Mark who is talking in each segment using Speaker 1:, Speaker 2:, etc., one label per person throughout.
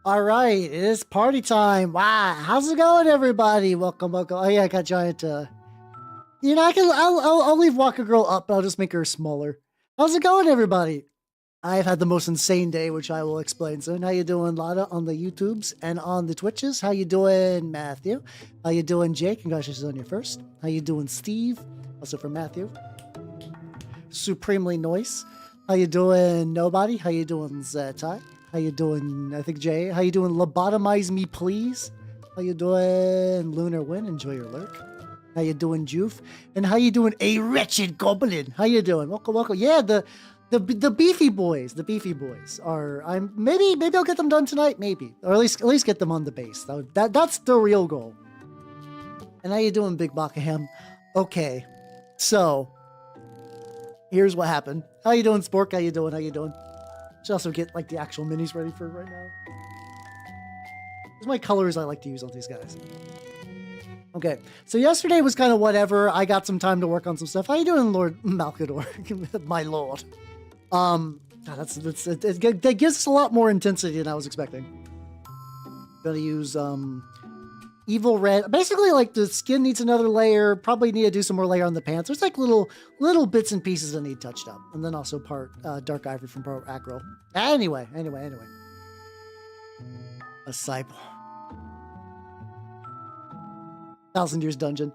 Speaker 1: All right, it is party time. Wow, how's it going, everybody? Welcome. Oh yeah, I got giant. I'll leave Walker Girl up, but I'll just make her smaller. How's it going, everybody? I've had the most insane day, which I will explain soon. How you doing, Lotta, on the YouTubes and on the Twitches? How you doing, Matthew? How you doing, Jake? Congratulations on your first. How you doing, Steve? Also from Matthew. Supremely Noise. How you doing, Nobody? How you doing, Zetai? How you doing, I think, Jay? How you doing, Lobotomize Me, Please? How you doing, Lunar Win? Enjoy your lurk. How you doing, Joof? And how you doing, A Wretched Goblin? How you doing? Welcome. Yeah, the beefy boys. The beefy boys are. Maybe I'll get them done tonight. Maybe, or at least get them on the base. That's the real goal. And how you doing, Big Bakaham? Okay, so here's what happened. How you doing, Spork? How you doing? Should also get like the actual minis ready for right now. These are my colors I like to use on these guys. Okay, so yesterday was kind of whatever. I got some time to work on some stuff. How you doing, Lord Malkador? My lord. That gives us a lot more intensity than I was expecting. Gonna use Evil Red. Basically, like, the skin needs another layer. Probably need to do some more layer on the pants. There's like little bits and pieces that need touched up. And then also part Dark Ivory from part Acro. Anyway. A Disciple. 1,000 Years Dungeon.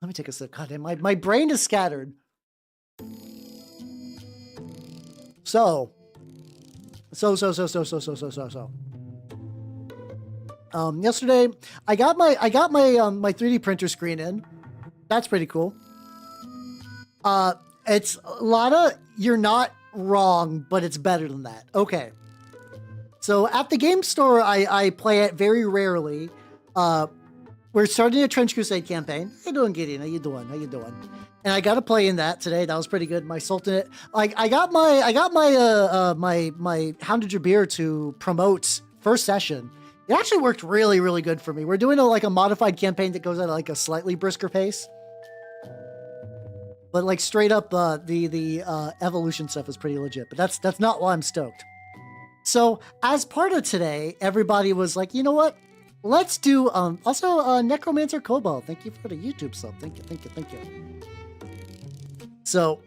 Speaker 1: Let me take a sip. God damn, my brain is scattered. So. Yesterday I got my 3D printer screen in. That's pretty cool. It's Lotta, you're not wrong, but it's better than that. Okay. So at the game store, I play it very rarely. We're starting a Trench Crusade campaign. How you doing, Gideon? How you doing? And I got to play in that today. That was pretty good. My Sultanate. I got my Hounded Jabir to promote first session. It actually worked really, really good for me. We're doing a modified campaign that goes at like a slightly brisker pace. But like straight up, the evolution stuff is pretty legit. But that's not why I'm stoked. So as part of today, everybody was like, you know what? Let's do also Necromancer Cobalt. Thank you for the YouTube sub. Thank you. So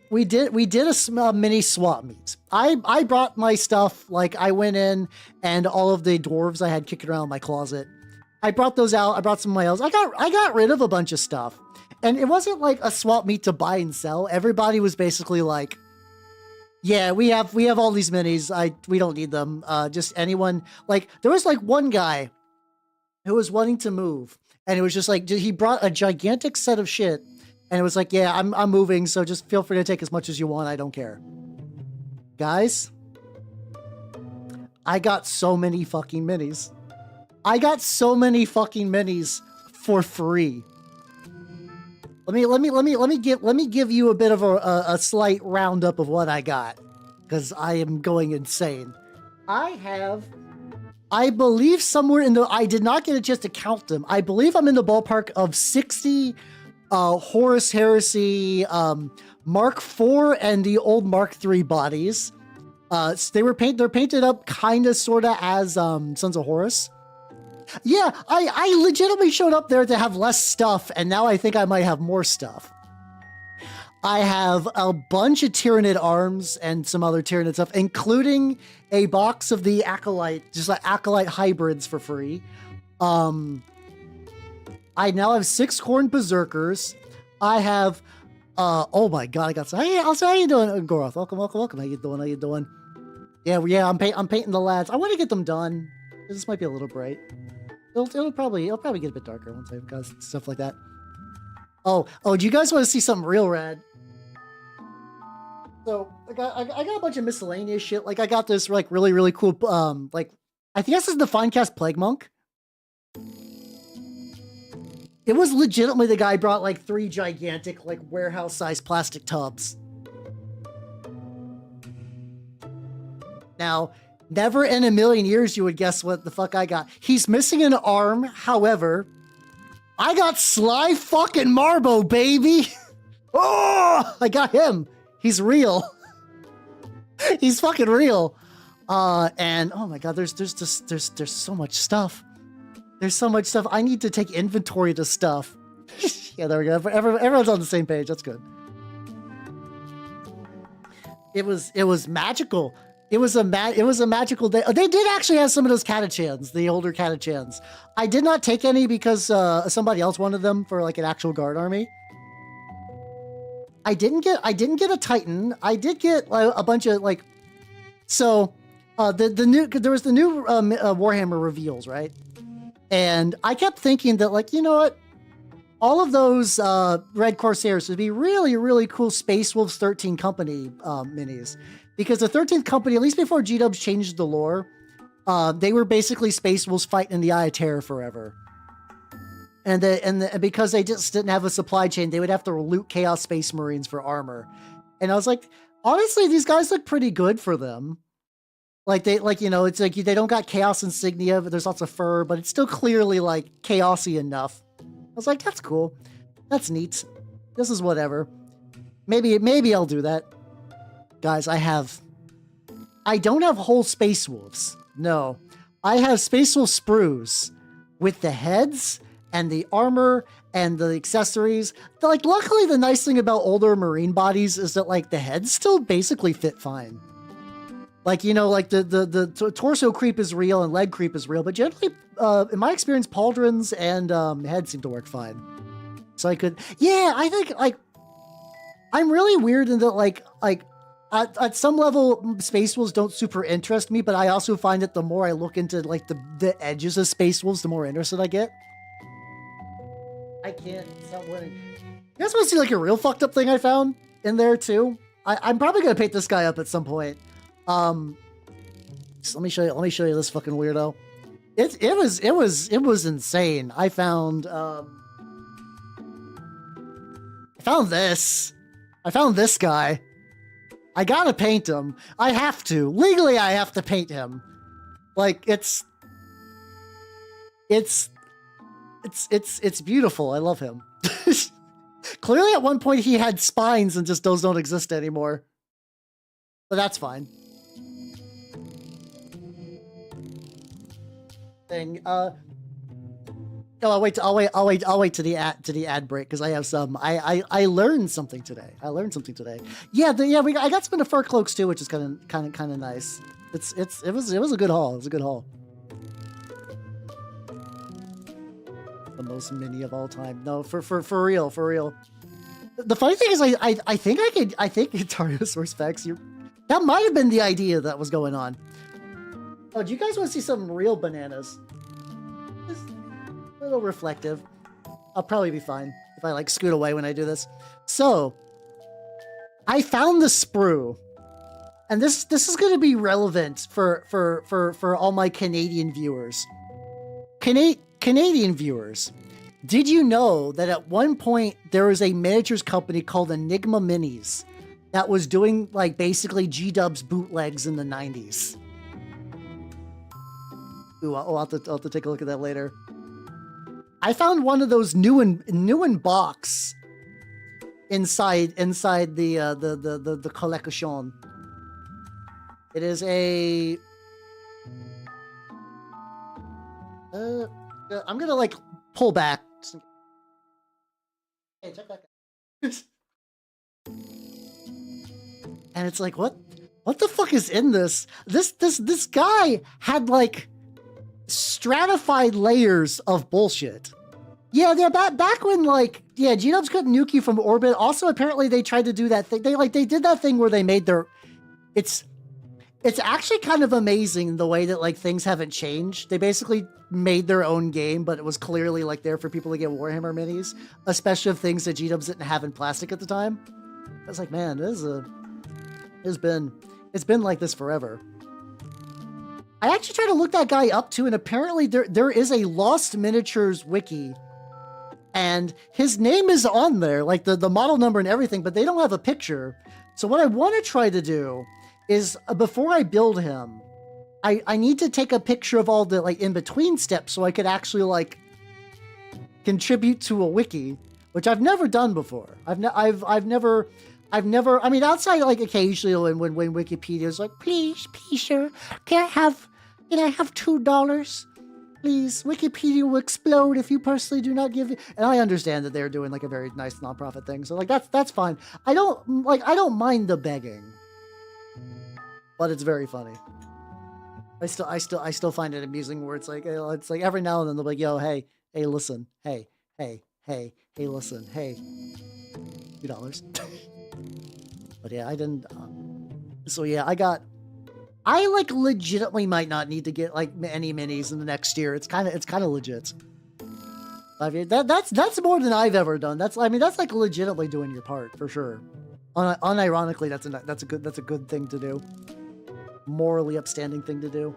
Speaker 1: we did a mini swap meet. I brought my stuff. Like, I went in and all of the dwarves I had kicking around in my closet, I brought those out. I brought some of my elves. I got rid of a bunch of stuff, and it wasn't like a swap meet to buy and sell. Everybody was basically like, yeah, we have all these minis. We don't need them. Just anyone. Like, there was like one guy who was wanting to move, and it was just like, he brought a gigantic set of shit, and it was like, yeah, I'm moving, so just feel free to take as much as you want. I don't care. Guys, I got so many fucking minis. For free. Let me give you a bit of a slight roundup of what I got, because I am going insane. I believe somewhere I did not get a chance to count them. I believe I'm in the ballpark of 60 Horus Heresy Mark IV and the old Mark III bodies. They're painted up kind of sort of as Sons of Horus. Yeah, I legitimately showed up there to have less stuff, and now I think I might have more stuff. I have a bunch of Tyranid arms and some other Tyranid stuff, including a box of the Acolyte, just like Acolyte hybrids for free. I now have 6 Khorne Berserkers. I have, oh my god, I got some. Hey, also, how you doing, Goroth? Welcome. How you doing? Yeah, I'm painting the lads. I want to get them done. This might be a little bright. It'll probably get a bit darker once I've got stuff like that. Oh, do you guys want to see something real rad? So I got a bunch of miscellaneous shit. Like, I got this like really, really cool like, I think this is the Finecast Plague Monk. It was legitimately the guy brought like 3 gigantic like warehouse-sized plastic tubs. Now, never in a million years you would guess what the fuck I got. He's missing an arm, however, I got Sly fucking Marbo, baby! Oh, I got him. He's real. He's fucking real. And oh my god, there's so much stuff. There's so much stuff. I need to take inventory to stuff. Yeah, there we go. Everyone's on the same page. That's good. It was magical. It was a magical day. They did actually have some of those catachans, the older catachans. I did not take any because somebody else wanted them for like an actual guard army. I didn't get a Titan. I did get a bunch of like, so there was the new Warhammer reveals, right? And I kept thinking that, like, you know what? All of those Red Corsairs would be really, really cool Space Wolves 13 Company minis. Because the 13th Company, at least before G-Dubs changed the lore, they were basically Space Wolves fighting in the Eye of Terror forever. And because they just didn't have a supply chain, they would have to loot Chaos Space Marines for armor. And I was like, honestly, these guys look pretty good for them. Like it's like they don't got Chaos insignia, but there's lots of fur, but it's still clearly like chaosy enough. I was like, that's cool. That's neat. This is whatever. Maybe I'll do that. Guys, I don't have whole Space Wolves. No. I have Space Wolf sprues with the heads and the armor and the accessories. Like, luckily, the nice thing about older Marine bodies is that, like, the heads still basically fit fine. Like, you know, like the torso creep is real and leg creep is real, but generally, in my experience, pauldrons and heads seem to work fine. So I I think, like, I'm really weird in that, like at some level, Space Wolves don't super interest me, but I also find that the more I look into, like, the edges of Space Wolves, the more interested I get. I can't stop winning. You guys want to see, like, a real fucked up thing I found in there, too? I'm probably going to paint this guy up at some point. So let me show you this fucking weirdo. It was insane. I found this guy. I gotta paint him. I have to. Legally, I have to paint him. Like, it's beautiful. I love him. Clearly, at one point, he had spines and just those don't exist anymore. But that's fine. Thing. I'll wait to the ad break because I have some. I learned something today. Yeah, I got some of the fur cloaks too, which is kind of nice. It was a good haul. It was a good haul. The most mini of all time. No, for real. The funny thing is, I think Tariosaurus Vex. That might have been the idea that was going on. Oh, do you guys want to see some real bananas? Just a little reflective. I'll probably be fine if I, like, scoot away when I do this. So, I found the sprue, and this is going to be relevant for all my Canadian viewers. Canadian viewers, did you know that at one point there was a miniatures company called Enigma Minis that was doing, like, basically G-Dubs bootlegs in the 90s? Ooh, I'll have to take a look at that later. I found one of those new in box inside the collection. It is a I'm gonna, like, pull back. Hey, check that guy. And it's like, what the fuck is in this? This guy had, like, stratified layers of bullshit. Yeah, back when, like, yeah, G-Dubs couldn't nuke you from orbit. Also, apparently they tried to do that thing. They did that thing where they made their... It's actually kind of amazing the way that, like, things haven't changed. They basically made their own game, but it was clearly, like, there for people to get Warhammer minis, especially of things that G-Dubs didn't have in plastic at the time. I was like, man, it's been like this forever. I actually tried to look that guy up too, and apparently there is a Lost Miniatures wiki, and his name is on there, like the model number and everything, but they don't have a picture. So what I want to try to do is, before I build him, I need to take a picture of all the, like, in-between steps so I could actually, like, contribute to a wiki, which I've never done before. I've never I've never, I mean, outside like occasionally when Wikipedia is like, please, sir, can I have $2? Please, Wikipedia will explode if you personally do not give it. And I understand that they're doing like a very nice nonprofit thing. So like that's fine. I don't mind the begging. But it's very funny. I still find it amusing where it's like every now and then they'll be like, yo, hey, listen, hey, listen, hey, $2. But yeah, I didn't. So yeah, I like legitimately might not need to get like any minis in the next year. It's kind of legit. I mean that's more than I've ever done. That's like legitimately doing your part for sure. Unironically, that's a good thing to do. Morally upstanding thing to do.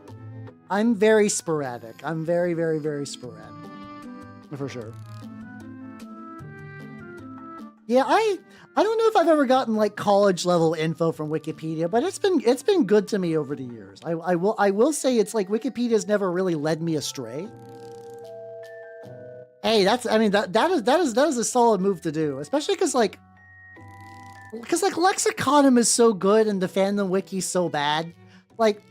Speaker 1: I'm very sporadic. I'm very, very, very sporadic. For sure. Yeah, I don't know if I've ever gotten like college level info from Wikipedia, but it's been good to me over the years. I will say it's like Wikipedia's never really led me astray. Hey, that is a solid move to do, especially because Lexiconum is so good and the fandom wiki's so bad. Like,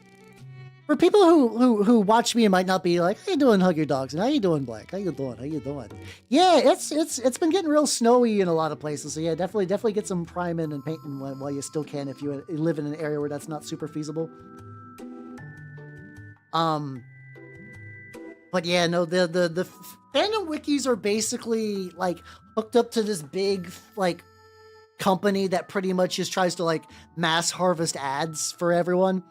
Speaker 1: for people who watch me and might not be like, how you doing, Hug Your Dogs? And how you doing, Blake? How you doing? Yeah, it's been getting real snowy in a lot of places. So yeah, definitely get some priming and painting while you still can if you live in an area where that's not super feasible. But yeah, no, the fandom wikis are basically like hooked up to this big like company that pretty much just tries to like mass harvest ads for everyone.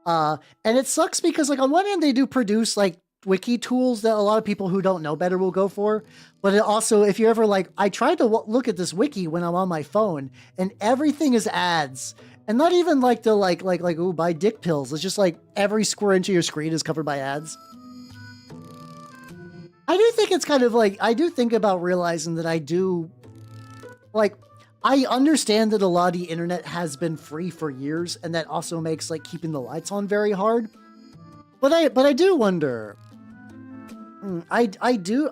Speaker 1: And it sucks because like on one hand they do produce like wiki tools that a lot of people who don't know better will go for, but it also, if you're ever like, I tried to look at this wiki when I'm on my phone and everything is ads, and not even like the like ooh, buy dick pills. It's just like every square inch of your screen is covered by ads. I do think it's kind of like, I do think about realizing that I do like, I understand that a lot of the internet has been free for years, and that also makes like keeping the lights on very hard. But I do wonder. I do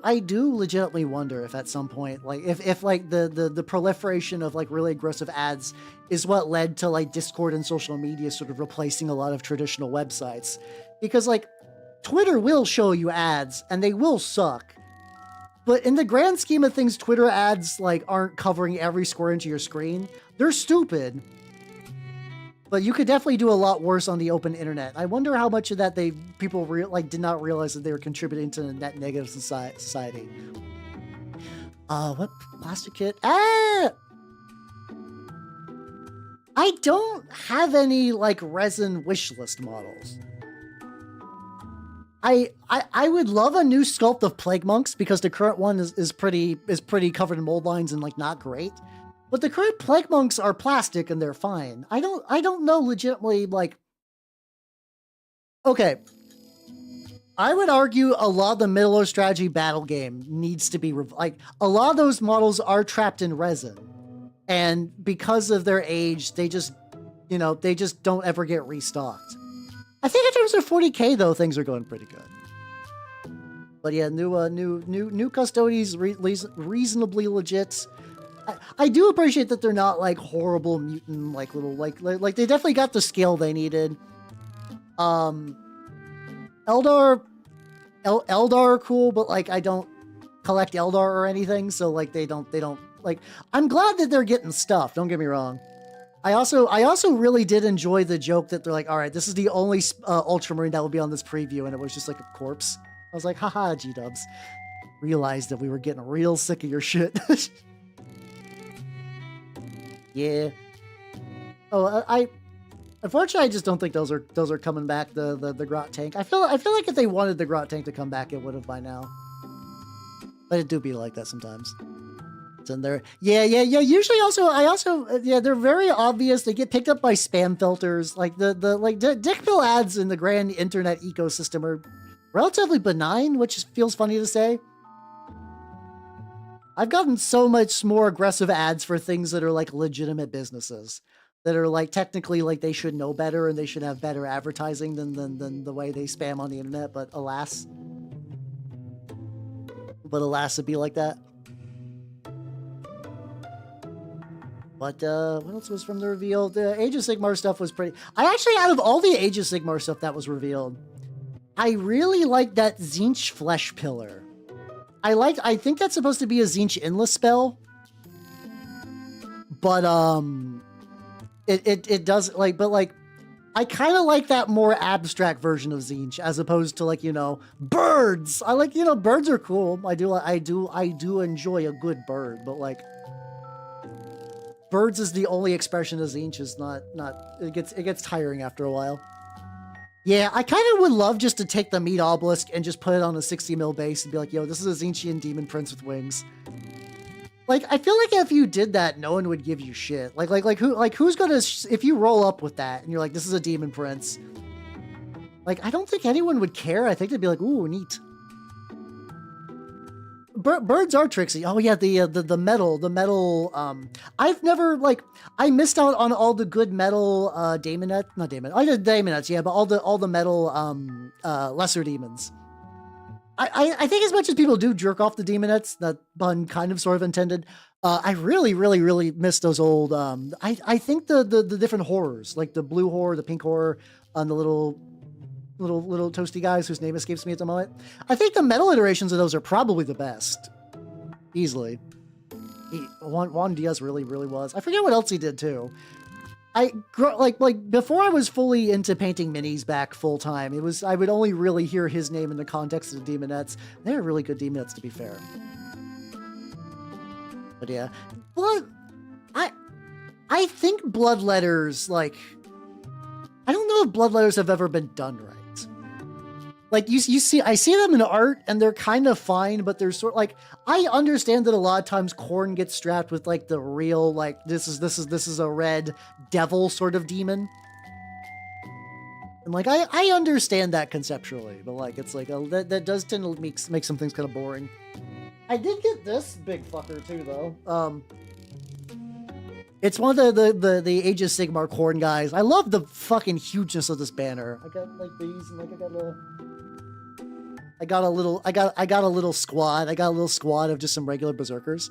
Speaker 1: legitimately wonder if at some point, like if like the proliferation of like really aggressive ads is what led to like Discord and social media sort of replacing a lot of traditional websites, because like Twitter will show you ads and they will suck. But in the grand scheme of things, Twitter ads like aren't covering every square inch of your screen. They're stupid. But you could definitely do a lot worse on the open internet. I wonder how much of that people did not realize that they were contributing to the net negative society. What plastic kit? I don't have any like resin wish list models. I would love a new sculpt of Plague Monks because the current one is pretty covered in mold lines and like not great. But the current Plague Monks are plastic and they're fine. I don't know legitimately like. Okay. I would argue a lot of the Middle Earth strategy battle game needs to be like a lot of those models are trapped in resin, and because of their age, they just don't ever get restocked. I think in terms of 40K though, things are going pretty good. But yeah, new custodies reasonably legit. I do appreciate that they're not like horrible mutant like little like they definitely got the scale they needed. Eldar are cool, but like I don't collect Eldar or anything, so like they don't like. I'm glad that they're getting stuff. Don't get me wrong. I also really did enjoy the joke that they're like, all right, this is the only Ultramarine that will be on this preview, and it was just like a corpse. I was like, haha, G-dubs. Realized that we were getting real sick of your shit. Yeah. Oh, unfortunately, I just don't think those are coming back. The Grot tank. I feel like if they wanted the Grot tank to come back, it would have by now. But it do be like that sometimes. In there. Yeah. Usually they're very obvious. They get picked up by spam filters. Like the dick pill ads in the grand internet ecosystem are relatively benign, which feels funny to say. I've gotten so much more aggressive ads for things that are like legitimate businesses that are like technically like they should know better and they should have better advertising than the way they spam on the internet. But alas, it'd be like that. But what else was from the reveal? The Age of Sigmar stuff was pretty. I actually, out of all the Age of Sigmar stuff that was revealed, I really liked that Tzeentch Flesh Pillar. I think that's supposed to be a Tzeentch Endless spell. But it does but I kind of like that more abstract version of Tzeentch as opposed to like, you know, birds. I like, you know, birds are cool. I do enjoy a good bird, but like birds is the only expression of Tzeentch is not it gets tiring after a while. Yeah, I kind of would love just to take the meat obelisk and just put it on a 60 mil base and be like, yo, this is a Tzeentchian demon prince with wings. Like, I feel like if you did that, no one would give you shit. Who's gonna, if you roll up with that and you're like, this is a demon prince. Like, I don't think anyone would care. I think they'd be like, ooh, neat. Birds are tricksy. Oh yeah, the metal, I've never, like, I missed out on all the good metal, not daemonettes, yeah, but all the metal, lesser demons. I think as much as people do jerk off the demonettes, that pun kind of sort of intended, I really, really, really miss those old, I think the different horrors, like the blue horror, the pink horror, and the little toasty guys whose name escapes me at the moment. I think the metal iterations of those are probably the best. Easily. Juan Diaz really, really was. I forget what else he did too. Before I was fully into painting minis back full time, I would only really hear his name in the context of the demonettes. They're really good demonettes, to be fair. But yeah, I think bloodletters, like, I don't know if bloodletters have ever been done right. Like I see them in art and they're kind of fine, but they're sort of like, I understand that a lot of times Khorne gets strapped with like the real, like, this is a red devil sort of demon. And like, I understand that conceptually, but like, it's like, that does tend to make some things kind of boring. I did get this big fucker too though. It's one of the Age of Sigmar Khorne guys. I love the fucking hugeness of this banner. I got like these, and like I got a little squad. I got a little squad of just some regular berserkers.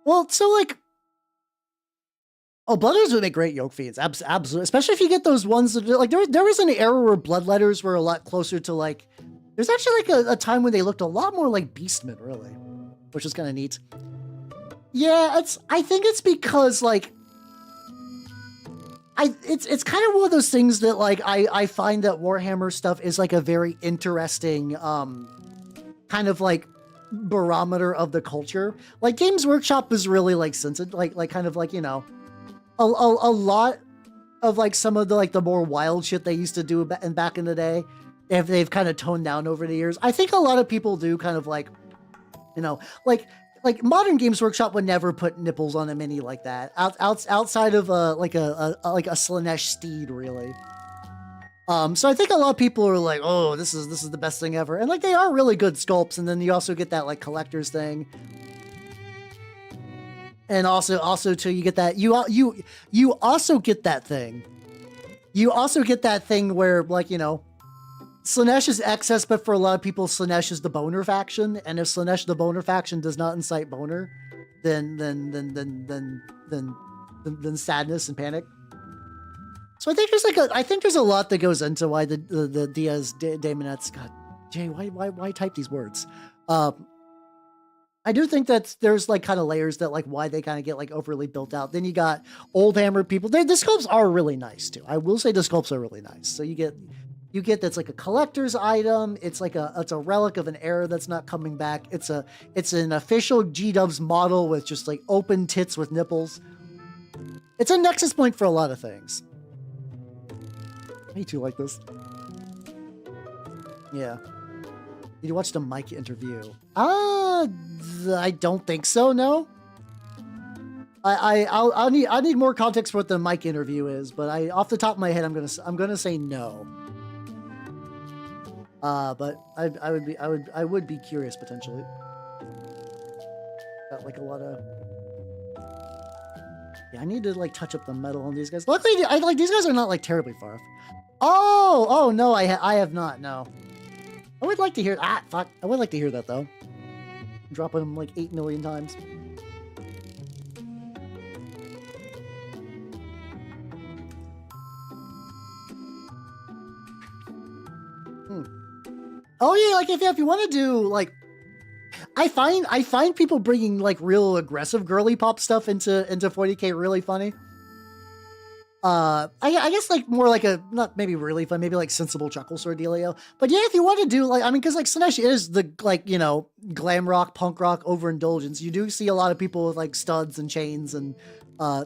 Speaker 1: Well, so like, oh, bloodletters would make great yoke feeds. Absolutely. Especially if you get those ones that, like, there was an era where bloodletters were a lot closer to, like, there's actually, like, a time when they looked a lot more like beastmen, really. Which is kind of neat. Yeah, I think it's because, like, it's kind of one of those things that, like, I find that Warhammer stuff is, like, a very interesting, kind of, like, barometer of the culture. Like, Games Workshop is really, like, sensitive, like, kind of, like, you know, a lot of like some of the like the more wild shit they used to do back in the day, they've kind of toned down over the years. I think a lot of people do kind of like, you know, like modern Games Workshop would never put nipples on a mini like that outside of like a Slaanesh steed, really. So I think a lot of people are like, oh, this is the best thing ever, and like they are really good sculpts, and then you also get that like collector's thing. And also too, you get that you also get that thing. You also get that thing where, like, you know, Slaanesh is excess, but for a lot of people, Slaanesh is the boner faction, and if Slaanesh the boner faction does not incite boner, then sadness and panic. So I think there's a lot that goes into why the Diaz Daemonettes. God, Jay, why type these words? I do think that there's like kind of layers that like why they kind of get like overly built out. Then you got old hammer people. The sculpts are really nice too. I will say the sculpts are really nice. So you get that's like a collector's item. It's like it's a relic of an era that's not coming back. It's an official G-Dubs model with just like open tits with nipples. It's a nexus point for a lot of things. Me too, like this. Yeah. Did you watch the Mike interview? I don't think so. No. I'll need more context for what the Mike interview is, but off the top of my head, I'm gonna say no. But I would be curious potentially. Got like a lot of. Yeah, I need to like touch up the metal on these guys. Luckily, these guys are not like terribly far off. Oh no, I have not. No, I would like to hear. Fuck, I would like to hear that though. Dropping them like 8 million times. Oh yeah, like if you want to do like, I find people bringing like real aggressive girly pop stuff into 40K really funny. I guess like more like a, not maybe really fun, maybe like sensible chuckle sort of dealio. But yeah, if you want to do like, I mean, because like Slaanesh is the like, you know, glam rock, punk rock overindulgence. You do see a lot of people with like studs and chains and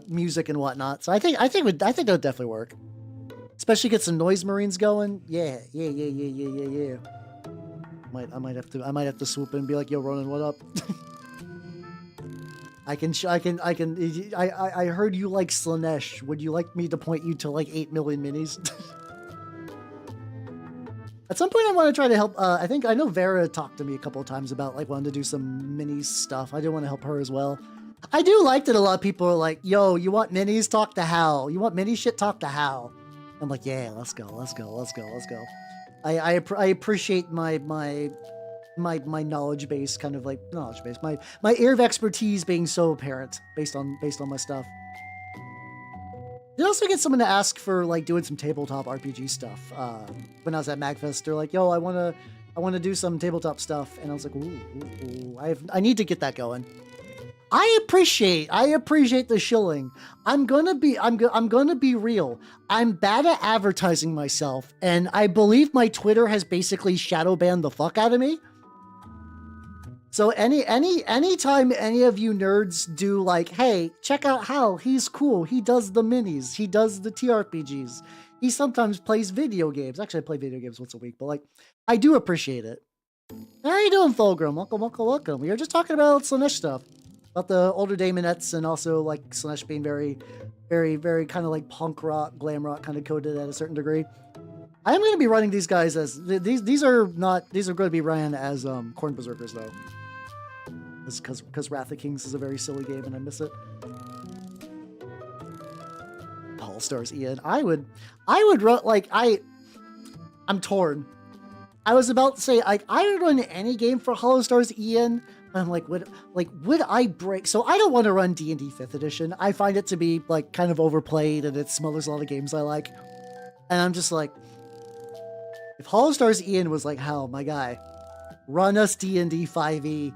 Speaker 1: music and whatnot. So I think that would definitely work. Especially get some noise marines going. Yeah. I might have to swoop in and be like, yo, Ronan, what up? I heard you like Slaanesh. Would you like me to point you to like 8 million minis? At some point I want to try to help, I know Vera talked to me a couple of times about like wanting to do some minis stuff. I do want to help her as well. I do like that a lot of people are like, yo, you want minis? Talk to Hal. You want mini shit? Talk to Hal. I'm like, yeah, let's go. I appreciate my knowledge base, kind of like knowledge base, my area of expertise being so apparent based on my stuff. Did also get someone to ask for like doing some tabletop RPG stuff. When I was at MagFest, they're like, yo, I want to do some tabletop stuff, and I was like, ooh, I need to get that going. I appreciate the shilling. I'm gonna be real. I'm bad at advertising myself, and I believe my Twitter has basically shadow banned the fuck out of me. So anytime any of you nerds do like, hey, check out Hal, he's cool. He does the minis. He does the TRPGs. He sometimes plays video games. Actually, I play video games once a week, but like, I do appreciate it. How you doing, Fulgrim? Welcome. We were just talking about Slaanesh stuff. About the older daemonettes, and also like Slaanesh being very kind of like punk rock, glam rock kind of coded at a certain degree. I am going to be running these guys as these are going to be ran as Khorne Berserkers though, because Wrath of Kings is a very silly game and I miss it. All Stars Ian, I would run like I'm torn. I was about to say like I would run any game for Hollow Stars Ian. I'm like, would I break? So I don't want to run D&D 5th edition. I find it to be like kind of overplayed, and it smothers a lot of games I like. And I'm just like, if Hollow Stars Ian was like, hell, my guy, run us D&D 5e.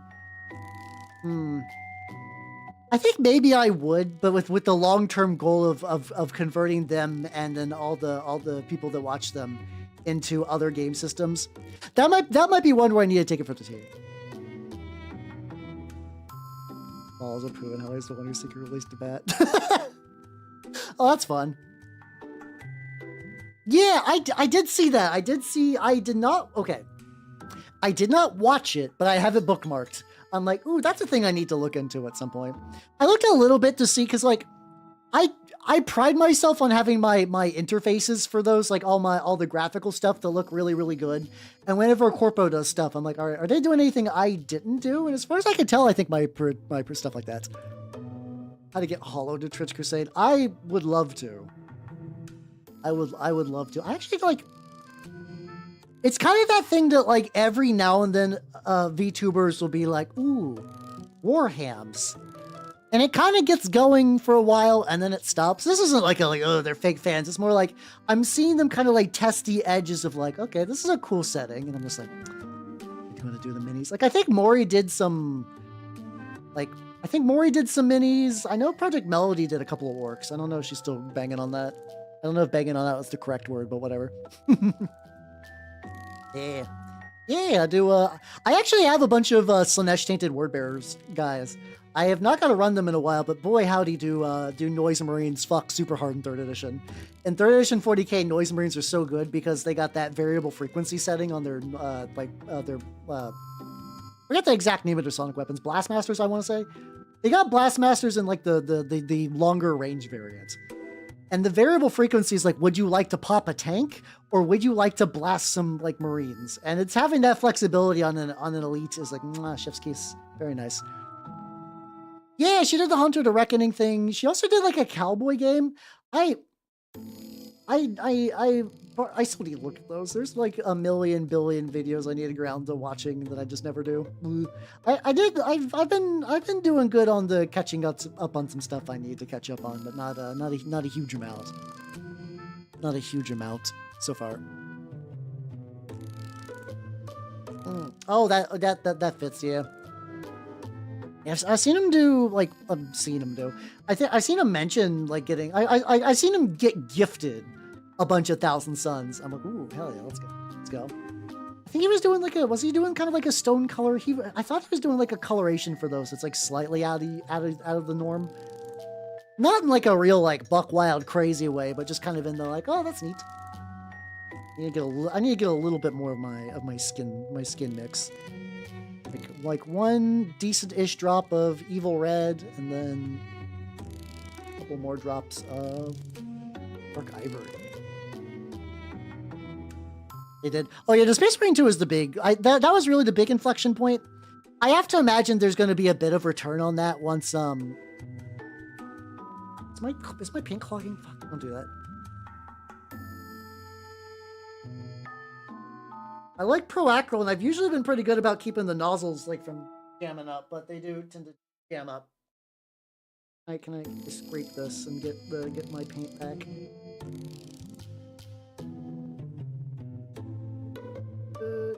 Speaker 1: I think maybe I would, but with the long-term goal of converting them and then all the people that watch them into other game systems. That might be one where I need to take it from the team. Also proven how he's the one who secretly released the bat. Oh, that's fun. Yeah, I did see that. I did not watch it, but I have it bookmarked. I'm like, ooh, that's a thing I need to look into at some point. I looked a little bit to see, because like, I pride myself on having my interfaces for those, like all the graphical stuff to look really, really good. And whenever Corpo does stuff, I'm like, are they doing anything I didn't do? And as far as I can tell, I think my stuff like that. How to get Hollow to Twitch Crusade? I would love to. I would love to. I actually like. It's kind of that thing that like every now and then VTubers will be like, ooh, Warhams. And it kind of gets going for a while, and then it stops. This isn't like oh, they're fake fans. It's more like I'm seeing them kind of like test the edges of like, okay, this is a cool setting, and I'm just like, you want to do the minis? Like I think Mori did some minis. I know Project Melody did a couple of orcs. I don't know if she's still banging on that. I don't know if banging on that was the correct word, but whatever. Yeah, I do. I actually have a bunch of Slaanesh Tainted Wordbearers guys. I have not got to run them in a while, but boy howdy do Noise Marines fuck super hard in 3rd edition. In 3rd edition 40k, Noise Marines are so good because they got that variable frequency setting on their forget the exact name of their sonic weapons. Blastmasters, I want to say. They got Blastmasters in like the longer range variants. And the variable frequency is like, would you like to pop a tank or would you like to blast some like Marines? And it's having that flexibility on an elite is like, chef's kiss. Very nice. Yeah, she did the Hunter to Reckoning thing. She also did like a cowboy game. I I still need to look at those. There's like a million billion videos I need to get around to watching that I just never do. I've been doing good on the catching up on some stuff I need to catch up on, but not a huge amount. Not a huge amount so far. Oh, that fits, yeah. Yes, I've seen him do like I've seen him mention like getting I've seen him get gifted a bunch of Thousand Suns. I'm like, ooh, hell yeah, let's go. I think he was doing like was he doing kind of like a stone color? I thought he was doing like a coloration for those. It's like slightly out of the norm. Not in like a real like buck wild crazy way, but just kind of in the like, oh, that's neat. I need to get a little bit more of my skin mix. Like one decent-ish drop of Evil Red, and then a couple more drops of Dark Ivory. They did. Oh yeah, the Space Marine 2 is the big. That was really the big inflection point. I have to imagine there's going to be a bit of return on that once. Is my paint clogging? Fuck! Don't do that. I like Pro Acryl, and I've usually been pretty good about keeping the nozzles like from jamming up, but they do tend to jam up. Can I scrape this and get my paint back?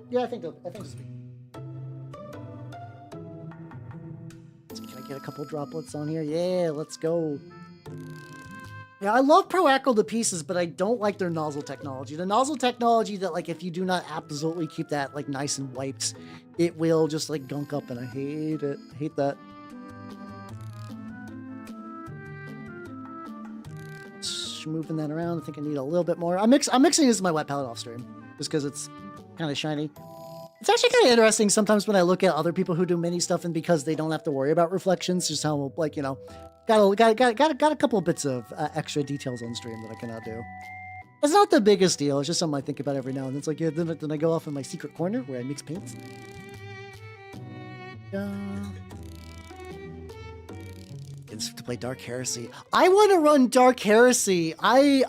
Speaker 1: Yeah, I think this will be. Can I get a couple droplets on here? Yeah, let's go. Yeah, I love Pro Acryl to pieces, but I don't like their nozzle technology. The nozzle technology that, like, if you do not absolutely keep that, like, nice and wiped, it will just, like, gunk up, and I hate it. I hate that. Just moving that around. I think I need a little bit more. I'm mixing this in my wet palette off stream, just because it's kind of shiny. It's actually kind of interesting sometimes when I look at other people who do mini stuff, and because they don't have to worry about reflections, just how, like, you know, got a couple of bits of extra details on stream that I cannot do. It's not the biggest deal. It's just something I think about every now and then. It's like, yeah, then I go off in my secret corner where I mix paints. To play Dark Heresy. I want to run Dark Heresy. I've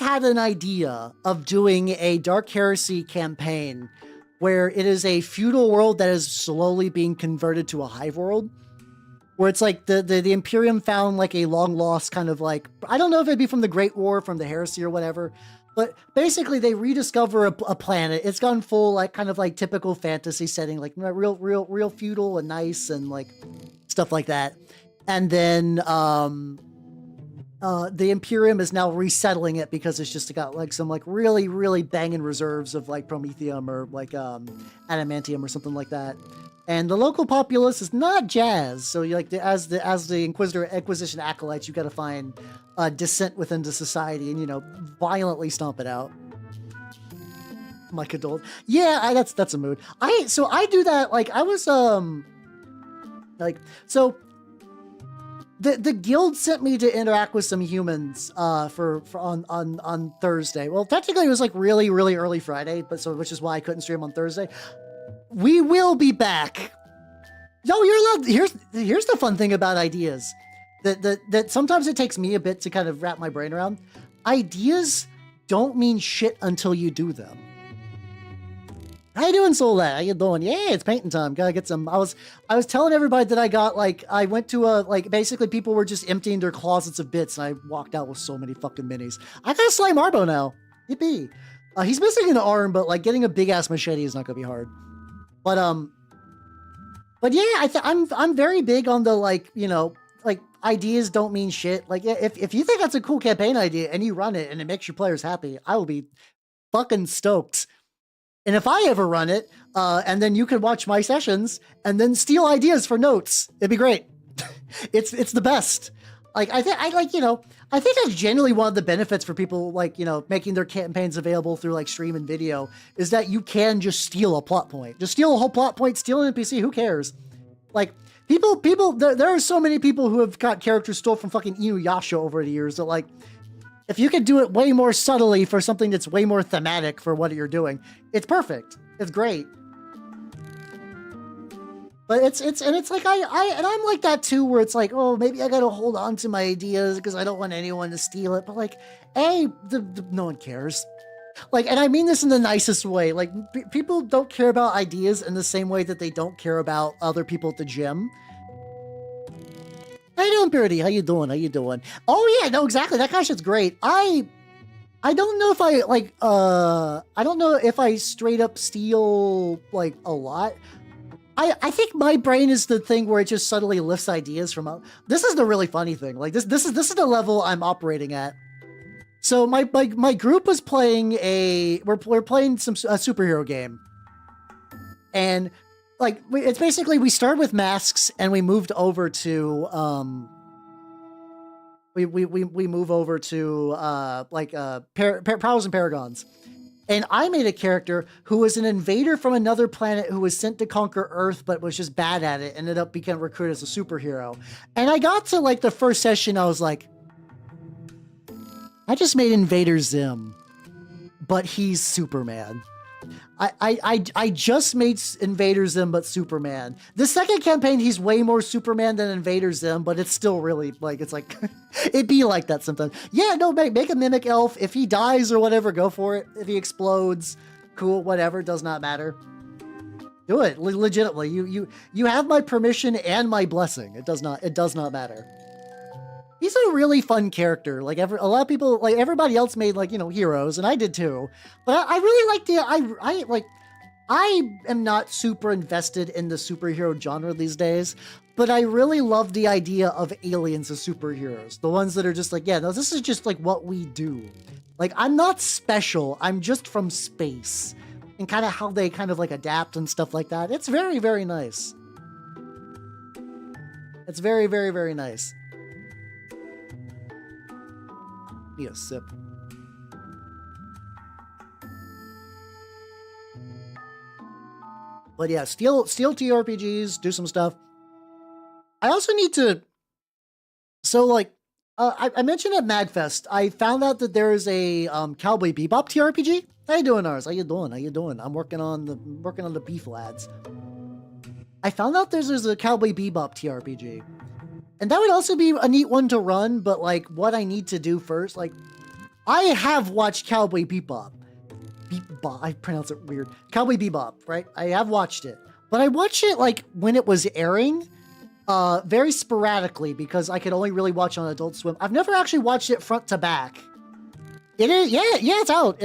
Speaker 1: had an idea of doing a Dark Heresy campaign where it is a feudal world that is slowly being converted to a hive world. Where it's like the Imperium found like a long lost kind of like, I don't know if it'd be from the Great War, from the Heresy or whatever, but basically they rediscover a planet. It's gone full like kind of like typical fantasy setting, like real feudal and nice and like stuff like that. And then the Imperium is now resettling it because it's just got like some like really banging reserves of like promethium or like adamantium or something like that. And the local populace is not jazzed. So you like as the Inquisition acolytes, you got to find dissent within the society and, you know, violently stomp it out. Mike adult. Yeah, that's a mood. I do that. Like I was the guild sent me to interact with some humans on Thursday. Well, technically it was like really early Friday, which is why I couldn't stream on Thursday. We will be back. No, you're allowed. Here's the fun thing about ideas. That sometimes it takes me a bit to kind of wrap my brain around. Ideas don't mean shit until you do them. How you doing, Solat? How you doing? Yeah, it's painting time. Gotta get some. I was telling everybody that I got like I went to basically people were just emptying their closets of bits, and I walked out with so many fucking minis. I got a Slime Arbo now. Yippee. He's missing an arm, but like getting a big ass machete is not gonna be hard. But yeah, I'm very big on the like, you know, like ideas don't mean shit. Like if you think that's a cool campaign idea and you run it and it makes your players happy, I will be fucking stoked. And if I ever run it, and then you can watch my sessions and then steal ideas for notes, it'd be great. It's the best. Like I think that's genuinely one of the benefits for people like, you know, making their campaigns available through like stream and video is that you can just steal a plot point. Just steal a whole plot point, steal an NPC, who cares? Like people there are so many people who have got characters stole from fucking Inuyasha over the years that like if you could do it way more subtly for something that's way more thematic for what you're doing, it's perfect. It's great. But it's like I'm like that too, where it's like, oh, maybe I gotta hold on to my ideas because I don't want anyone to steal it. But like, hey, no one cares. Like, and I mean this in the nicest way. Like, people don't care about ideas in the same way that they don't care about other people at the gym. How you doing, Birdie? How you doing? How you doing? Oh yeah, no, exactly. That kind of shit's great. I don't know if I like I don't know if I straight up steal like a lot. I think my brain is the thing where it just suddenly lifts ideas from this is the really funny thing. Like this is the level I'm operating at. So my group was playing we're playing a superhero game. And like it's basically we started with masks and we moved over to we move over to Prowls and Paragons. And I made a character who was an invader from another planet who was sent to conquer Earth, but was just bad at it, ended up becoming recruited as a superhero. And I got to like the first session, I was like, I just made Invader Zim, but he's Superman. I just made Invader Zim, but Superman. The second campaign, he's way more Superman than Invader Zim, but it's still really like, it's like, it'd be like that sometimes. Yeah, no, make a mimic elf. If he dies or whatever, go for it. If he explodes, cool, whatever, does not matter. Do it, legitimately. You have my permission and my blessing. It does not matter. He's a really fun character. Like a lot of people, like everybody else made like, you know, heroes, and I did too. But I really like I am not super invested in the superhero genre these days, but I really love the idea of aliens as superheroes. The ones that are just like, yeah, no, this is just like what we do. Like, I'm not special. I'm just from space. And kind of how they kind of like adapt and stuff like that. It's very, very nice. It's very, very, very nice. Need a sip. But yeah, steal TRPGs, do some stuff. I also need to. So like, I mentioned at MadFest, I found out that there is a Cowboy Bebop TRPG. How you doing, Ars? How you doing? How you doing? I'm working on the beef lads. I found out there's a Cowboy Bebop TRPG. And that would also be a neat one to run, but like what I need to do first, like I have watched Cowboy Bebop. I pronounce it weird. Cowboy Bebop, right? I have watched it, but I watched it like when it was airing, very sporadically because I could only really watch on Adult Swim. I've never actually watched it front to back. It is, yeah, it's out.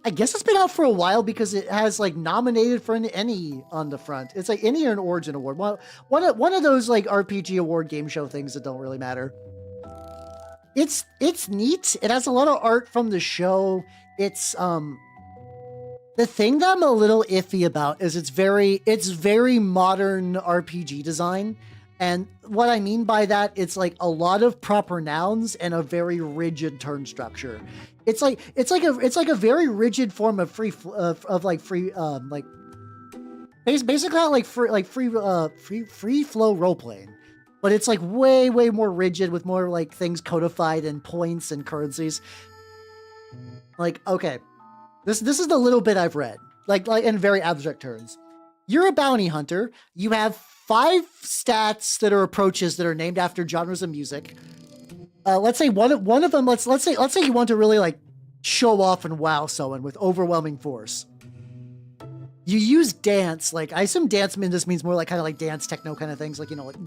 Speaker 1: I guess it's been out for a while because it has like nominated for an Emmy on the front. It's like Emmy or an Origin Award. One of those like RPG award game show things that don't really matter. It's neat. It has a lot of art from the show. It's the thing that I'm a little iffy about is it's very modern RPG design. And what I mean by that, it's like a lot of proper nouns and a very rigid turn structure. It's like a very rigid form of free flow role playing, but it's like way more rigid with more like things codified and points and currencies. Like, okay, this is the little bit I've read, like in very abstract terms. You're a bounty hunter. You have 5 stats that are approaches that are named after genres of music. Let's say one of them. Let's say you want to really like show off and wow someone with overwhelming force. You use dance. Like I assume dance this means more like kind of like dance techno kind of things. Like, you know, like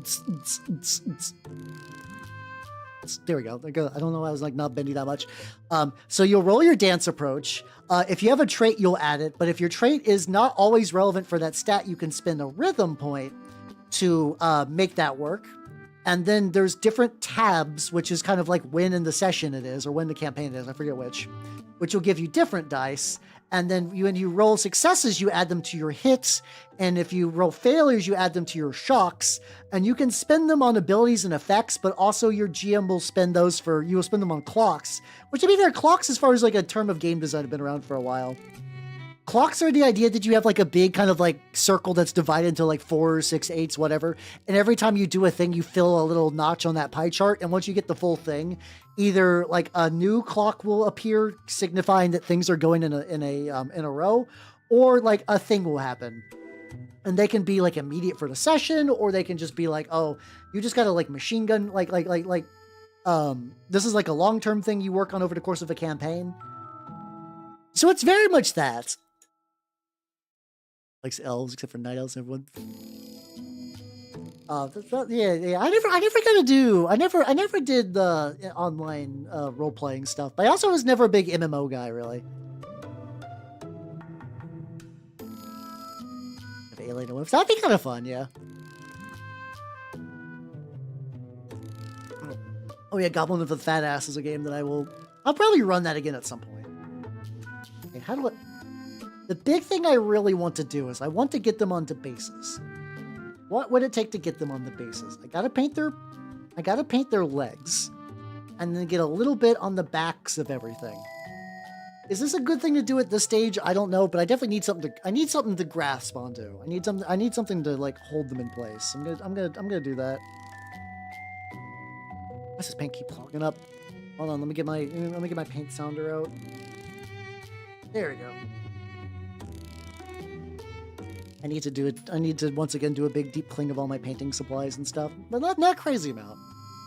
Speaker 1: there we go. I don't know why I was like not bending that much. So you'll roll your dance approach. If you have a trait, you'll add it. But if your trait is not always relevant for that stat, you can spend a rhythm point to make that work. And then there's different tabs, which is kind of like when in the session it is, or when the campaign it is, I forget which will give you different dice. And then when you roll successes, you add them to your hits. And if you roll failures, you add them to your shocks. And you can spend them on abilities and effects, but also your GM will spend you will spend them on clocks. Which, to be fair, clocks, as far as like a term of game design, have been around for a while. Clocks are the idea that you have like a big kind of like circle that's divided into like 4, 6, 8s, whatever. And every time you do a thing, you fill a little notch on that pie chart. And once you get the full thing, either like a new clock will appear, signifying that things are going in a row, or like a thing will happen. And they can be like immediate for the session, or they can just be like, oh, you just gotta like machine gun, this is like a long-term thing you work on over the course of a campaign. So it's very much that. Likes elves, except for night elves, everyone. Yeah. I never did the online role-playing stuff, but I also was never a big MMO guy, really. Alien Wolves. That'd be kind of fun, yeah. Oh yeah, Goblin of the Fat Ass is a game that I'll probably run that again at some point. Okay, the big thing I really want to do is I want to get them onto bases. What would it take to get them on the bases? I gotta paint their legs, and then get a little bit on the backs of everything. Is this a good thing to do at this stage? I don't know, but I definitely need something I need something to grasp onto. I need something to like hold them in place. I'm gonna do that. Why does this paint keep clogging up? Hold on, let me get my paint sounder out. There we go. I need to once again do a big deep clean of all my painting supplies and stuff, but not crazy amount.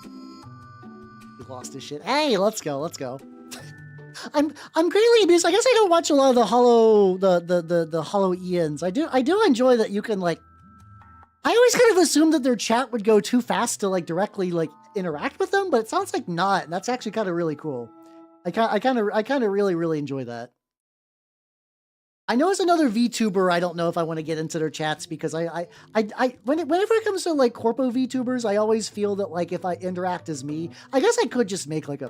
Speaker 1: He lost his shit. Hey, let's go. I'm greatly amused. I guess I don't watch a lot of the Hollow Ians. I do enjoy that you can like. I always kind of assumed that their chat would go too fast to like directly like interact with them, but it sounds like not. And that's actually kind of really cool. I kind of really enjoy that. I know as another VTuber, I don't know if I want to get into their chats because whenever it comes to like corpo VTubers, I always feel that like if I interact as me, I guess I could just make like a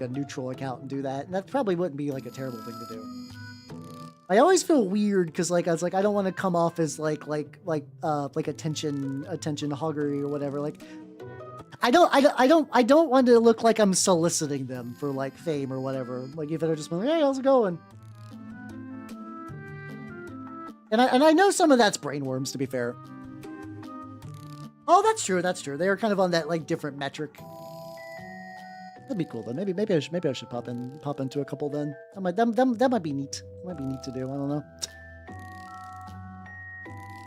Speaker 1: neutral account and do that, and that probably wouldn't be like a terrible thing to do. I always feel weird because like I was like I don't want to come off as like attention hoggery or whatever. Like I don't want to look like I'm soliciting them for like fame or whatever. Like if they're just like, hey, how's it going? And I know some of that's brainworms, to be fair. Oh, that's true. They are kind of on that like different metric. That'd be cool though. Maybe I should pop into a couple then. That might be neat. That might be neat to do. I don't know.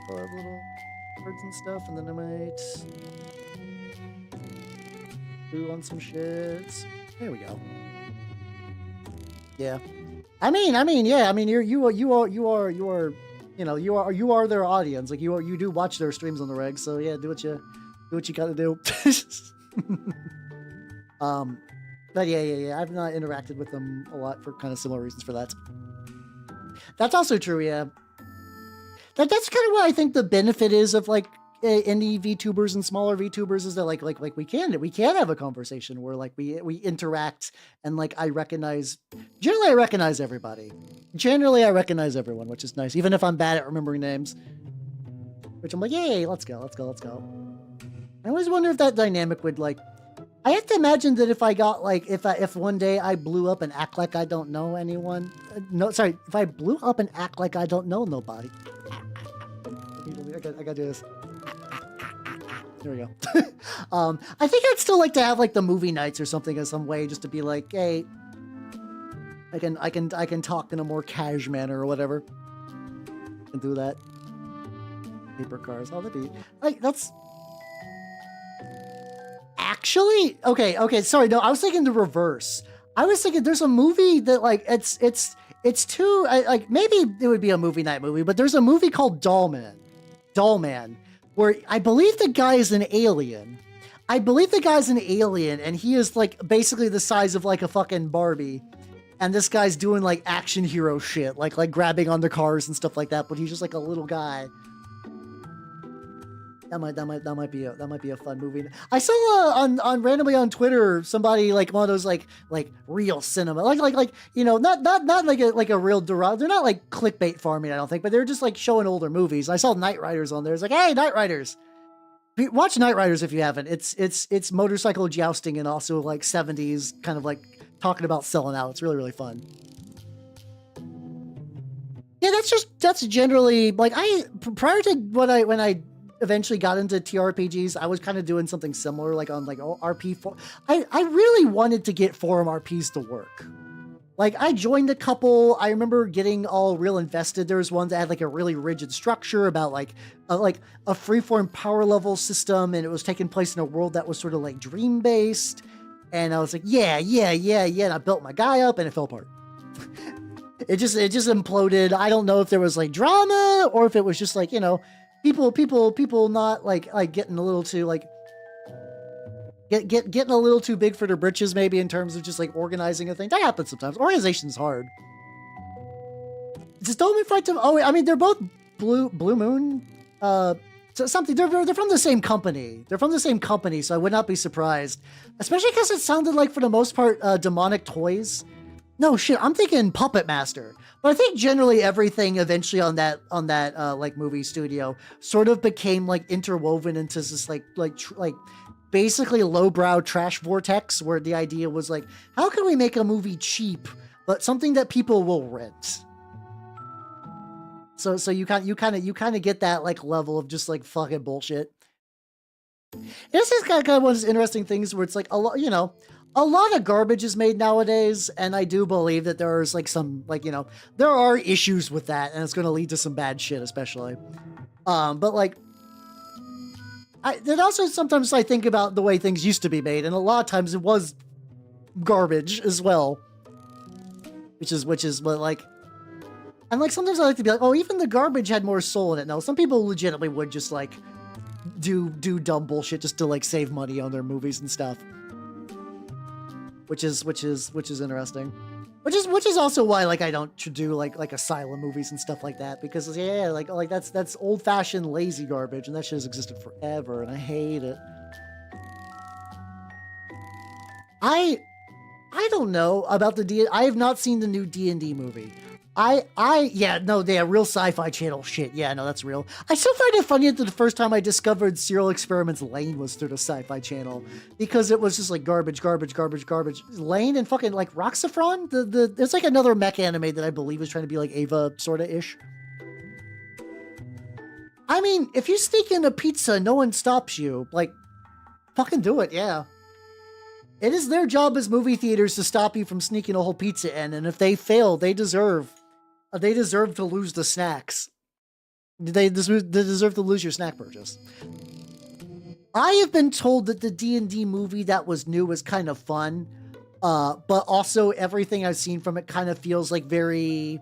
Speaker 1: Little birds and stuff, and then I might do on some shits. There we go. Yeah. I mean, yeah. I mean, you are their audience. Like you do watch their streams on the reg. So yeah, do what you gotta do. But yeah. I've not interacted with them a lot for kind of similar reasons for that. That's also true. Yeah. That's kind of what I think the benefit is of like indie VTubers and smaller VTubers is that like we can have a conversation where like we interact and like generally I recognize everybody. Generally I recognize everyone, which is nice, even if I'm bad at remembering names. Which I'm like, yay, let's go. I always wonder if that dynamic would like. I have to imagine that if I got like if one day I blew up and act like I don't know anyone. If I blew up and act like I don't know nobody. I gotta do this. There we go. I think I'd still like to have like the movie nights or something in some way, just to be like, hey, I can talk in a more cash manner or whatever. I can do that. Paper cars. Oh, that'd be like that's. Actually, okay. Sorry, no, I was thinking the reverse. I was thinking there's a movie that like it's too like maybe it would be a movie night movie, but there's a movie called Doll Man, where I believe the guy is an alien. And he is like basically the size of like a fucking Barbie. And this guy's doing like action hero shit, like grabbing on the cars and stuff like that, but he's just like a little guy. That might be a fun movie. I saw on randomly on Twitter somebody like one of those like real cinema like not like a real they're not like clickbait farming, I don't think, but they're just like showing older movies. I saw Knight Riders on there. It's like, hey, Knight Riders, watch Knight Riders if you haven't. It's motorcycle jousting and also like 70s kind of like talking about selling out. It's really fun. Yeah, that's generally like prior to when I eventually got into TRPGs, I was kind of doing something similar, like on like RP4. I really wanted to get forum RPs to work. Like, I joined a couple. I remember getting all real invested. There was one that had like a really rigid structure about like a freeform power level system, and it was taking place in a world that was sort of like dream based. And I was like, yeah. And I built my guy up, and it fell apart. It just imploded. I don't know if there was like drama or if it was just like, you know, people not like getting a little too like getting a little too big for their britches, maybe, in terms of just like organizing a thing. That happens sometimes. Organization's hard. Just don't be frightened. Oh, I mean, they're both Blue Moon. Something. They're from the same company. They're from the same company, so I would not be surprised. Especially because it sounded like, for the most part, demonic toys. No shit, I'm thinking Puppet Master. But I think generally everything eventually on that like movie studio sort of became like interwoven into this like basically lowbrow trash vortex, where the idea was like, how can we make a movie cheap but something that people will rent? So you kind of get that like level of just like fucking bullshit. This is kind of one of those interesting things where it's like a lot, you know, a lot of garbage is made nowadays, and I do believe that there's like some, like, you know, there are issues with that, and it's going to lead to some bad shit, especially. But like, then also sometimes I think about the way things used to be made, and a lot of times it was garbage as well. Which is what, like, and like sometimes I like to be like, oh, even the garbage had more soul in it. No, some people legitimately would just like do dumb bullshit just to like save money on their movies and stuff. Which is interesting. Which is also why like I don't do like asylum movies and stuff like that, because yeah, like that's old fashioned lazy garbage, and that shit has existed forever, and I hate it. I don't know about I have not seen the new D&D movie. Yeah, no, they are real Sci-Fi Channel shit. Yeah, no, that's real. I still find it funny that the first time I discovered Serial Experiments Lane was through the Sci-Fi Channel, because it was just like garbage. Lane and fucking like Roxafron, there's like another mech anime that I believe is trying to be like Ava sorta ish. I mean, if you sneak in a pizza, no one stops you. Like, fucking do it, yeah. It is their job as movie theaters to stop you from sneaking a whole pizza in, and if they fail, they deserve to lose the snacks. They deserve to lose your snack purchase. I have been told that the D&D movie that was new was kind of fun, but also everything I've seen from it kind of feels like very,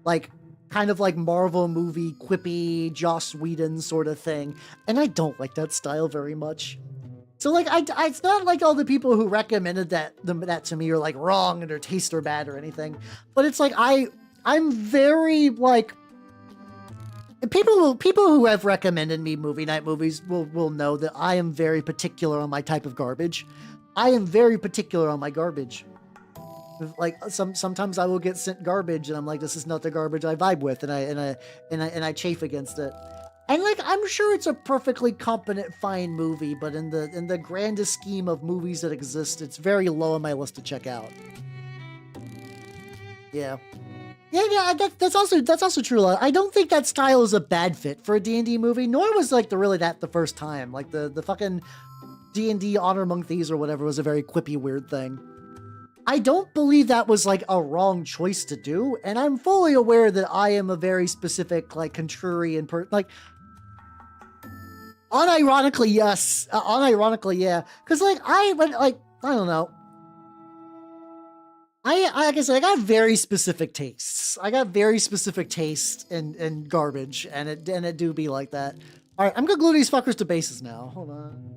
Speaker 1: like, kind of like Marvel movie, quippy, Joss Whedon sort of thing, and I don't like that style very much. So, like, it's not like all the people who recommended that to me are, like, wrong and their tastes are bad or anything. But it's like, I'm very, like... People who have recommended me movie night movies will know that I am very particular on my type of garbage. I am very particular on my garbage. Like, sometimes I will get sent garbage, and I'm like, this is not the garbage I vibe with, and I chafe against it. And like, I'm sure it's a perfectly competent, fine movie, but in the grandest scheme of movies that exist, it's very low on my list to check out. Yeah. That's also true. I don't think that style is a bad fit for a D&D movie, nor was like the first time. Like the fucking D&D Honor Among Thieves or whatever was a very quippy, weird thing. I don't believe that was like a wrong choice to do, and I'm fully aware that I am a very specific, like, contrarian like. Unironically, yes. Unironically, yeah. Because, like, I don't know. Like I said, I got very specific tastes. I got very specific taste in garbage, and it do be like that. All right, I'm gonna glue these fuckers to bases now. Hold on.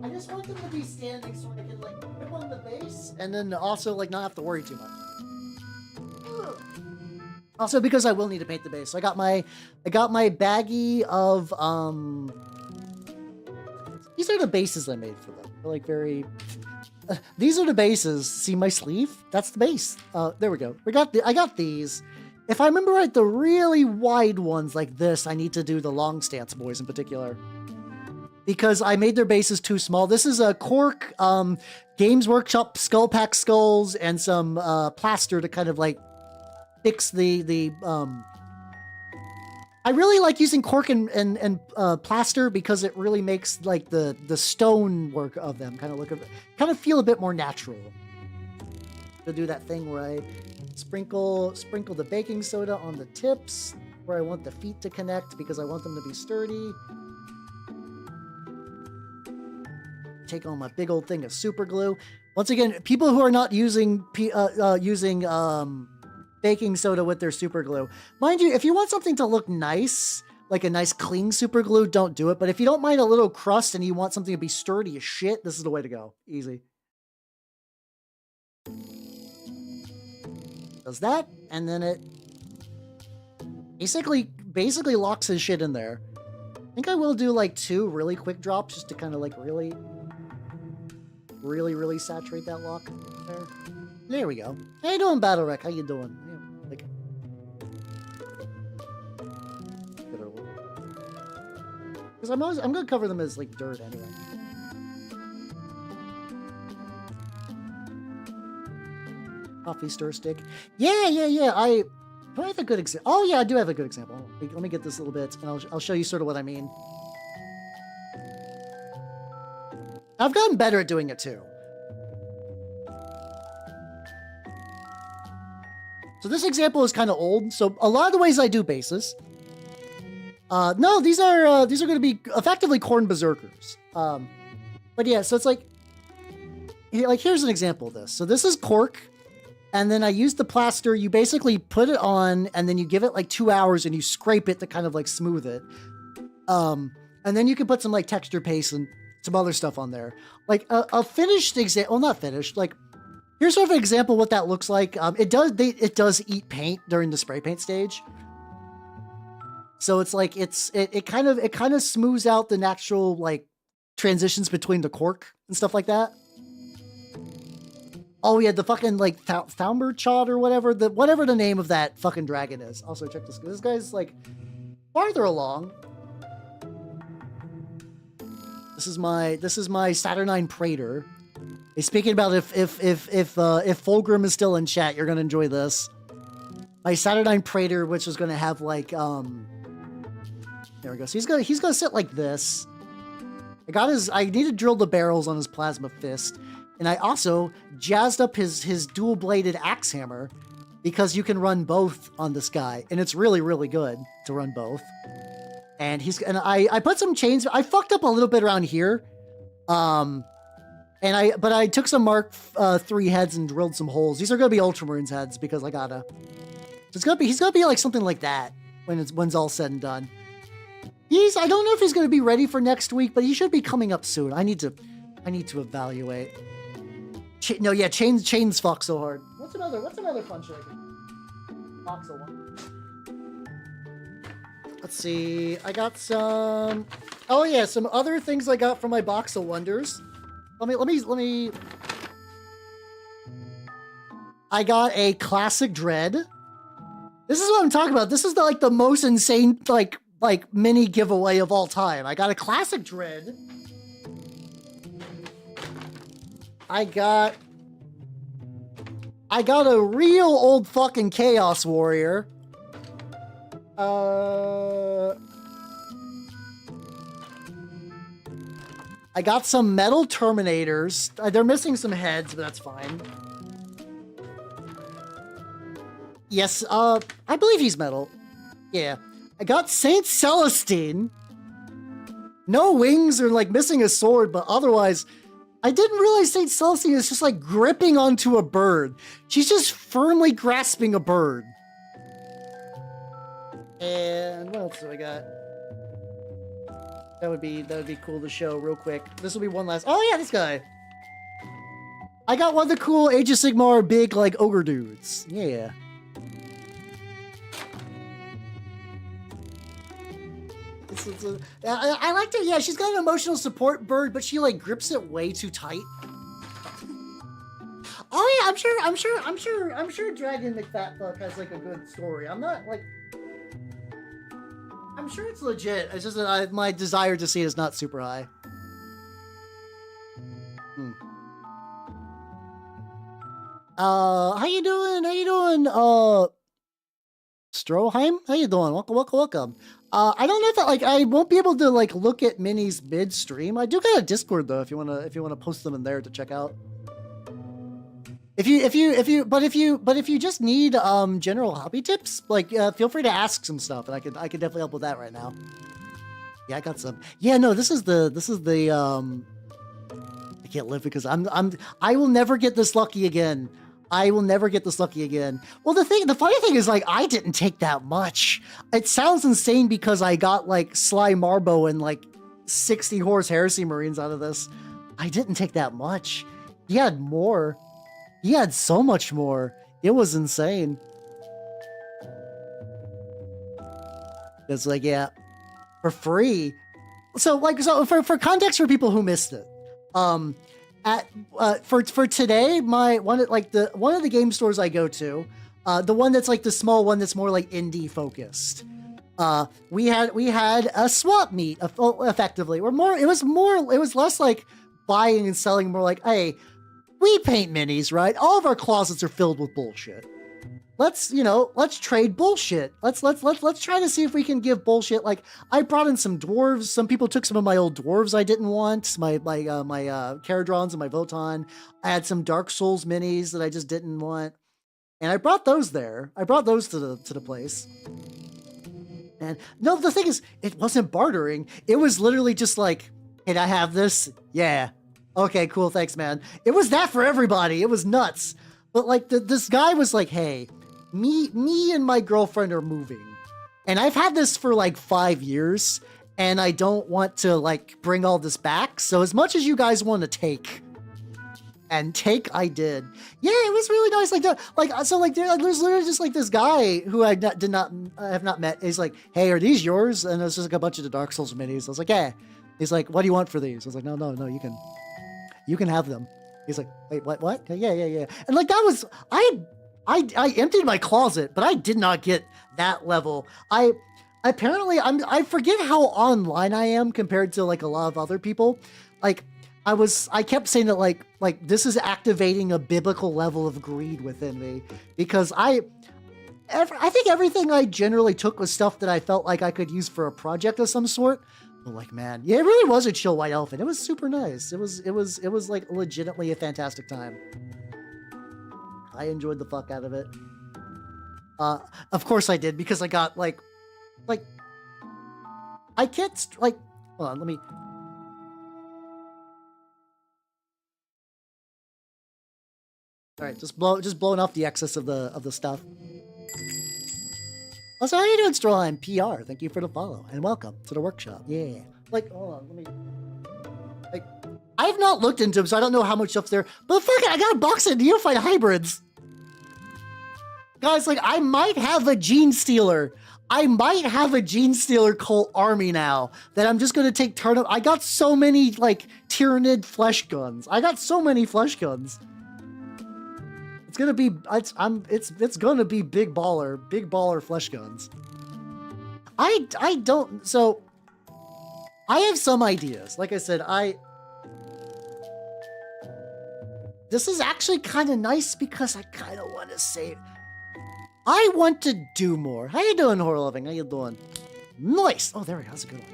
Speaker 1: I just want them to be standing so I can, like, grip on the base, and then also, like, not have to worry too much. Also, because I will need to paint the base. So I got my baggie of, these are the bases I made for them. They're like very, these are the bases. See my sleeve? That's the base. There we go. I got these. If I remember right, the really wide ones like this, I need to do the long stance boys in particular, because I made their bases too small. This is a cork, Games Workshop skull pack skulls, and some, plaster to kind of like fix the I really like using cork and plaster, because it really makes like the stone work of them kind of feel a bit more natural. to do that thing where I sprinkle the baking soda on the tips where I want the feet to connect because I want them to be sturdy. Take on my big old thing of super glue. Once again, people who are not using baking soda with their super glue, mind you, if you want something to look nice, like a nice clean super glue, don't do it. But if you don't mind a little crust and you want something to be sturdy as shit, this is the way to go. Easy. Does that, and then it basically locks his shit in there. I think I will do like 2 really quick drops just to kind of like really saturate that lock there. There we go. How you doing, Battle Wreck? How you doing? Like, because I'm gonna cover them as like dirt anyway. Coffee stir stick. Yeah. Do I have a good example? Oh yeah, I do have a good example. Let me get this little bit, and I'll show you sort of what I mean. I've gotten better at doing it too. So this example is kind of old. So a lot of the ways I do bases. No, these are going to be effectively corn berserkers. But yeah, so it's like here's an example of this. So this is cork, and then I use the plaster. You basically put it on, and then you give it like 2 hours, and you scrape it to kind of like smooth it. And then you can put some like texture paste and some other stuff on there. Like a finished example, well, not finished. Like here's sort of an example of what that looks like. It does eat paint during the spray paint stage. So it's like it kind of smooths out the natural like transitions between the cork and stuff like that. Oh yeah, the fucking like Vtuber chod or whatever the name of that fucking dragon is. Also check this. This guy's like farther along. This is my Saturnine Praetor. Hey, speaking about if Fulgrim is still in chat, you're gonna enjoy this. My Saturnine Praetor, which is gonna have like there we go. So he's gonna sit like this. I need to drill the barrels on his plasma fist, and I also jazzed up his dual bladed axe hammer because you can run both on this guy, and it's really really good to run both. And I put some chains. I fucked up a little bit around here. But I took some Mark 3 heads and drilled some holes. These are gonna be Ultramarines heads because I gotta. He's gonna be like something like that when it's all said and done. I don't know if he's gonna be ready for next week, but he should be coming up soon. I need to evaluate. Chains fuck so hard. What's another fun shit I can voxel one? Let's see. I got some. Oh yeah, some other things I got from my box of wonders. Let me. I got a classic dread. This is what I'm talking about. This is the most insane like mini giveaway of all time. I got a classic dread. I got a real old fucking Chaos Warrior. I got some metal Terminators. They're missing some heads, but that's fine. Yes, I believe he's metal. Yeah. I got Saint Celestine. No wings or like missing a sword, but otherwise, I didn't realize Saint Celestine is just like gripping onto a bird. She's just firmly grasping a bird. And what else do I got? That would be cool to show real quick. This will be one last. Oh yeah, this guy. I got one of the cool Age of Sigmar big like ogre dudes. Yeah. I liked her. Yeah, she's got an emotional support bird, but she like grips it way too tight. Oh yeah, I'm sure Dragon McFatfuck has like a good story. I'm not like. I'm sure it's legit. It's just that my desire to see it is not super high. How you doing? Stroheim? How you doing? Welcome. I don't know if I won't be able to like look at minis mid-stream. I do got a Discord though if you wanna post them in there to check out. If you just need general hobby tips, like feel free to ask some stuff, and I could definitely help with that right now. Yeah, I got some. Yeah, no, this is the I can't live because I will never get this lucky again. I will never get this lucky again. Well, the funny thing is, like, I didn't take that much. It sounds insane because I got like Sly Marbo and like 60 Horus Heresy Marines out of this. I didn't take that much. He had more. He had so much more. It was insane. It's like, yeah, for free. So for context for people who missed it, for today, one of the game stores I go to, the one that's like the small one that's more like indie focused. We had a swap meet effectively, or more. It was less like buying and selling, more like, hey, we paint minis, right? All of our closets are filled with bullshit. Let's trade bullshit. Let's try to see if we can give bullshit. Like, I brought in some dwarves. Some people took some of my old dwarves I didn't want, my Caradrons and my Votan. I had some Dark Souls minis that I just didn't want, and I brought those there. I brought those to the place. And no, the thing is, it wasn't bartering. It was literally just like, can I have this? Yeah. Okay, cool, thanks, man. It was that for everybody. It was nuts. But like this guy was like, hey, me and my girlfriend are moving. And I've had this for like 5 years, and I don't want to like bring all this back. So as much as you guys want to take, I did. Yeah, it was really nice. There's literally just like this guy who I have not met. He's like, hey, are these yours? And it's just like a bunch of the Dark Souls minis. I was like, yeah. He's like, what do you want for these? I was like, no, you can have them. He's like, wait, what? Yeah. And like, that was, I emptied my closet, but I did not get that level. I forget how online I am compared to like a lot of other people. Like, I kept saying that like this is activating a biblical level of greed within me, because I think everything I generally took was stuff that I felt like I could use for a project of some sort. But like, man, yeah, it really was a chill white elephant. It was super nice. It was like legitimately a fantastic time. I enjoyed the fuck out of it. Of course I did, because I got like I can't like, hold on, let me. All right, just blowing off the excess of the stuff. Also, how are you doing, Stroheim? PR, thank you for the follow, and welcome to the workshop. Yeah. Like, hold on, let me... Like, I've not looked into them, so I don't know how much stuff's there, but fuck it, I got a box of Neophyte Hybrids! Guys, like, I might have a Gene Stealer. I might have a Gene Stealer cult army now, that I'm just gonna take turn up. I got so many, like, Tyrannid flesh guns. I got so many flesh guns. It's gonna be, it's gonna be big baller flesh guns. I don't, so I have some ideas. Like I said, this is actually kind of nice because I kind of want to save. I want to do more. How you doing, Horror Loving? How you doing? Nice. Oh, there we go. That's a good one.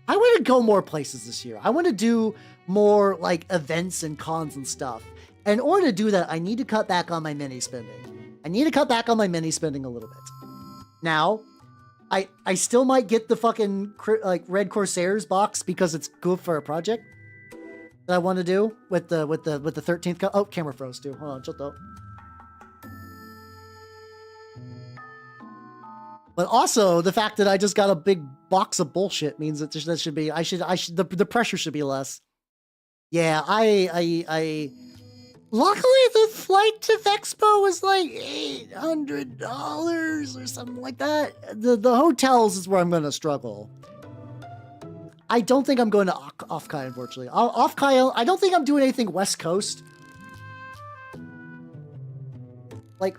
Speaker 1: I want to go more places this year. I want to do more like events and cons and stuff. In order to do that, I need to cut back on my mini spending. I need to cut back on my mini spending a little bit. Now, I still might get the fucking like Red Corsairs box because it's good for a project that I want to do with the 13th. Oh, camera froze too. Hold on, shut up. But also the fact that I just got a big box of bullshit means that that should be, the pressure should be less. Yeah, luckily the flight to Vexpo was like $800 or something like that. The hotels is where I'm going to struggle. I don't think I'm going to Off-Kai, unfortunately. Off-Kai, I don't think I'm doing anything West Coast. Like,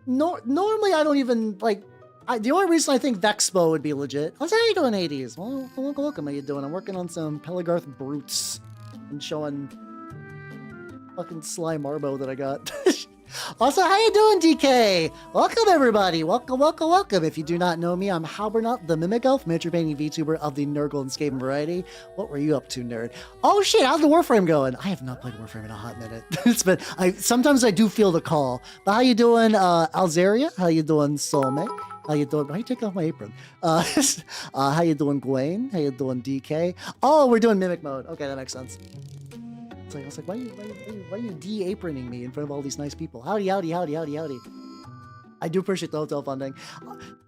Speaker 1: normally I don't even, like, the only reason I think Vexpo would be legit. How's how you doing, 80s? Well, look at how you doing. I'm working on some Pelegarth Brutes and showing fucking Sly Marbo that I got. Also, how you doing, DK? Welcome, everybody. Welcome, welcome, welcome. If you do not know me, I'm Halbernut, the Mimic Elf, miniature painting VTuber of the Nurgle and Skaven variety. What were you up to, nerd? Oh shit, how's the Warframe going? I have not played Warframe in a hot minute. Sometimes I do feel the call. But how you doing, Alzeria? How you doing, Solme? How you doing? Why are you taking off my apron? How you doing, Gwen? How you doing, DK? Oh, we're doing Mimic mode. Okay, that makes sense. I was like, why are you de-aproning me in front of all these nice people? Howdy, howdy, howdy, howdy, howdy. I do appreciate the hotel funding.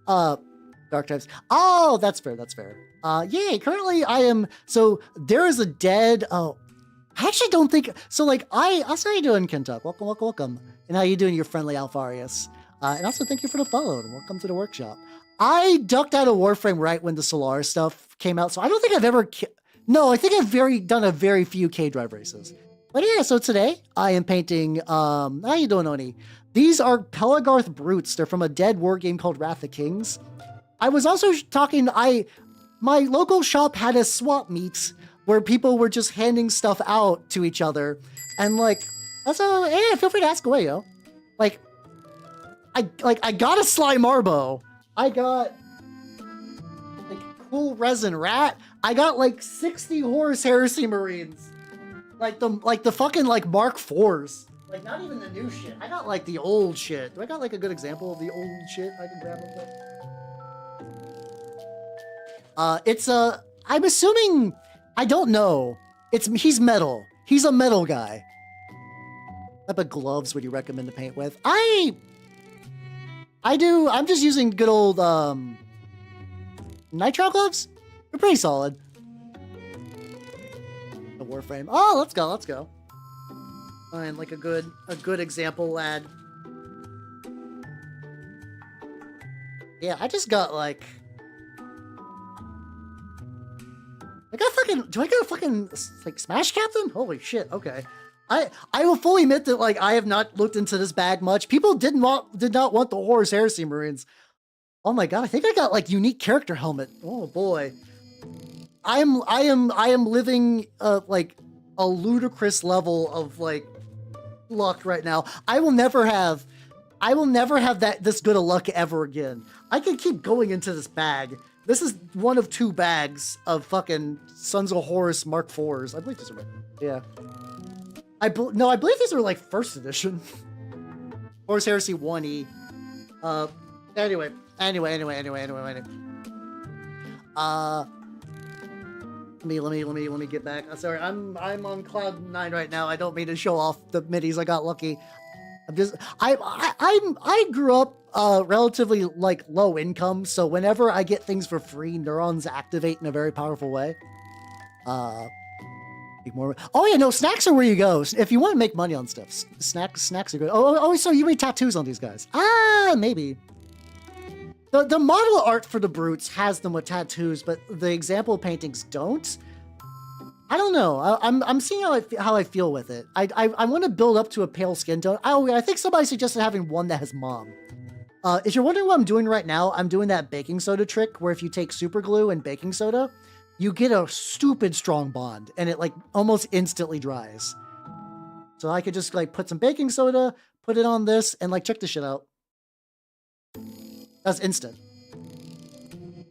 Speaker 1: Dark types. Oh, that's fair, that's fair. Yeah, currently I am, so there is a dead, I actually don't think, so like, I'll say how you doing, Kentuck. Welcome, welcome, welcome. And how you doing, your friendly Alfarius. And also thank you for the follow and welcome to the workshop. I ducked out of Warframe right when the Solaris stuff came out, so I don't think I've ever, no, I think I've done a very few K-Drive races. But yeah, so today I am painting, how you doing, Oni? These are Pelegarth Brutes. They're from a dead war game called Wrath of Kings. I was also talking, my local shop had a swap meet where people were just handing stuff out to each other. And like, also, yeah, feel free to ask away, yo. Like, I got a Slimarbo. I got like cool resin rat. I got like 60 Horus Heresy Marines. Like the fucking like Mark IVs. Like not even the new shit. I got like the old shit. Do I got like a good example of the old shit I can grab real quick? I'm assuming, I don't know. He's metal. He's a metal guy. What type of gloves would you recommend to paint with? I'm just using good old nitrile gloves. They're pretty solid. The Warframe. Oh, let's go, let's go. Find like a good example, lad. Yeah, I just got like do I got a fucking like Smash Captain? Holy shit, okay. I will fully admit that like I have not looked into this bag much. People did not want the Horus Heresy Marines. Oh my god, I think I got like unique character helmet. Oh boy. I am living like a ludicrous level of like luck right now. I will never have this good of luck ever again. I can keep going into this bag. This is one of 2 bags of fucking Sons of Horus Mark IVs. I believe these are right. Yeah. I believe these are like 1st edition. Horus Heresy 1E. Anyway. Let me get back. Sorry, I'm on cloud 9 right now. I don't mean to show off the middies. I got lucky. I grew up relatively like low income, so whenever I get things for free, neurons activate in a very powerful way. More. Oh yeah, no, snacks are where you go. If you want to make money on stuff, snacks are good. Oh, so you made tattoos on these guys? Ah, maybe. The model art for the Brutes has them with tattoos, but the example paintings don't. I don't know. I'm seeing how I feel with it. I want to build up to a pale skin tone. I think somebody suggested having one that has mom. If you're wondering what I'm doing right now, I'm doing that baking soda trick where if you take super glue and baking soda, you get a stupid strong bond and it like almost instantly dries. So I could just like put some baking soda, put it on this and like check this shit out. That's instant.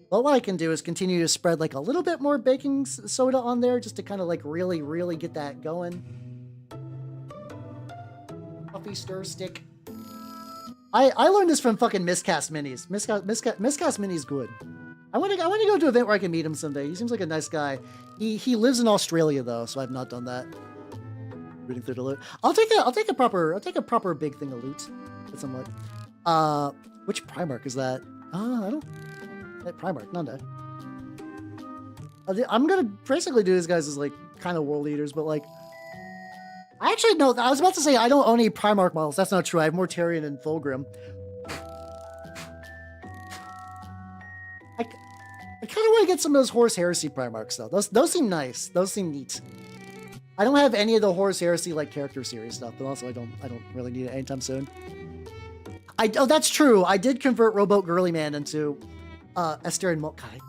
Speaker 1: But what I can do is continue to spread like a little bit more baking soda on there just to kind of like really, really get that going. Coffee stir stick. I learned this from fucking Miscast Minis. Miscast Minis good. I want to go to an event where I can meet him someday. He seems like a nice guy. He lives in Australia though, so I've not done that. Reading through the loot. I'll take a proper big thing of loot. That's somewhat. Which Primarch is that? I don't. Primarch, Nanda. I'm gonna basically do these guys as like kind of world leaders, but like. I actually no. I was about to say I don't own any Primarch models. That's not true. I have Mortarion and Fulgrim. I kind of want to get some of those Horus Heresy Primarchs though. Those seem nice. Those seem neat. I don't have any of the Horus Heresy like character series stuff, but also I don't really need it anytime soon. Oh, that's true. I did convert Rowboat Girly Man into Asterion Molkai.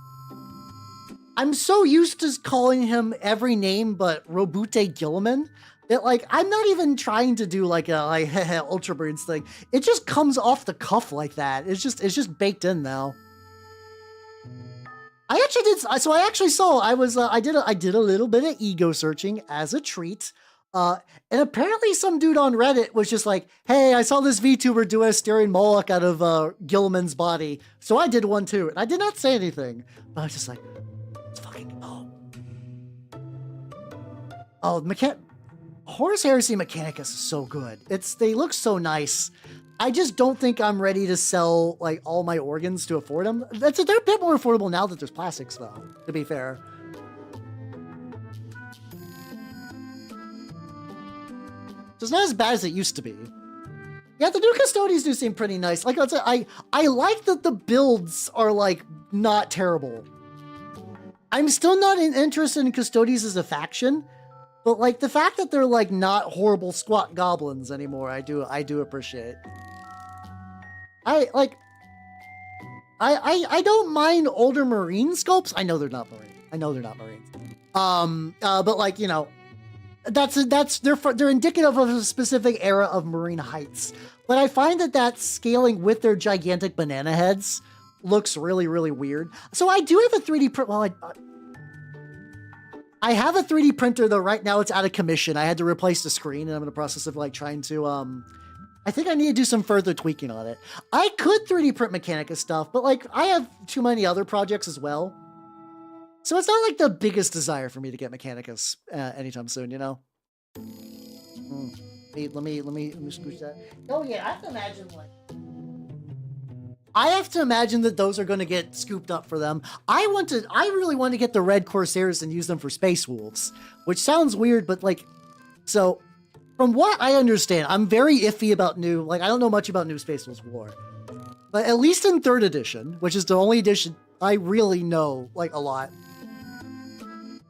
Speaker 1: I'm so used to calling him every name but Robute Gilliman like, I'm not even trying to do like a like Ultramarines thing. It just comes off the cuff like that. It's just baked in now. I actually did. So I actually saw. I did a little bit of ego searching as a treat. And apparently some dude on Reddit was just like, "Hey, I saw this VTuber do a Styrian Moloch out of Gilliman's body, so I did one too." And I did not say anything, but I was just like, "It's fucking Horus Heresy Mechanicus is so good. They look so nice. I just don't think I'm ready to sell like all my organs to afford them. They're a bit more affordable now that there's plastics, though. To be fair." So it's not as bad as it used to be. Yeah, the new Custodians do seem pretty nice. Like I like that the builds are like not terrible. I'm still not interested in Custodians as a faction, but like the fact that they're like not horrible squat goblins anymore, I do appreciate. I don't mind older Marine sculpts. I know they're not Marines. But like, you know, they're indicative of a specific era of Marine heights. But I find that scaling with their gigantic banana heads looks really, really weird. So I do have a 3D print. Well, I have a 3D printer, though. Right now it's out of commission. I had to replace the screen, and I'm in the process of like trying to I think I need to do some further tweaking on it. I could 3D print Mechanicus stuff, but like I have too many other projects as well. So it's not like the biggest desire for me to get Mechanicus anytime soon, you know? Let me scooch that. Oh yeah, I have to imagine that those are going to get scooped up for them. I really want to get the Red Corsairs and use them for Space Wolves, which sounds weird, but like, so from what I understand, I'm very iffy about I don't know much about new Space Wolves War. But at least in 3rd edition, which is the only edition I really know, like, a lot,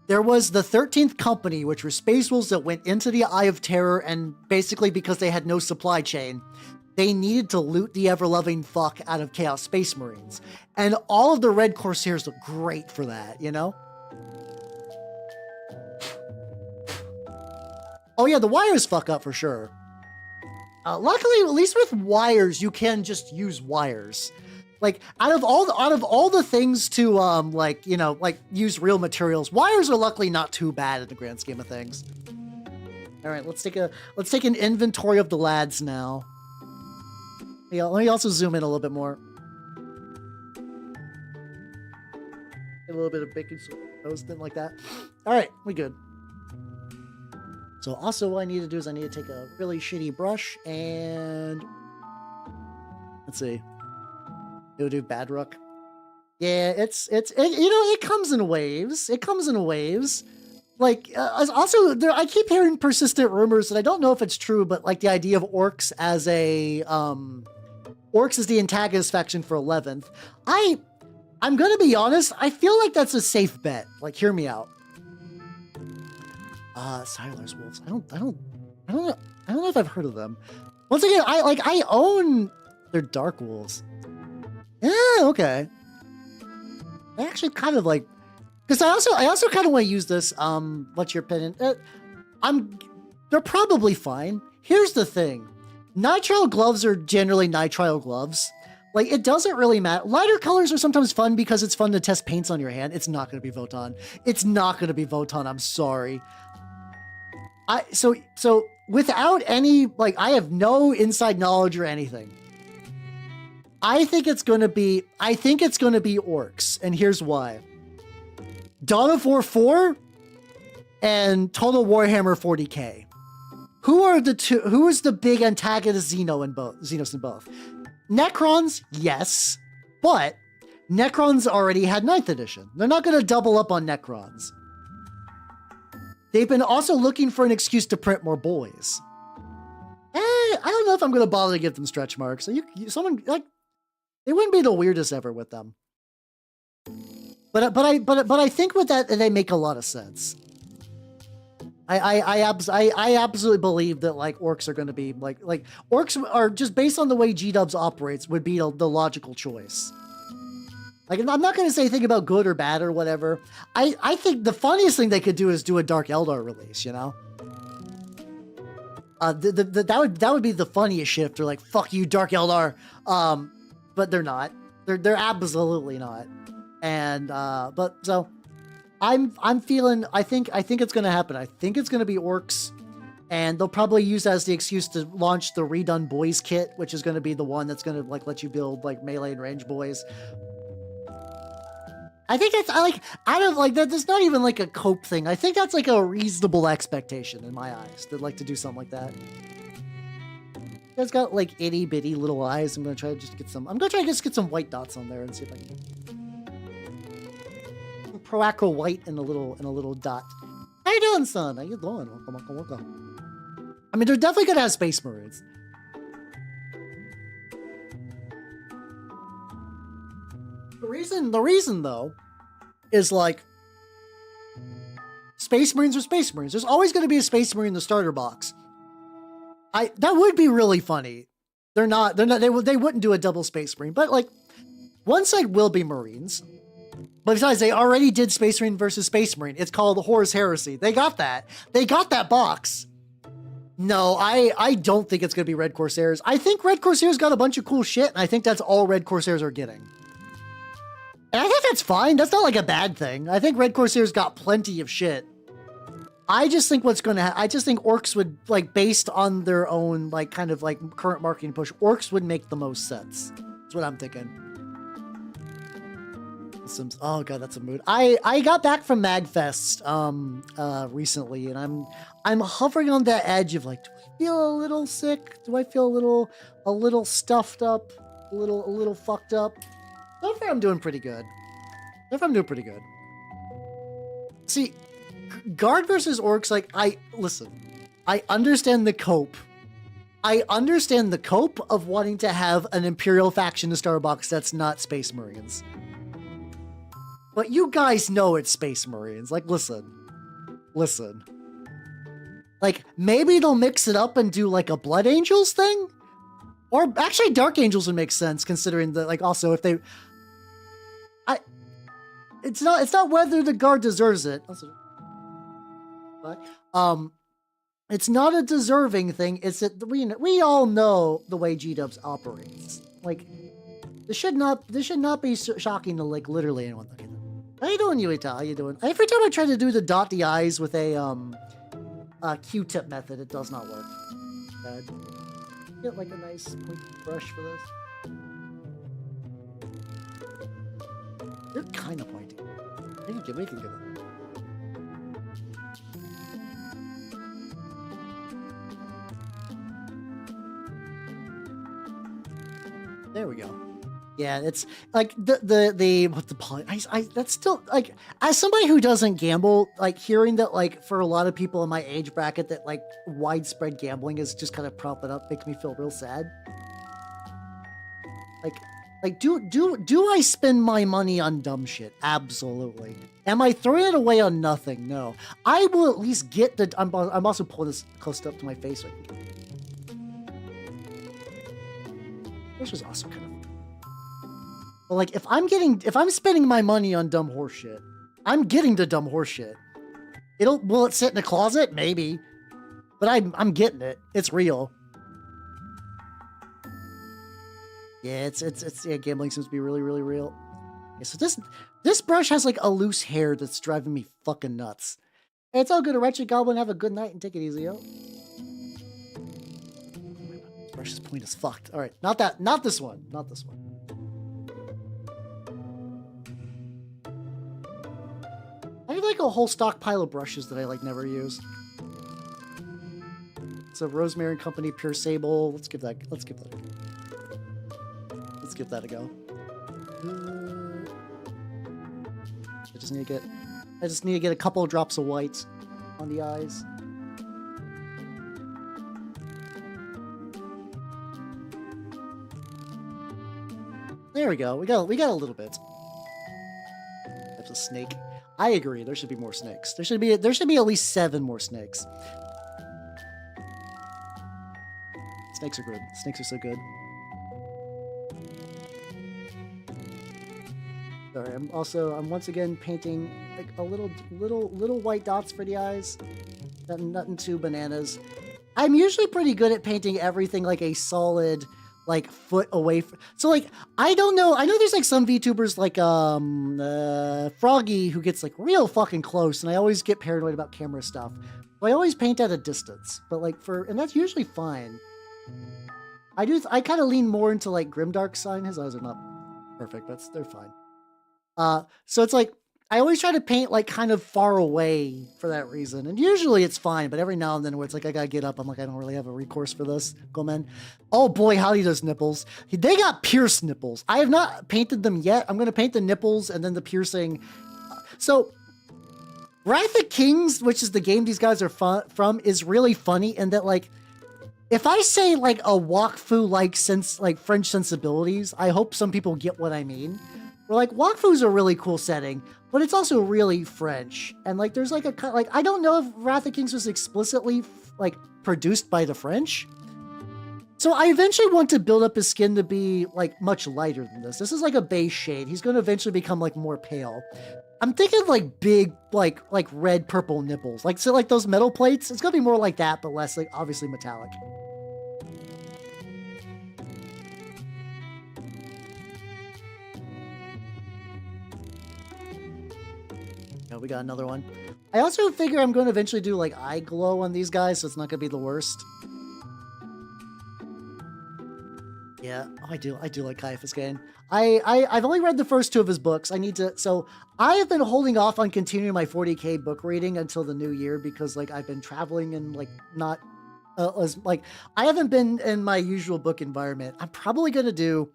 Speaker 1: there was the 13th Company, which were Space Wolves that went into the Eye of Terror, and basically because they had no supply chain, they needed to loot the ever-loving fuck out of Chaos Space Marines. And all of the Red Corsairs look great for that, you know? Oh yeah, the wires fuck up for sure. Luckily, at least with wires, you can just use wires. Like out of all the things to like, you know, like use real materials, wires are luckily not too bad in the grand scheme of things. All right, let's take an inventory of the lads now. Yeah, let me also zoom in a little bit more. A little bit of bacon toast, thing like that. All right, we good. So also what I need to do is I need to take a really shitty brush and let's see. It'll do bad rook. Yeah, it you know, it comes in waves. Like also there, I keep hearing persistent rumors and I don't know if it's true, but like the idea of orcs as the antagonist faction for 11th. I'm gonna be honest, I feel like that's a safe bet. Like, hear me out. Siler's Wolves. I don't know if I've heard of them. Once again, I own their Dark Wolves. Yeah, okay. I actually kind of like, because I also kind of want to use this. What's your opinion? They're probably fine. Here's the thing. Nitrile gloves are generally nitrile gloves. Like, it doesn't really matter. Lighter colors are sometimes fun because it's fun to test paints on your hand. It's not going to be Votann. I'm sorry. So without any, like, I have no inside knowledge or anything. I think it's going to be orcs, and here's why. Dawn of War 4 and Total Warhammer 40k. Who is the big antagonist Xenos in both? Necrons, yes, but Necrons already had 9th edition. They're not going to double up on Necrons. They've been also looking for an excuse to print more boys. I don't know if I'm going to bother to give them stretch marks. Someone like, they wouldn't be the weirdest ever with them. But I think with that they make a lot of sense. I absolutely believe that like orcs are going to be like orcs are just based on the way G-Dubs operates would be the logical choice. Like, I'm not going to say anything about good or bad or whatever. I think the funniest thing they could do is do a Dark Eldar release, you know? That would be the funniest shift. They're like, fuck you, Dark Eldar. But they're not. They're absolutely not. And but so I'm feeling. I think it's gonna happen. I think it's gonna be orcs, and they'll probably use that as the excuse to launch the redone boys kit, which is gonna be the one that's gonna like let you build like melee and range boys. I think that's out of like that. There's not even like a cope thing. I think that's like a reasonable expectation in my eyes. They'd like to do something like that. You guys got like itty bitty little eyes. I'm gonna try to just get some. I'm gonna try to just get some white dots on there and see if I can. Proacro white and a little dot. How you doing, son? How you doing? Welcome. I mean, they're definitely gonna have Space Marines. The reason though, is like Space Marines are Space Marines. There's always going to be a Space Marine in the starter box. That would be really funny. They wouldn't do a double Space Marine, but like one side will be Marines. But besides, they already did Space Marine versus Space Marine. It's called the Horus Heresy. They got that. They got that box. No, I don't think it's going to be Red Corsairs. I think Red Corsairs got a bunch of cool shit, and I think that's all Red Corsairs are getting. And I think that's fine. That's not like a bad thing. I think Red Corsairs got plenty of shit. I just think I just think orcs would, like, based on their own, like, kind of, like, current marketing push, orcs would make the most sense. That's what I'm thinking. Oh god, that's a mood. I got back from MagFest recently, and I'm hovering on that edge of like, do I feel a little sick? Do I feel a little stuffed up? A little fucked up? So far, I'm doing pretty good. See, Guard versus Orcs, like, listen, I understand the cope. I understand the cope of wanting to have an Imperial faction to Starbucks that's not Space Marines. But you guys know it's Space Marines. Like, listen. Like, maybe they'll mix it up and do, like, a Blood Angels thing? Or, actually, Dark Angels would make sense, considering that, like, also, if they... It's not whether the Guard deserves it. But, it's not a deserving thing. It's that we all know the way G-Dubs operates. Like, this should not be shocking to, like, literally anyone. Okay. How you doing, Yuita? How you doing? Every time I try to do the dot the eyes with a Q-tip method, it does not work. Get like a nice pointy brush for this. They're kind of pointy. We can give it. There we go. Yeah, it's like that's still like, as somebody who doesn't gamble, like hearing that like for a lot of people in my age bracket that like widespread gambling is just kind of propping up makes me feel real sad. Like do I spend my money on dumb shit? Absolutely. Am I throwing it away on nothing? No. I will at least get the. I'm also pulling this close up to my face. This was also kind of. But like, if I'm spending my money on dumb horse shit, I'm getting the dumb horse shit. Will it sit in a closet? Maybe. But I'm getting it. It's real. Yeah, yeah, gambling seems to be really, really real. Yeah, so this brush has like a loose hair that's driving me fucking nuts. Hey, it's all good, a wretched goblin. Have a good night and take it easy, yo. This brush's point is fucked. All right, not this one. I have like a whole stockpile of brushes that I like never use. It's a Rosemary and Company Pure Sable. Let's give that a go. I just need to get a couple of drops of white on the eyes. There we go. We got a little bit. There's a snake. I agree. There should be more snakes. There should be at least 7 more snakes. Snakes are good. Snakes are so good. Sorry, I'm once again painting like a little white dots for the eyes. Nothing too bananas. I'm usually pretty good at painting everything like a solid like foot away from, so like I don't know, I know there's like some VTubers like Froggy who gets like real fucking close, and I always get paranoid about camera stuff, so I always paint at a distance, but like and that's usually fine. I kind of lean more into like Grimdark's sign. His eyes are not perfect, but they're fine. So it's like I always try to paint like kind of far away for that reason. And usually it's fine, but every now and then where it's like I gotta get up, I'm like, I don't really have a recourse for this. Gomen. Oh boy, howdy those nipples. They got pierced nipples. I have not painted them yet. I'm gonna paint the nipples and then the piercing. So Wrath of Kings, which is the game these guys are from, is really funny in that like if I say like a Wakfu like French sensibilities, I hope some people get what I mean. We're like, Wakfu's a really cool setting, but it's also really French. And like, there's like I don't know if Wrath of Kings was explicitly like produced by the French. So I eventually want to build up his skin to be like much lighter than this. This is like a base shade. He's going to eventually become like more pale. I'm thinking like big, like red, purple nipples. Like, so like those metal plates, it's going to be more like that, but less like obviously metallic. We got another one. I also figure I'm going to eventually do like eye glow on these guys, so it's not going to be the worst. Yeah, oh, I do like Caiaphas Gain. I've only read the first 2 of his books. I need to, so I have been holding off on continuing my 40K book reading until the new year because like I've been traveling and like not like I haven't been in my usual book environment. I'm probably going to do,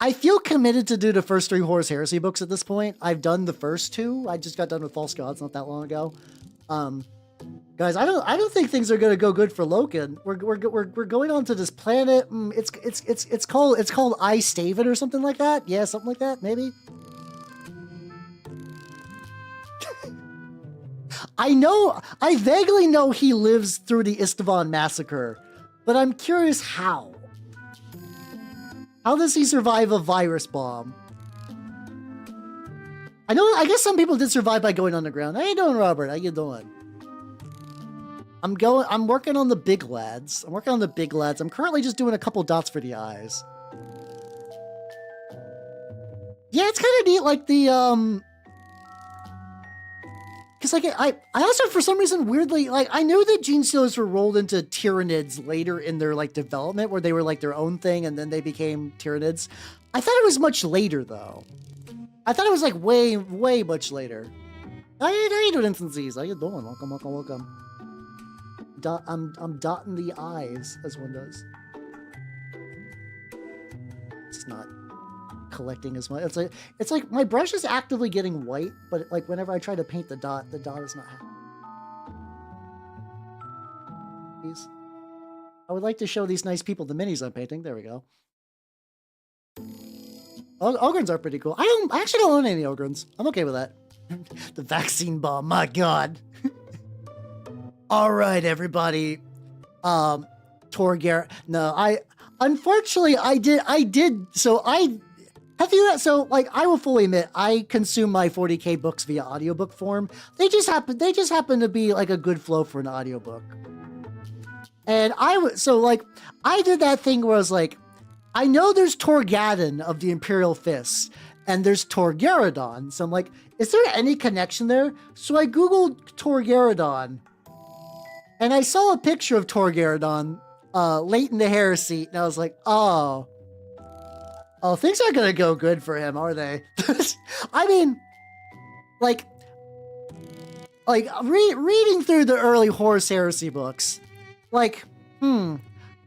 Speaker 1: I feel committed to do the first 3 Horus Heresy books at this point. I've done the first 2. I just got done with False Gods not that long ago. Guys, I don't think things are gonna go good for Loken. We're going on to this planet. It's called I Staven or something like that. Yeah, something like that, maybe. I vaguely know he lives through the Istvan massacre, but I'm curious how. How does he survive a virus bomb? I guess some people did survive by going underground. How you doing, Robert? How you doing? I'm working on the big lads. I'm currently just doing a couple dots for the eyes. Yeah, it's kind of neat, like the, because like I also for some reason weirdly like I knew that gene stealers were rolled into Tyranids later in their like development where they were like their own thing and then they became Tyranids. I thought it was much later though. I thought it was like way much later. How you doing, Instances? How you doing? Welcome. I'm dotting the I's as one does. It's not collecting as much. It's like my brush is actively getting white, but like whenever I try to paint the dot is not happening. Please. I would like to show these nice people the minis I'm painting. There we go. Ogrins are pretty cool. I actually don't own any Ogrins. I'm okay with that. The vaccine bomb, my god. All right, everybody. Torgar. No, unfortunately I did. So I will fully admit I consume my 40K books via audiobook form. They just happen to be like a good flow for an audiobook. And I did that thing where I was like, I know there's Torgadon of the Imperial Fists, and there's Torgaradon. So I'm like, is there any connection there? So I Googled Torgaradon, and I saw a picture of Torgaradon late in the heresy, and I was like, oh, things aren't gonna go good for him, are they? I mean, reading through the early Horus Heresy books,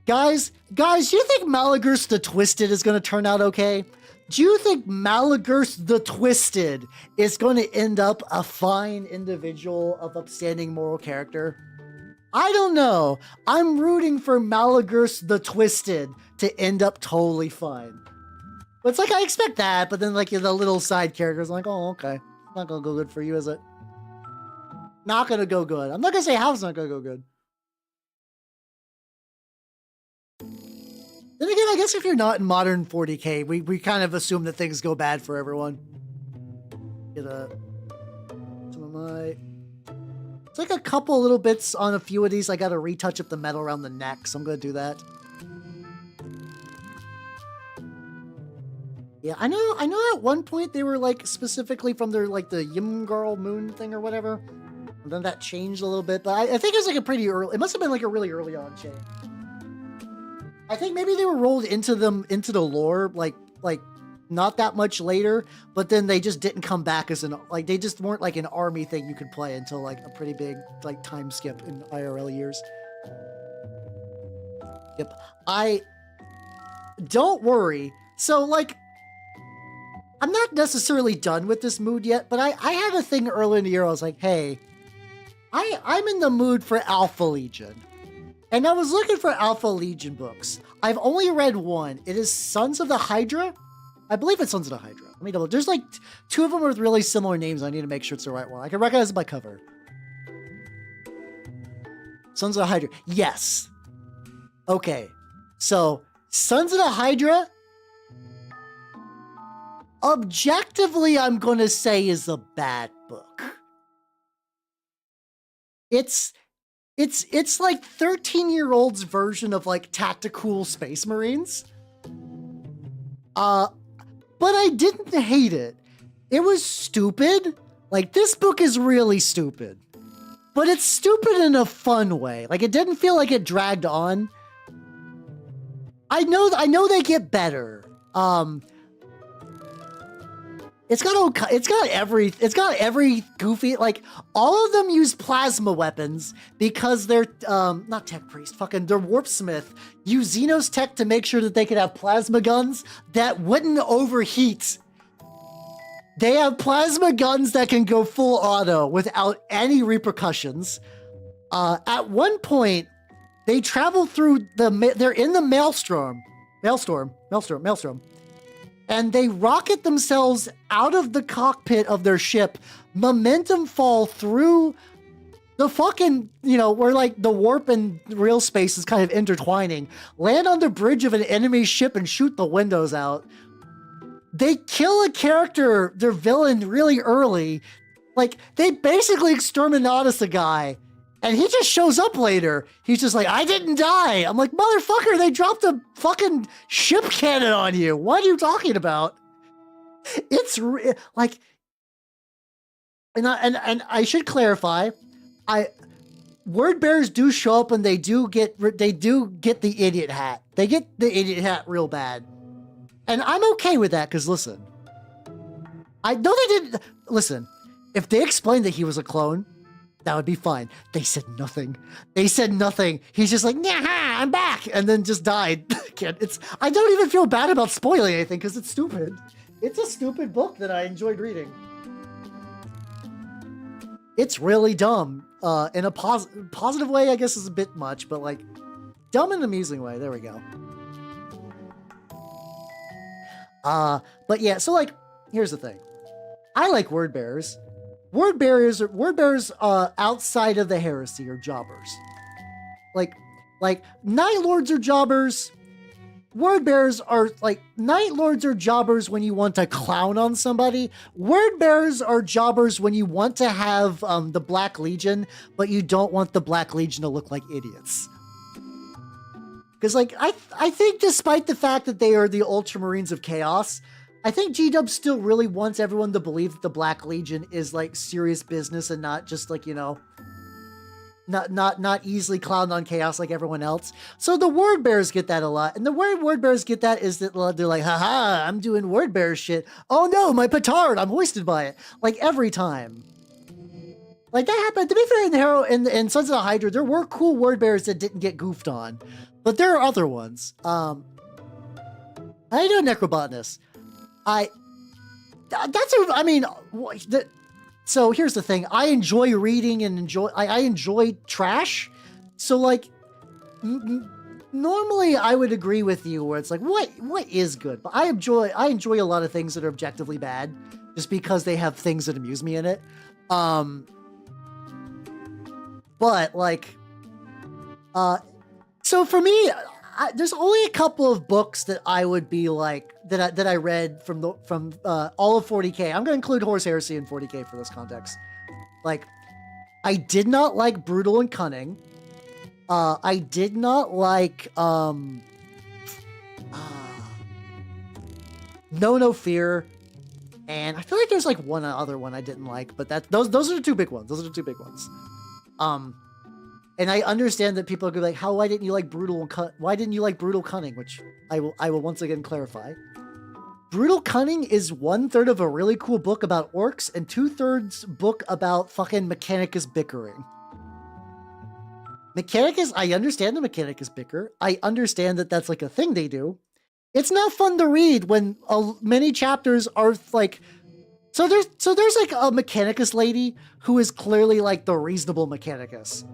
Speaker 1: Guys, do you think Malagurst the Twisted is going to turn out okay? Do you think Malagurst the Twisted is going to end up a fine individual of upstanding moral character? I don't know. I'm rooting for Malagurst the Twisted to end up totally fine. But it's like, I expect that, but then like the little side characters, I'm like, oh, okay. It's not going to go good for you, is it? Not going to go good. I'm not going to say how it's not going to go good. Then again, I guess if you're not in modern 40K, we kind of assume that things go bad for everyone. Get some of my It's like a couple little bits on a few of these. I got to retouch up the metal around the neck, so I'm going to do that. Yeah, I know at one point they were like specifically from their like the Yim Girl Moon thing or whatever. And then that changed a little bit, but I think it was like a pretty early, it must have been like a really early on change. I think maybe they were rolled into the lore like not that much later, but then they just didn't come back as an, like they just weren't like an army thing you could play until like a pretty big like time skip in IRL years. Yep. Don't worry. So like, I'm not necessarily done with this mood yet, but I had a thing earlier in the year. I was like, hey, I'm in the mood for Alpha Legion. And I was looking for Alpha Legion books. I've only read one. It is Sons of the Hydra. I believe it's Sons of the Hydra. Let me double. There's like two of them with really similar names. I need to make sure it's the right one. I can recognize it by cover. Sons of the Hydra. Yes. Okay. So, Sons of the Hydra, objectively, I'm going to say is a bad book. It's like 13-year-old's version of like Tactical Space Marines. But I didn't hate it. It was stupid. Like, this book is really stupid. But it's stupid in a fun way. Like, it didn't feel like it dragged on. I know they get better. It's got every goofy, like, all of them use plasma weapons because they're, not tech priest, they're warpsmith, use Xenos tech to make sure that they could have plasma guns that wouldn't overheat. They have plasma guns that can go full auto without any repercussions. At one point, they travel through they're in the Maelstrom, and they rocket themselves out of the cockpit of their ship, momentum fall through the fucking, where like the warp and real space is kind of intertwining, land on the bridge of an enemy ship and shoot the windows out. They kill a character, their villain, really early. Like, they basically exterminatus a guy, and he just shows up later. He's just like, I didn't die. I'm like, motherfucker, they dropped a fucking ship cannon on you. What are you talking about? It's like, and I should clarify, word bearers do show up and they do get the idiot hat. They get the idiot hat real bad. And I'm okay with that, because listen, I know they didn't, listen, if they explained that he was a clone, that would be fine. They said nothing. He's just like, nah, I'm back, and then just died. I don't even feel bad about spoiling anything, because it's stupid. It's a stupid book that I enjoyed reading. It's really dumb. In a positive way, I guess is a bit much, but like, dumb in an amusing way. There we go. But yeah, so like, here's the thing. I like word bearers. Word bearers outside of the heresy are jobbers. Like Night Lords are jobbers. Word bearers are like, Night Lords are jobbers when you want to clown on somebody. Word bearers are jobbers when you want to have the Black Legion, but you don't want the Black Legion to look like idiots. Because, like, I think despite the fact that they are the Ultramarines of Chaos, I think G-Dub still really wants everyone to believe that the Black Legion is, like, serious business and not just, like, not easily clowned on Chaos like everyone else. So the word bearers get that a lot. And the way word bearers get that is that they're like, haha, I'm doing word bearer shit. Oh no, my petard, I'm hoisted by it. Like, every time. Like, that happened. To be fair, in Sons of the Hydra, there were cool word bearers that didn't get goofed on. But there are other ones. I know Necrobotanist. So here's the thing. I enjoy reading and I enjoy trash. So like, normally I would agree with you where it's like, what is good? But I enjoy a lot of things that are objectively bad just because they have things that amuse me in it. But like, so for me, there's only a couple of books that I would be like that I read from all of 40K. I'm going to include Horus Heresy in 40K for this context. Like, I did not like brutal and cunning. I did not like no fear, and I feel like there's like one other one I didn't like, but those are the two big ones. Those are the two big ones. And I understand that people are like, why didn't you like brutal cunning? Which I will once again clarify. Brutal Cunning is 1/3 of a really cool book about orcs and 2/3 book about fucking Mechanicus bickering. Mechanicus, I understand the Mechanicus bicker. I understand that that's like a thing they do. It's not fun to read when many chapters are like, so there's like a Mechanicus lady who is clearly like the reasonable Mechanicus.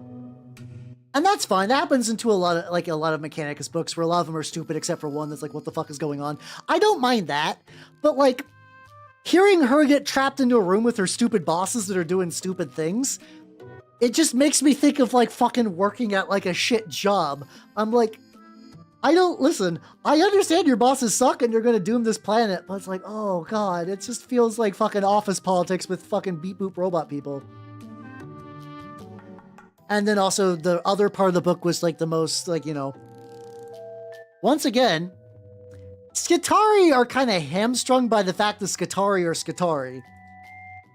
Speaker 1: And that's fine. That happens into a lot of Mechanicus books where a lot of them are stupid except for one that's like, what the fuck is going on? I don't mind that. But like, hearing her get trapped into a room with her stupid bosses that are doing stupid things, it just makes me think of like fucking working at like a shit job. I'm like, I understand your bosses suck and you're gonna doom this planet, but it's like, oh god, it just feels like fucking office politics with fucking beep boop robot people. And then also the other part of the book was like the most like, you know, once again, Skitarii are kind of hamstrung by the fact that Skitarii are Skitarii.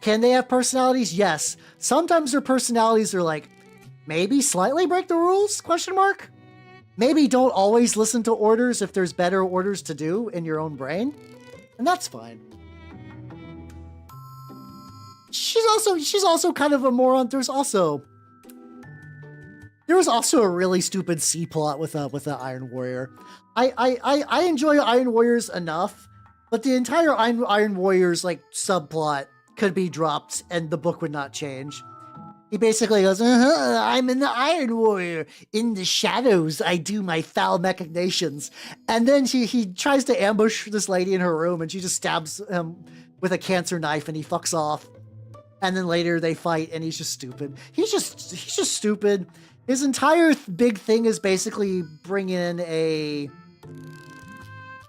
Speaker 1: Can they have personalities? Yes. Sometimes their personalities are like, maybe slightly break the rules, ? Maybe don't always listen to orders if there's better orders to do in your own brain. And that's fine. She's also kind of a moron. There was also a really stupid C plot with a Iron Warrior. I enjoy Iron Warriors enough, but the entire Iron Warriors like subplot could be dropped and the book would not change. He basically goes, I'm an Iron Warrior. In the shadows, I do my foul machinations. And then he tries to ambush this lady in her room and she just stabs him with a cancer knife and he fucks off. And then later they fight and he's just stupid. He's just stupid. His entire big thing is basically bring in I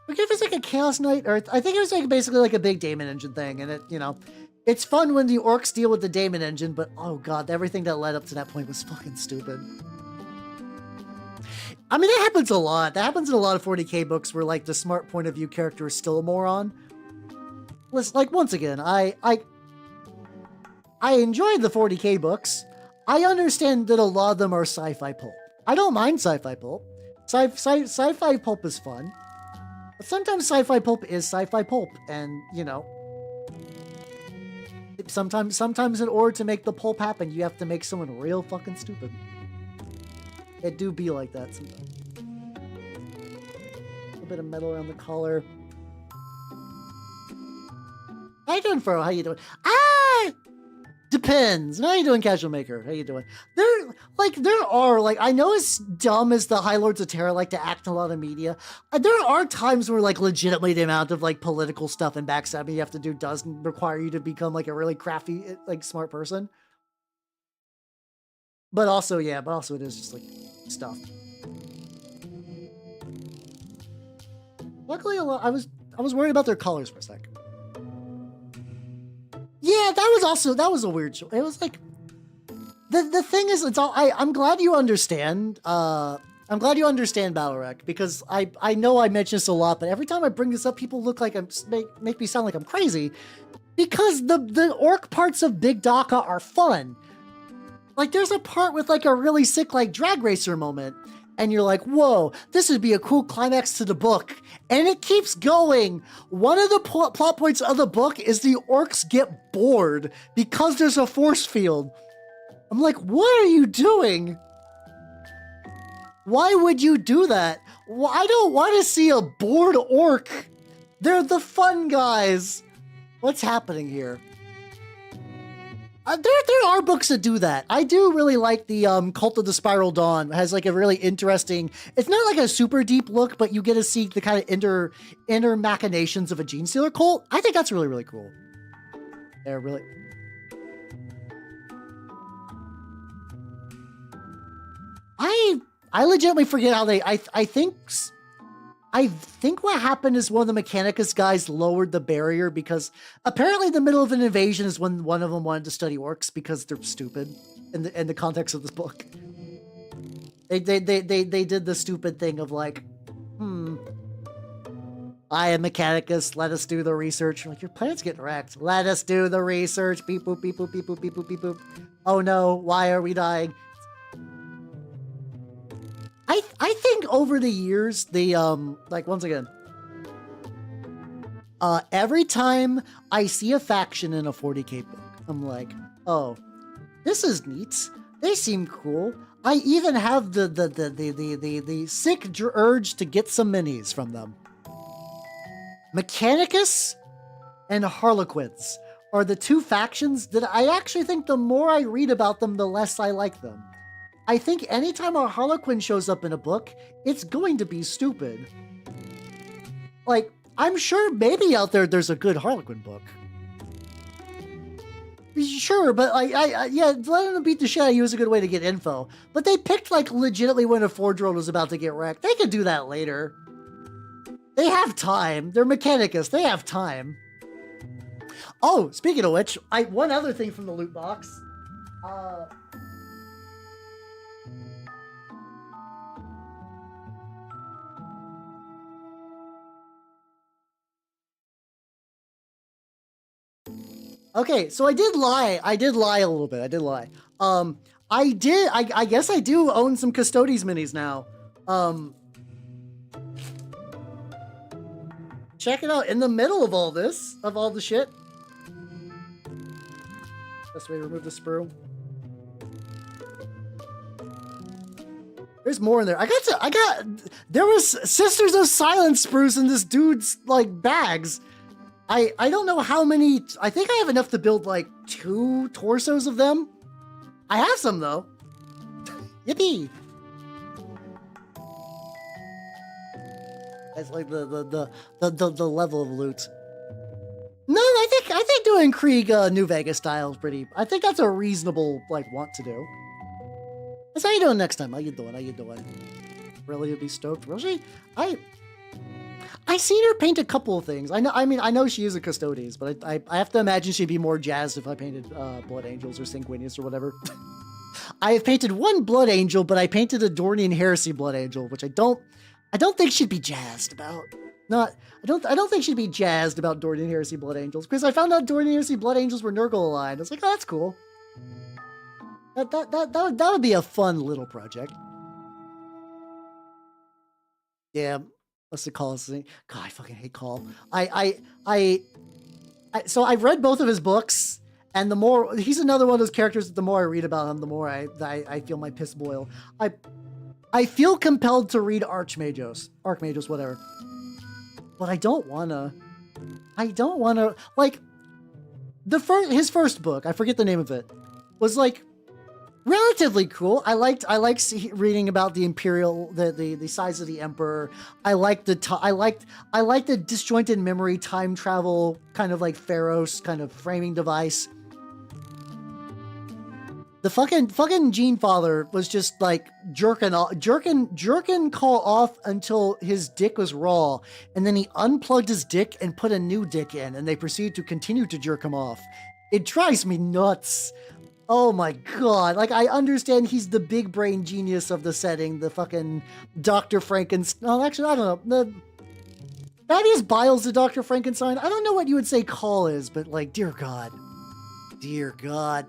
Speaker 1: forget if it's like a Chaos Knight or I think it was like basically like a big Daemon Engine thing. And it, you know, it's fun when the orcs deal with the Daemon Engine, but oh god, everything that led up to that point was fucking stupid. I mean, that happens a lot. That happens in a lot of 40k books where like the smart point of view character is still a moron. Listen, like once again, I enjoyed the 40k books. I understand that a lot of them are sci-fi pulp. I don't mind sci-fi pulp. Sci-fi pulp is fun. But sometimes sci-fi pulp is sci-fi pulp. And, you know, sometimes in order to make the pulp happen, you have to make someone real fucking stupid. It do be like that sometimes. A little bit of metal around the collar. How you doing, Fro? How you doing? Depends. How you doing, Casual Maker? How you doing? There are, I know as dumb as the High Lords of Terra like to act in a lot of media, there are times where, like, legitimately the amount of, like, political stuff and backstabbing you have to do does require you to become, like, a really crafty, like, smart person. But also, yeah, it is just, like, stuff. Luckily, I was worried about their colors for a sec. Yeah, that was a weird show. It was like, the thing is, I'm glad you understand, I'm glad you understand Battle.Rec, because I know I mention this a lot, but every time I bring this up, people look like make me sound like I'm crazy, because the orc parts of Big Daka are fun. Like, there's a part with, like, a really sick, like, drag racer moment, and you're like, whoa, this would be a cool climax to the book. And it keeps going. One of the plot points of the book is the orcs get bored because there's a force field. I'm like, what are you doing? Why would you do that? Well, I don't want to see a bored orc. They're the fun guys. What's happening here? There are books that do that. I do really like the Cult of the Spiral Dawn. It has like a really interesting, it's not like a super deep look, but you get to see the kind of inner machinations of a Gene Stealer cult. I think that's really, really cool. They're really... I legitimately forget how they... I think what happened is one of the Mechanicus guys lowered the barrier because apparently the middle of an invasion is when one of them wanted to study orcs because they're stupid. in the context of this book. They did the stupid thing of like, I am Mechanicus, let us do the research. Like, your planet's getting wrecked. Let us do the research. Beep boop, beep boop, beep boop, beep boop, beep boop. Oh no, why are we dying? I think over the years, the like, once again, every time I see a faction in a 40k book, I'm like, oh, this is neat. They seem cool. I even have the sick urge to get some minis from them. Mechanicus and Harlequins are the two factions that I actually think the more I read about them, the less I like them. I think anytime a Harlequin shows up in a book, it's going to be stupid. Like, I'm sure maybe out there's a good Harlequin book. Sure, but yeah, letting them beat the shit out of you is a good way to get info. But they picked, like, legitimately when a Forge World was about to get wrecked. They could do that later. They have time. They're Mechanicus. They have time. Oh, speaking of which, one other thing from the loot box. Okay, so I did lie. I did lie a little bit. I did lie. I guess I do own some Custodes minis now. Check it out. In the middle of all this, of all the shit. Best way to remove the sprue. There's more in there. There was Sisters of Silence sprues in this dude's, like, bags. I don't know how many. I think I have enough to build like 2 torsos of them. I have some though. Yippee! That's like the level of loot. No, I think doing Krieg New Vegas style is pretty. I think that's a reasonable like want to do. That's how you doing next time. How you doing? How you doing? Really, you'd be stoked. Really? I seen her paint a couple of things. I know she is a Custodes, but I have to imagine she'd be more jazzed if I painted Blood Angels or Sanguinius or whatever. I have painted one Blood Angel, but I painted a Dornian Heresy Blood Angel, which I don't think she'd be jazzed about. I don't think she'd be jazzed about Dornian Heresy Blood Angels, because I found out Dornian Heresy Blood Angels were Nurgle aligned. I was like, oh, that's cool. That would be a fun little project. Yeah. What's the call? God, I fucking hate Call. So I've read both of his books, and the more he's another one of those characters that the more I read about him, the more I feel my piss boil. I feel compelled to read Archmagos, whatever. But I don't wanna like his first book, I forget the name of it, was like relatively cool. I liked reading about the Imperial, the size of the Emperor. I liked the disjointed memory time travel kind of like Pharos kind of framing device. The fucking Gene Father was just like jerking Call off until his dick was raw, and then he unplugged his dick and put a new dick in, and they proceeded to continue to jerk him off. It drives me nuts. Oh my god, like, I understand he's the big brain genius of the setting, the fucking Dr. Frankenstein. No, actually, I don't know. Thaddeus Biles the Dr. Frankenstein. I don't know what you would say Call is, but like, dear god. Dear god.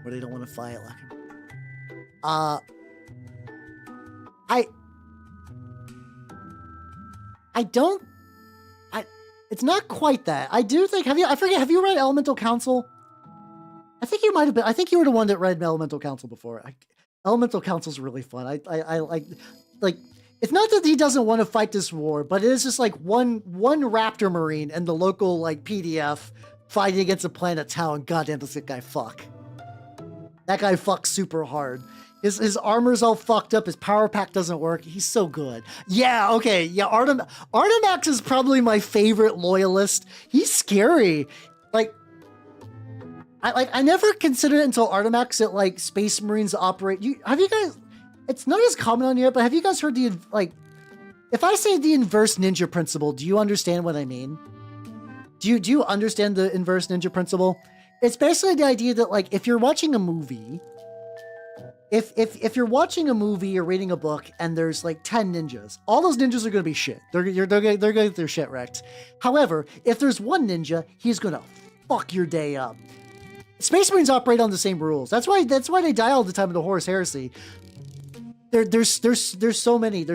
Speaker 1: Or they don't want to fight like him. It's not quite that. I do think, have you read Elemental Council? I think you might have been. I think you were the one that read Elemental Council before. Elemental Council's really fun. I like, it's not that he doesn't want to fight this war, but it is just like one Raptor Marine and the local like PDF fighting against a planet town. Goddamn, does that guy fuck. That guy fucks super hard. His armor's all fucked up. His power pack doesn't work. He's so good. Yeah, okay. Yeah, Artemax is probably my favorite loyalist. He's scary. I never considered it until Artemax that like Space Marines operate. Have you guys? It's not as common on here, but have you guys heard if I say the inverse ninja principle, do you understand what I mean? Do you understand the inverse ninja principle? It's basically the idea that like if you're watching a movie, if you're watching a movie or reading a book and there's like 10 ninjas, all those ninjas are gonna be shit. They're gonna get their shit wrecked. However, if there's one ninja, he's gonna fuck your day up. Space Marines operate on the same rules. That's why they die all the time in the Horus Heresy. There's so many of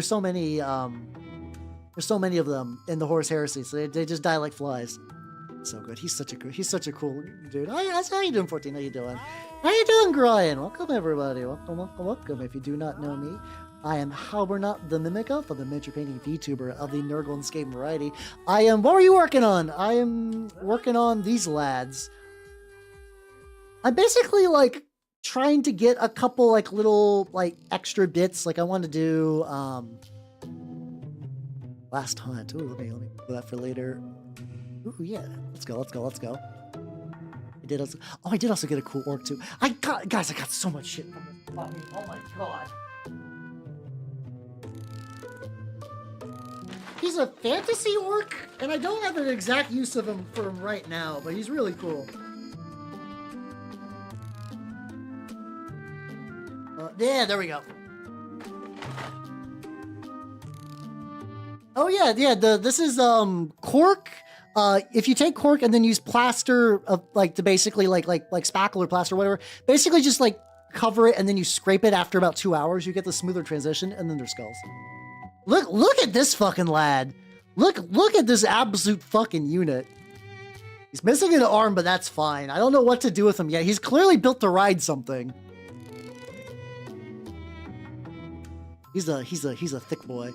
Speaker 1: them in the Horus Heresy, so they just die like flies. So good. He's such a cool dude. How you doing, 14? How you doing? How you doing, Brian? Welcome, everybody. Welcome. If you do not know me, I am Halbernot the Mimic Elf of the miniature painting VTuber of the Nurgle Escape variety. What were you working on? I am working on these lads. I'm basically like trying to get a couple like little like extra bits. Like I want to do Last Hunt. Ooh, let me put that for later. Ooh, yeah. Let's go. I did also get a cool orc too. I got so much shit from this puppy. Oh my god. He's a fantasy orc, and I don't have an exact use of him for him right now, but he's really cool. Yeah, there we go. Oh yeah. This is cork. If you take cork and then use plaster of like to basically like spackle or plaster or whatever, basically just like cover it and then you scrape it after about 2 hours, you get the smoother transition, and then their skulls. Look at this fucking lad. Look at this absolute fucking unit. He's missing an arm, but that's fine. I don't know what to do with him yet. He's clearly built to ride something. He's a thick boy.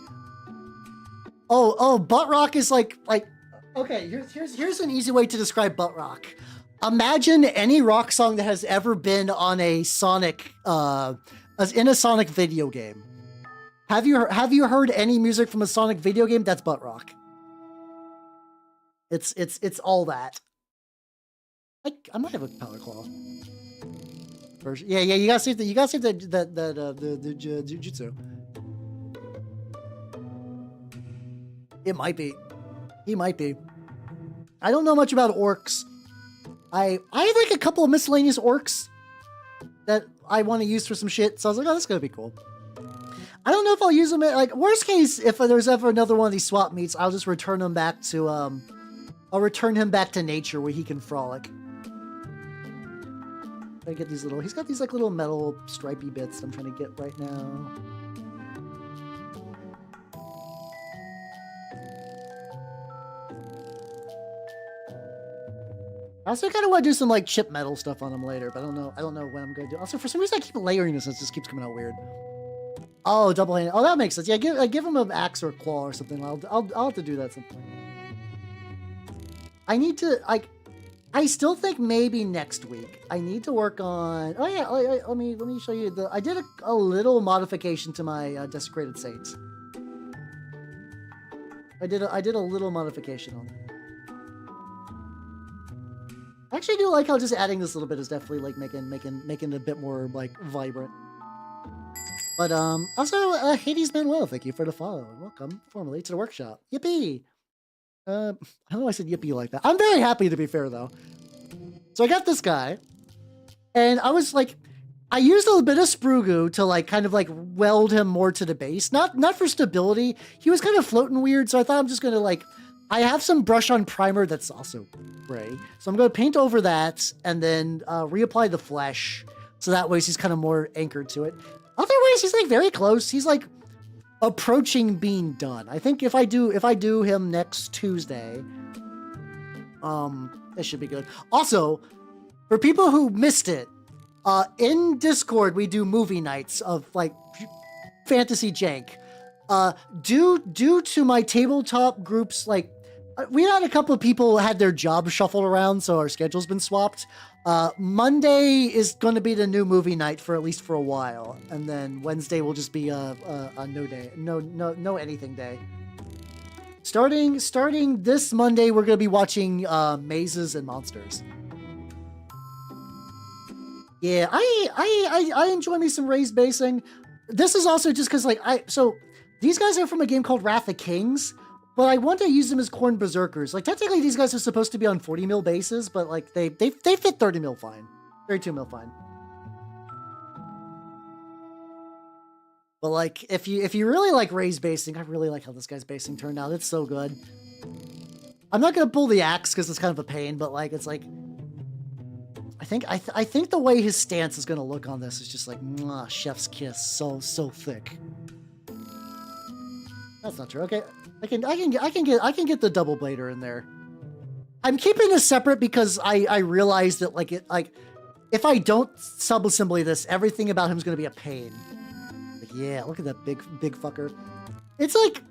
Speaker 1: Oh, butt rock is like okay, here's an easy way to describe butt rock. Imagine any rock song that has ever been on a Sonic in a Sonic video game. Have you heard any music from a Sonic video game? That's butt rock. It's all that. I might have a power claw version. Yeah, you gotta save the jutsu. It might be. He might be. I don't know much about orcs. I have like a couple of miscellaneous orcs that I want to use for some shit. So I was like, oh, that's gonna be cool. I don't know if I'll use them at, like, worst case, if there's ever another one of these swap meets, I'll just return him back to I'll return him back to nature where he can frolic. I get these little, he's got these like little metal stripy bits I'm trying to get right now. I also kind of want to do some like chip metal stuff on him later, but I don't know when I'm going to do. Also, for some reason, I keep layering this and it just keeps coming out weird. Oh, double hand. Oh, that makes sense. Yeah, give him an axe or a claw or something. I'll have to do that sometime. I need to I still think maybe next week I need to work on. Oh yeah, let me show you I did a little modification to my Desecrated Saints. I did a little modification on it. I actually do like how just adding this little bit is definitely like making it a bit more like vibrant. But also Hades Manuel, thank you for the follow. Welcome formally to the workshop. Yippee! I don't know why I said yippee like that. I'm very happy, to be fair though. So I got this guy, and I was like, I used a little bit of sprue goo to like kind of like weld him more to the base. Not for stability. He was kind of floating weird, so I thought I'm just gonna like. I have some brush on primer that's also gray, so I'm gonna paint over that and then reapply the flesh, so that way he's kind of more anchored to it. Otherwise, he's like very close. He's like approaching being done. I think if I do him next Tuesday, it should be good. Also, for people who missed it, in Discord we do movie nights of like fantasy jank. Due to my tabletop groups, like we had a couple of people who had their jobs shuffled around, so our schedule's been swapped. Monday is going to be the new movie night for at least for a while, and then Wednesday will just be a no day, no anything day. Starting this Monday, we're going to be watching Mazes and Monsters. Yeah, I enjoy me some raised basing. This is also just because like so these guys are from a game called Wrath of Kings, but I want to use them as corn berserkers. Like technically these guys are supposed to be on 40 mil bases, but like they fit 30 mil fine. 32 mil fine. But like if you really like Ray's basing, I really like how this guy's basing turned out. It's so good. I'm not gonna pull the axe because it's kind of a pain, but like it's like I think the way his stance is gonna look on this is just like mwah, chef's kiss, so thick. That's not true. Okay, I can get the double blader in there. I'm keeping this separate because I realized that like if I don't sub-assembly this, everything about him is gonna be a pain. Like, yeah, look at that big fucker. It's like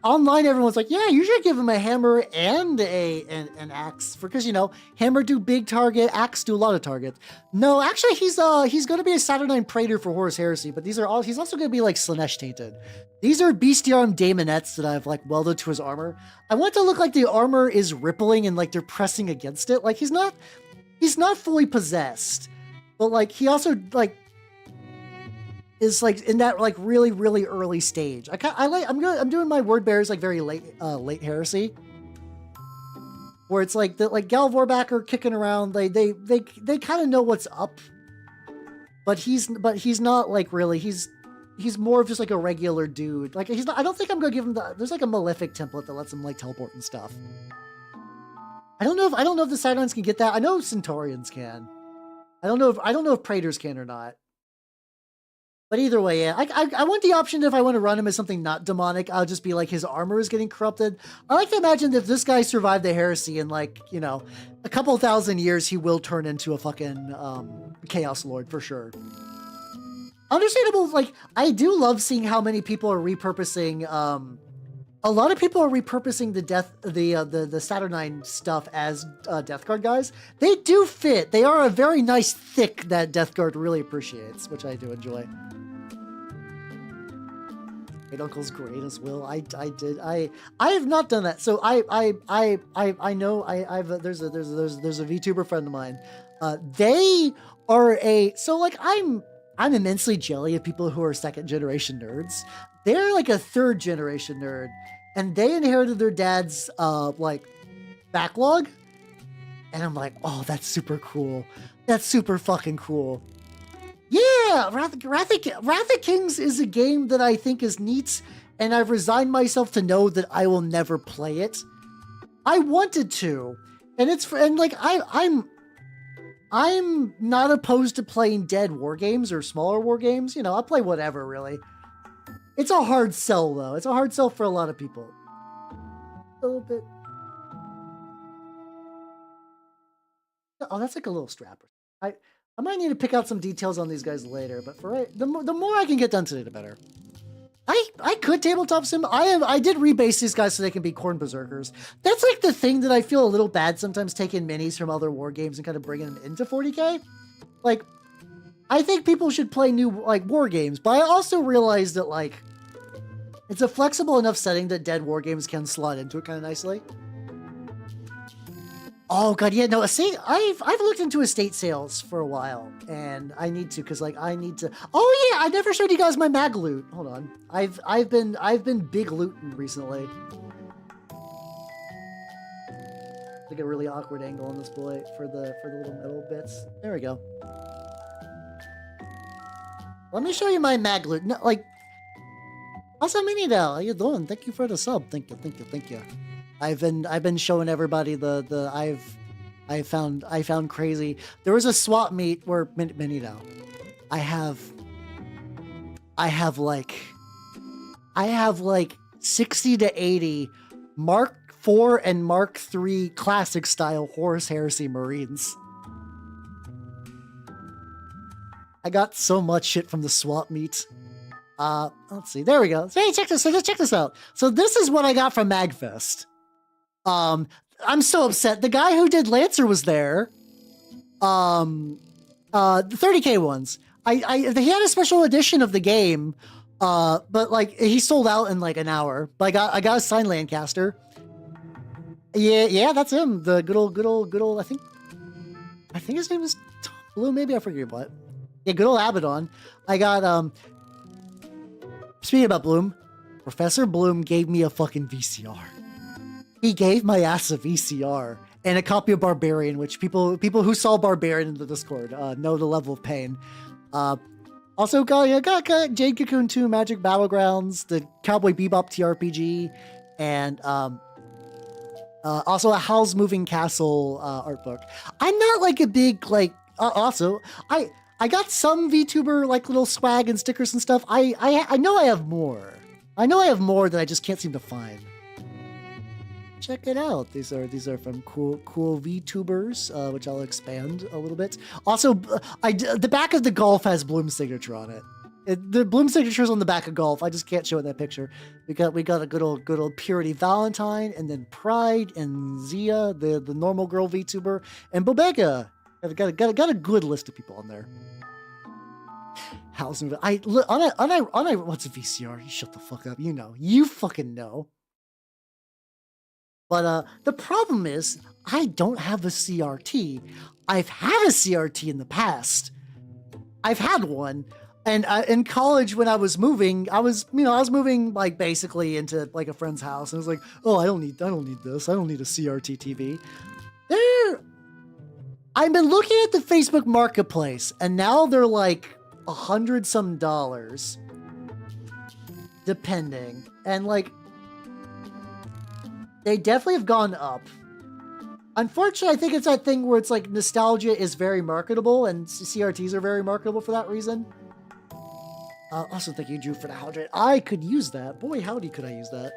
Speaker 1: online, everyone's like, yeah, you should give him a hammer and an axe because you know hammer do big target, axe do a lot of targets. No, actually, he's going to be a Saturnine Praetor for Horus Heresy, but he's also going to be like Slanesh tainted. These are bestiarium daemonettes that I've like welded to his armor. I want to look like the armor is rippling and like they're pressing against it. Like he's not fully possessed, but like he also like is like in that like really early stage. I'm doing my word bearers like very late heresy, where it's like the like Gal Vorbacher kicking around. They kind of know what's up, but he's not like really. He's more of just like a regular dude. Like he's not. I don't think I'm gonna give him there's like a malefic template that lets him like teleport and stuff. I don't know if the Saturnines can get that. I know Centaurians can. I don't know if Praetors can or not. But either way, yeah, I want the option if I want to run him as something not demonic, I'll just be like his armor is getting corrupted. I like to imagine that if this guy survived the heresy in like, you know, a couple thousand years, he will turn into a fucking Chaos Lord for sure. Understandable, like, I do love seeing how many people are repurposing, a lot of people are repurposing the Saturnine stuff as Death Guard guys. They do fit. They are a very nice thick that Death Guard really appreciates, which I do enjoy. Great Uncle's great as well. I have not done that. So I know there's a VTuber friend of mine. They are I'm immensely jelly of people who are second generation nerds. They're like a third generation nerd, and they inherited their dad's like backlog. And I'm like, oh, that's super cool. That's super fucking cool. Yeah, Wrath of Kings is a game that I think is neat, and I've resigned myself to know that I will never play it. I wanted to, and like I'm not opposed to playing dead war games or smaller war games. You know, I'll play whatever really. It's a hard sell though. It's a hard sell for a lot of people. A little bit. Oh, that's like a little strapper. I might need to pick out some details on these guys later, but for the more I can get done today, the better. I could tabletop sim. I did rebase these guys so they can be corn berserkers. That's like the thing that I feel a little bad sometimes taking minis from other war games and kind of bringing them into 40K. Like, I think people should play new like war games, but I also realize that like it's a flexible enough setting that dead war games can slot into it kind of nicely. Oh god, yeah, no. See, I've looked into estate sales for a while, and I need to because like I need to. Oh yeah, I never showed you guys my mag loot. Hold on, I've been big looting recently. Like a really awkward angle on this boy for the little metal bits. There we go. Let me show you my mag loot. No, like, awesome mini now. How you doing? Thank you for the sub. Thank you. I've been showing everybody I found crazy. There was a swap meet where mini now. I have like 60 to 80 Mark IV and Mark III classic style Horus Heresy Marines. I got so much shit from the swap meet. Let's see. There we go. So, hey, check this out. So this is what I got from Magfest. I'm so upset. The guy who did Lancer was there. The 30K ones. He had a special edition of the game. But like he sold out in like an hour. But I got a signed Lancaster. Yeah, that's him. The good old. I think his name is Tom Blue. Maybe I forget what. Yeah, good old Abaddon. I got speaking about Bloom, Professor Bloom gave me a fucking VCR. He gave my ass a VCR and a copy of Barbarian, which people who saw Barbarian in the Discord know the level of pain. Also got Jade Cocoon 2, Magic Battlegrounds, the Cowboy Bebop TRPG, and also a Howl's Moving Castle art book. I'm not like a big like. Also, I got some VTuber like little swag and stickers and stuff. I know I have more. I know I have more that I just can't seem to find. Check it out. These are from cool VTubers, which I'll expand a little bit. Also, the back of the Golf has Bloom's signature on it. The Bloom signature's on the back of Golf. I just can't show it in that picture. We got a good old Purity Valentine, and then Pride and Zia, the normal girl VTuber, and Bobega. Got a good list of people on there. What's a VCR? You shut the fuck up. You fucking know. But the problem is, I don't have a CRT. I've had a CRT in the past. I've had one, and in college when I was moving, I was moving like basically into like a friend's house, and I was like, oh, I don't need this. I don't need a CRT TV. I've been looking at the Facebook Marketplace, and now they're like $100 some, depending, and like. They definitely have gone up. Unfortunately, I think it's that thing where it's like nostalgia is very marketable and CRTs are very marketable for that reason. Also, thank you, Drew, for the hydrate. I could use that. Boy, howdy, could I use that.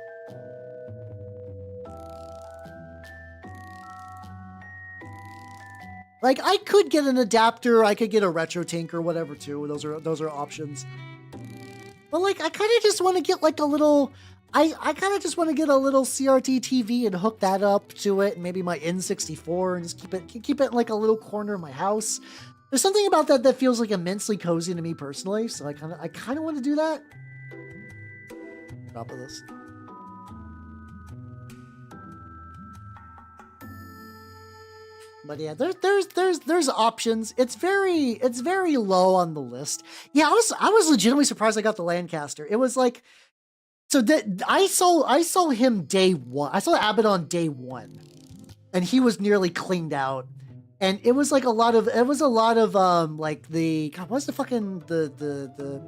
Speaker 1: Like, I could get an adapter. I could get a retro tank or whatever too. Those are options. But like, I kind of just want to get like a little. I kind of just want to get a little CRT TV and hook that up to it, and maybe my N64, and just keep it in like a little corner of my house. There's something about that feels like immensely cozy to me personally, so I kind of want to do that. Drop of this. But yeah, there's options. It's very low on the list. Yeah, I was legitimately surprised I got the Lancaster. It was like. So I saw him day one. I saw Abaddon day one, and he was nearly cleaned out. And it was like a lot of like the God, what's the fucking the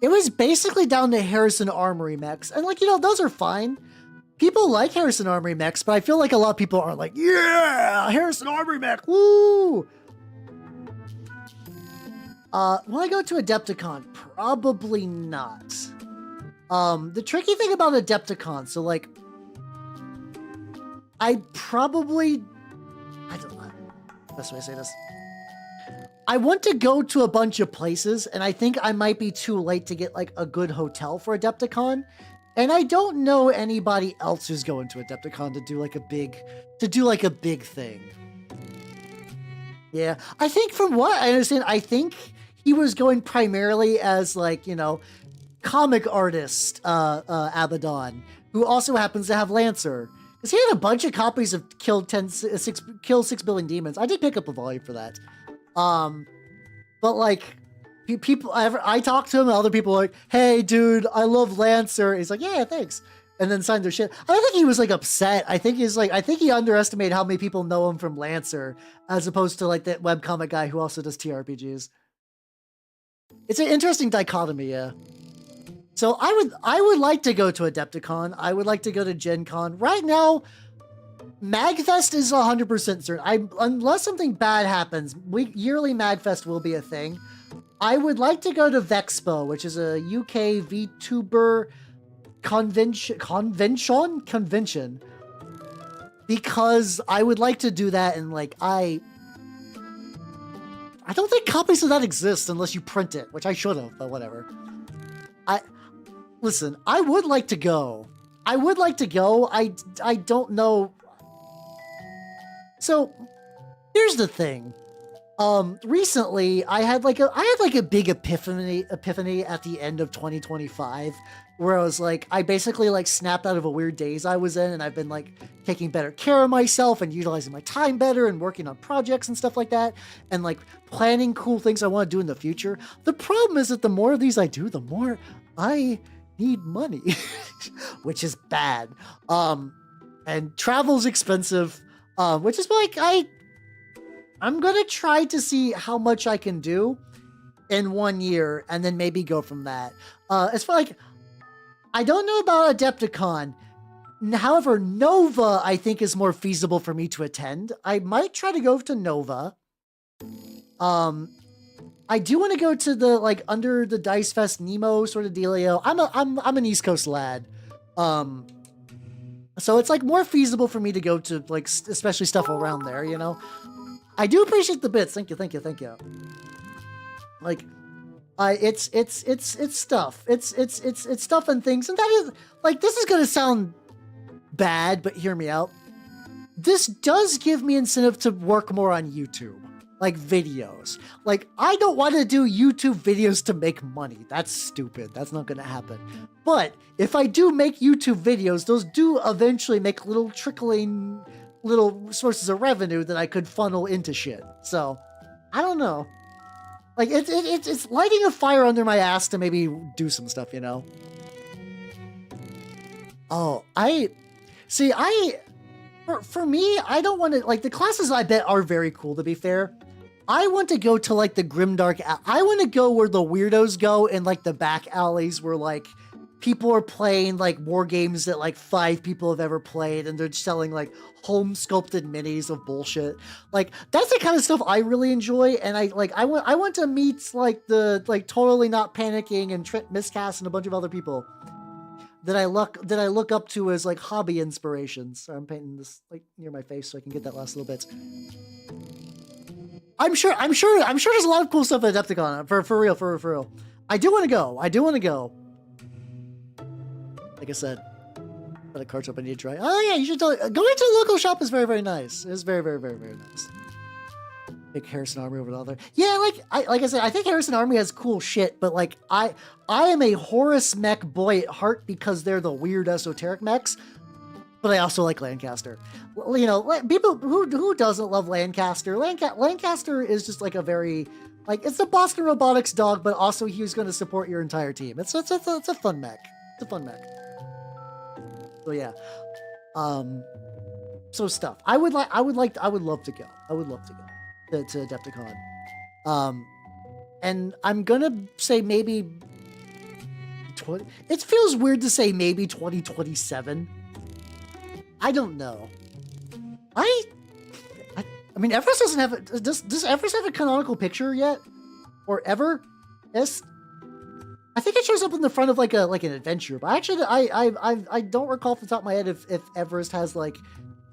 Speaker 1: it was basically down to Harrison Armory mechs, and like those are fine. People like Harrison Armory mechs, but I feel like a lot of people are like, yeah, Harrison Armory mech, woo. Will I go to Adepticon? Probably not. The tricky thing about Adepticon, so like, I don't know. Best way to say this. I want to go to a bunch of places, and I think I might be too late to get like a good hotel for Adepticon. And I don't know anybody else who's going to Adepticon to do like a big thing. Yeah, I think from what I understand, he was going primarily as like, comic artist Abaddon, who also happens to have Lancer. Because he had a bunch of copies of Kill 6 Billion Demons. I did pick up a volume for that. But like, people, I talked to him, and other people were like, hey dude, I love Lancer. He's like, yeah, thanks. And then signed their shit. I don't think he was like upset. I think he underestimated how many people know him from Lancer, as opposed to like that webcomic guy who also does TRPGs. It's an interesting dichotomy, yeah. So I would like to go to Adepticon. I would like to go to Gen Con. Right now, MagFest is 100% certain. Unless something bad happens, yearly MagFest will be a thing. I would like to go to Vexpo, which is a UK VTuber convention, because I would like to do that, and like I don't think copies of that exist unless you print it, which I should have, but whatever. Listen, I would like to go. I don't know. So here's the thing. Recently I had like a big epiphany at the end of 2025, where I was like, I basically like snapped out of a weird daze I was in, and I've been like taking better care of myself and utilizing my time better and working on projects and stuff like that, and like planning cool things I want to do in the future. The problem is that the more of these I do, the more I need money, which is bad. And travel's expensive, which is like I'm gonna try to see how much I can do in 1 year, and then maybe go from that. As for like, I don't know about Adepticon. However, Nova I think is more feasible for me to attend. I might try to go to Nova. I do want to go to the like under the Dice Fest Nemo sort of dealio. I'm an East Coast lad. So it's like more feasible for me to go to like especially stuff around there, you know. I do appreciate the bits. Thank you. Like it's stuff. It's stuff and things. And that is like, this is going to sound bad, but hear me out. This does give me incentive to work more on YouTube. Like videos. Like, I don't want to do YouTube videos to make money. That's stupid. That's not going to happen. But if I do make YouTube videos, those do eventually make little trickling little sources of revenue that I could funnel into shit. So, I don't know. Like, it's lighting a fire under my ass to maybe do some stuff, you know? Oh, for me, I don't want to, like, the classes I bet are very cool, to be fair. I want to go to, like, the grimdark, I want to go where the weirdos go in, like, the back alleys where, like, people are playing, like, war games that, like, 5 people have ever played, and they're selling, like, home-sculpted minis of bullshit. Like, that's the kind of stuff I really enjoy, and I want to meet, like, the, like, totally not panicking and Trent Miscast and a bunch of other people that I look up to as like hobby inspirations. So I'm painting this like near my face so I can get that last little bit. I'm sure there's a lot of cool stuff at Adepticon for real. I do want to go. Like I said, got a card shop I need to try. Oh yeah, you should tell. Going to the local shop is very nice. It's very nice. Pick Harrison Army over the other. Yeah, like I said, I think Harrison Army has cool shit, but like I am a Horus mech boy at heart because they're the weird esoteric mechs. But I also like Lancaster. You know, people who doesn't love Lancaster? Lancaster is just like a very like it's the Boston Robotics dog, but also he's going to support your entire team. It's a fun mech. It's a fun mech. So yeah. So stuff. I would love to go. To Adepticon. And I'm gonna say maybe it feels weird to say maybe 2027. I don't know. I mean, Everest doesn't have does Everest have a canonical picture yet? Or ever? Yes. I think it shows up in the front of like an adventure, but actually I don't recall off the top of my head if Everest has like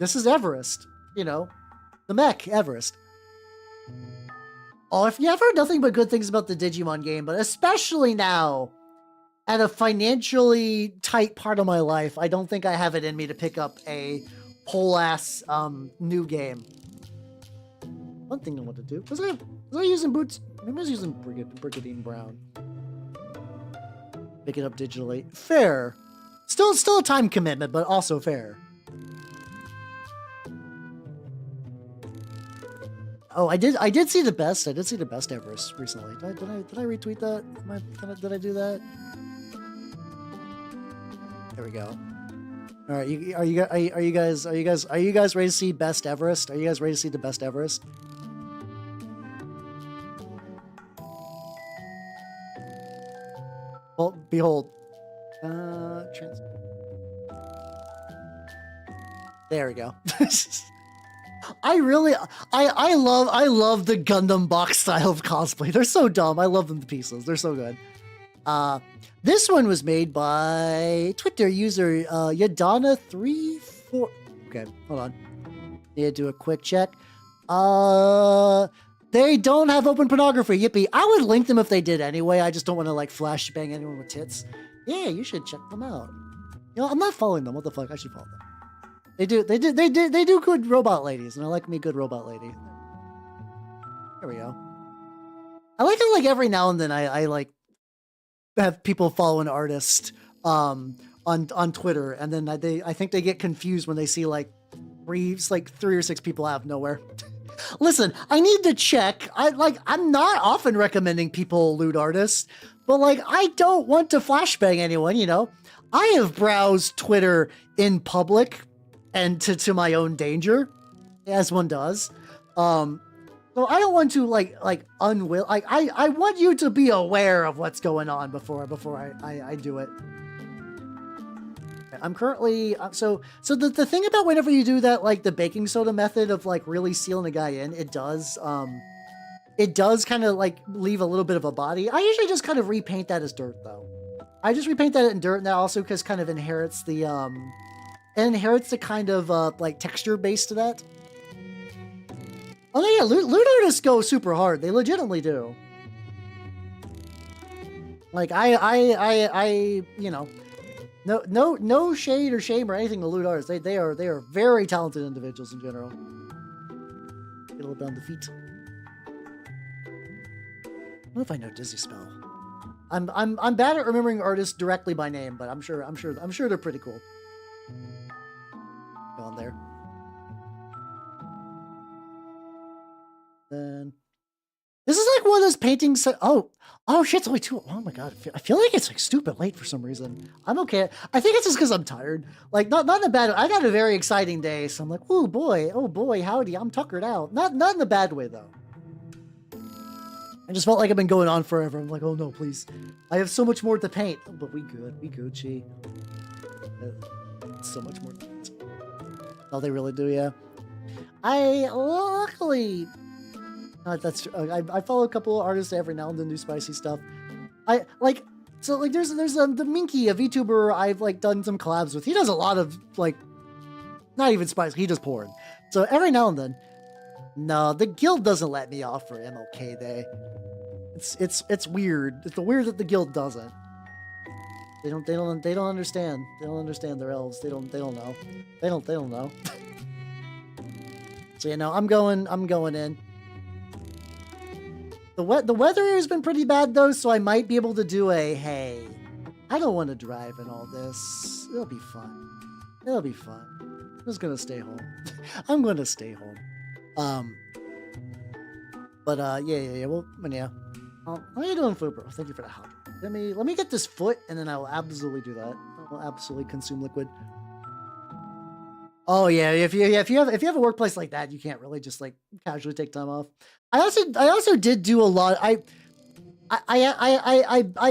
Speaker 1: this is Everest, you know, the mech Everest. Oh, I've heard nothing but good things about the Digimon game, but especially now, at a financially tight part of my life, I don't think I have it in me to pick up a whole-ass new game. One thing I want to do. Was I using boots? Maybe I was using Brigadine Brown. Pick it up digitally. Fair. Still a time commitment, but also fair. Oh, I did see the best. I did see the best Everest recently. Did I retweet that? Did I do that? There we go. All right, are you guys ready to see best Everest? Are you guys ready to see the best Everest? Well, behold. There we go. I love the Gundam box style of cosplay. They're so dumb. I love them to pieces. They're so good. This one was made by Twitter user Yadana34. Okay, hold on. Need to do a quick check. They don't have open pornography. Yippee. I would link them if they did anyway. I just don't want to like flashbang anyone with tits. Yeah, you should check them out. You know, I'm not following them. What the fuck? I should follow them. They do good robot ladies, and I like me a good robot lady. There we go. I like it like every now and then I like have people follow an artist on Twitter, and then I think they get confused when they see like three or six people out of nowhere. Listen, I need to check. I'm not often recommending people loot artists, but like, I don't want to flashbang anyone, you know? I have browsed Twitter in public and to my own danger, as one does. So I don't want to I want you to be aware of what's going on before I do it. I'm currently so the thing about whenever you do that, like the baking soda method of like really sealing a guy in, it does kind of like leave a little bit of a body. I usually just kind of repaint that as dirt though. I just repaint that in dirt, and that also because kind of inherits the kind of like texture base to that. Oh no, yeah, loot artists go super hard. They legitimately do. Like you know, no shade or shame or anything to loot artists. They are very talented individuals in general. Get a little bit on the feet. I don't know if I know Dizzy Spell. I'm bad at remembering artists directly by name, but I'm sure they're pretty cool. Go on there. Then this is like one of those paintings. Oh shit! It's only 2. Oh my god! I feel like it's like stupid late for some reason. I'm okay. I think it's just because I'm tired. Like not in a bad. I got a very exciting day, so I'm like, oh boy, howdy! I'm tuckered out. Not in a bad way though. I just felt like I've been going on forever. I'm like, oh no, please! I have so much more to paint. Oh, but we good. We Gucci. So much more. Oh, they really do, yeah. I luckily. That's true. I follow a couple of artists every now and then do spicy stuff. There's the Minky, a VTuber I've like done some collabs with. He does a lot of like, not even spicy. He does porn. So every now and then, no, the guild doesn't let me off for MLK Day. It's weird. It's weird that the guild doesn't. They don't understand. They don't understand their elves. They don't know. They don't know. So you know, I'm going in. The weather here has been pretty bad though, so I might be able to do hey, I don't want to drive in all this. It'll be fun. I'm just gonna stay home. I'm gonna stay home. Yeah. Well, yeah. How are you doing, Vtuber? Thank you for the help. Let me get this foot, and then I will absolutely do that. I will absolutely consume liquid. Oh yeah, if you have a workplace like that, you can't really just like casually take time off. I also did do a lot. I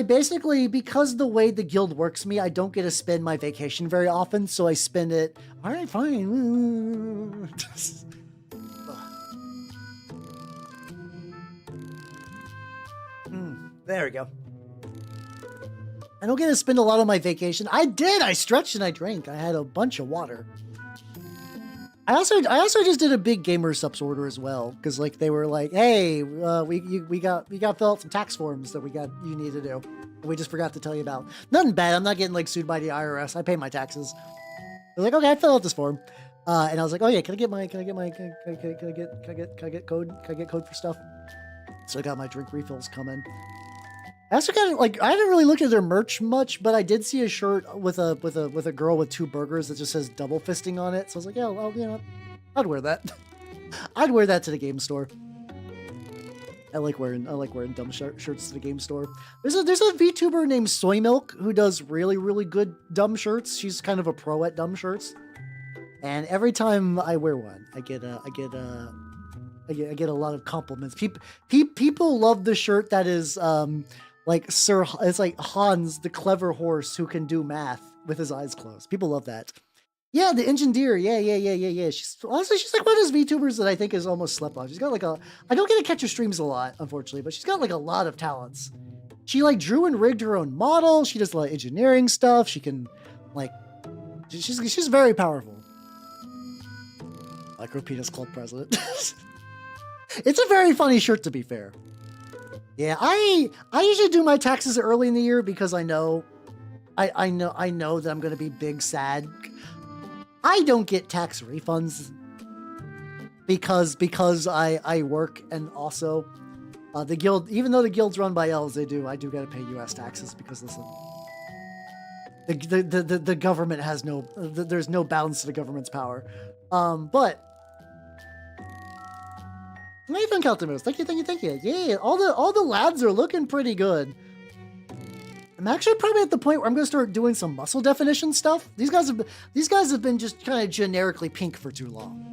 Speaker 1: basically, because the way the guild works me, I don't get to spend my vacation very often, so I spend it. All right, fine. There we go. I don't get to spend a lot of my vacation. I did. I stretched and I drank. I had a bunch of water. I also just did a big gamer subs order as well, because like they were like, hey, we got fill out some tax forms that you need to do. We just forgot to tell you about. Nothing bad. I'm not getting like sued by the IRS. I pay my taxes. They're like, okay, I fill out this form, and I was like, oh yeah, can I get code for stuff? So I got my drink refills coming. I also got like, I didn't really look at their merch much, but I did see a shirt with a girl with 2 burgers that just says double fisting on it. So I was like, yeah, well, you know, I'd wear that. I'd wear that to the game store. I like wearing dumb shirts to the game store. There's a VTuber named Soy Milk who does really good dumb shirts. She's kind of a pro at dumb shirts. And every time I wear one, I get a lot of compliments. People love the shirt that is like it's like Hans, the clever horse who can do math with his eyes closed. People love that. Yeah, the engineer. Yeah. She's like one of those VTubers that I think is almost slept on. She's got like I don't get to catch her streams a lot, unfortunately, but she's got like a lot of talents. She like drew and rigged her own model. She does a lot of engineering stuff. She can like, she's very powerful. Micropenis Club president. It's a very funny shirt, to be fair. Yeah, I usually do my taxes early in the year because I know that I'm gonna be big sad. I don't get tax refunds because I work, and also the guild, even though the guild's run by elves, I do gotta pay US taxes because listen, the government has there's no bounds to the government's power. But How you doing, Caltimos? Thank you. Yeah, all the lads are looking pretty good. I'm actually probably at the point where I'm going to start doing some muscle definition stuff. These guys have been just kind of generically pink for too long.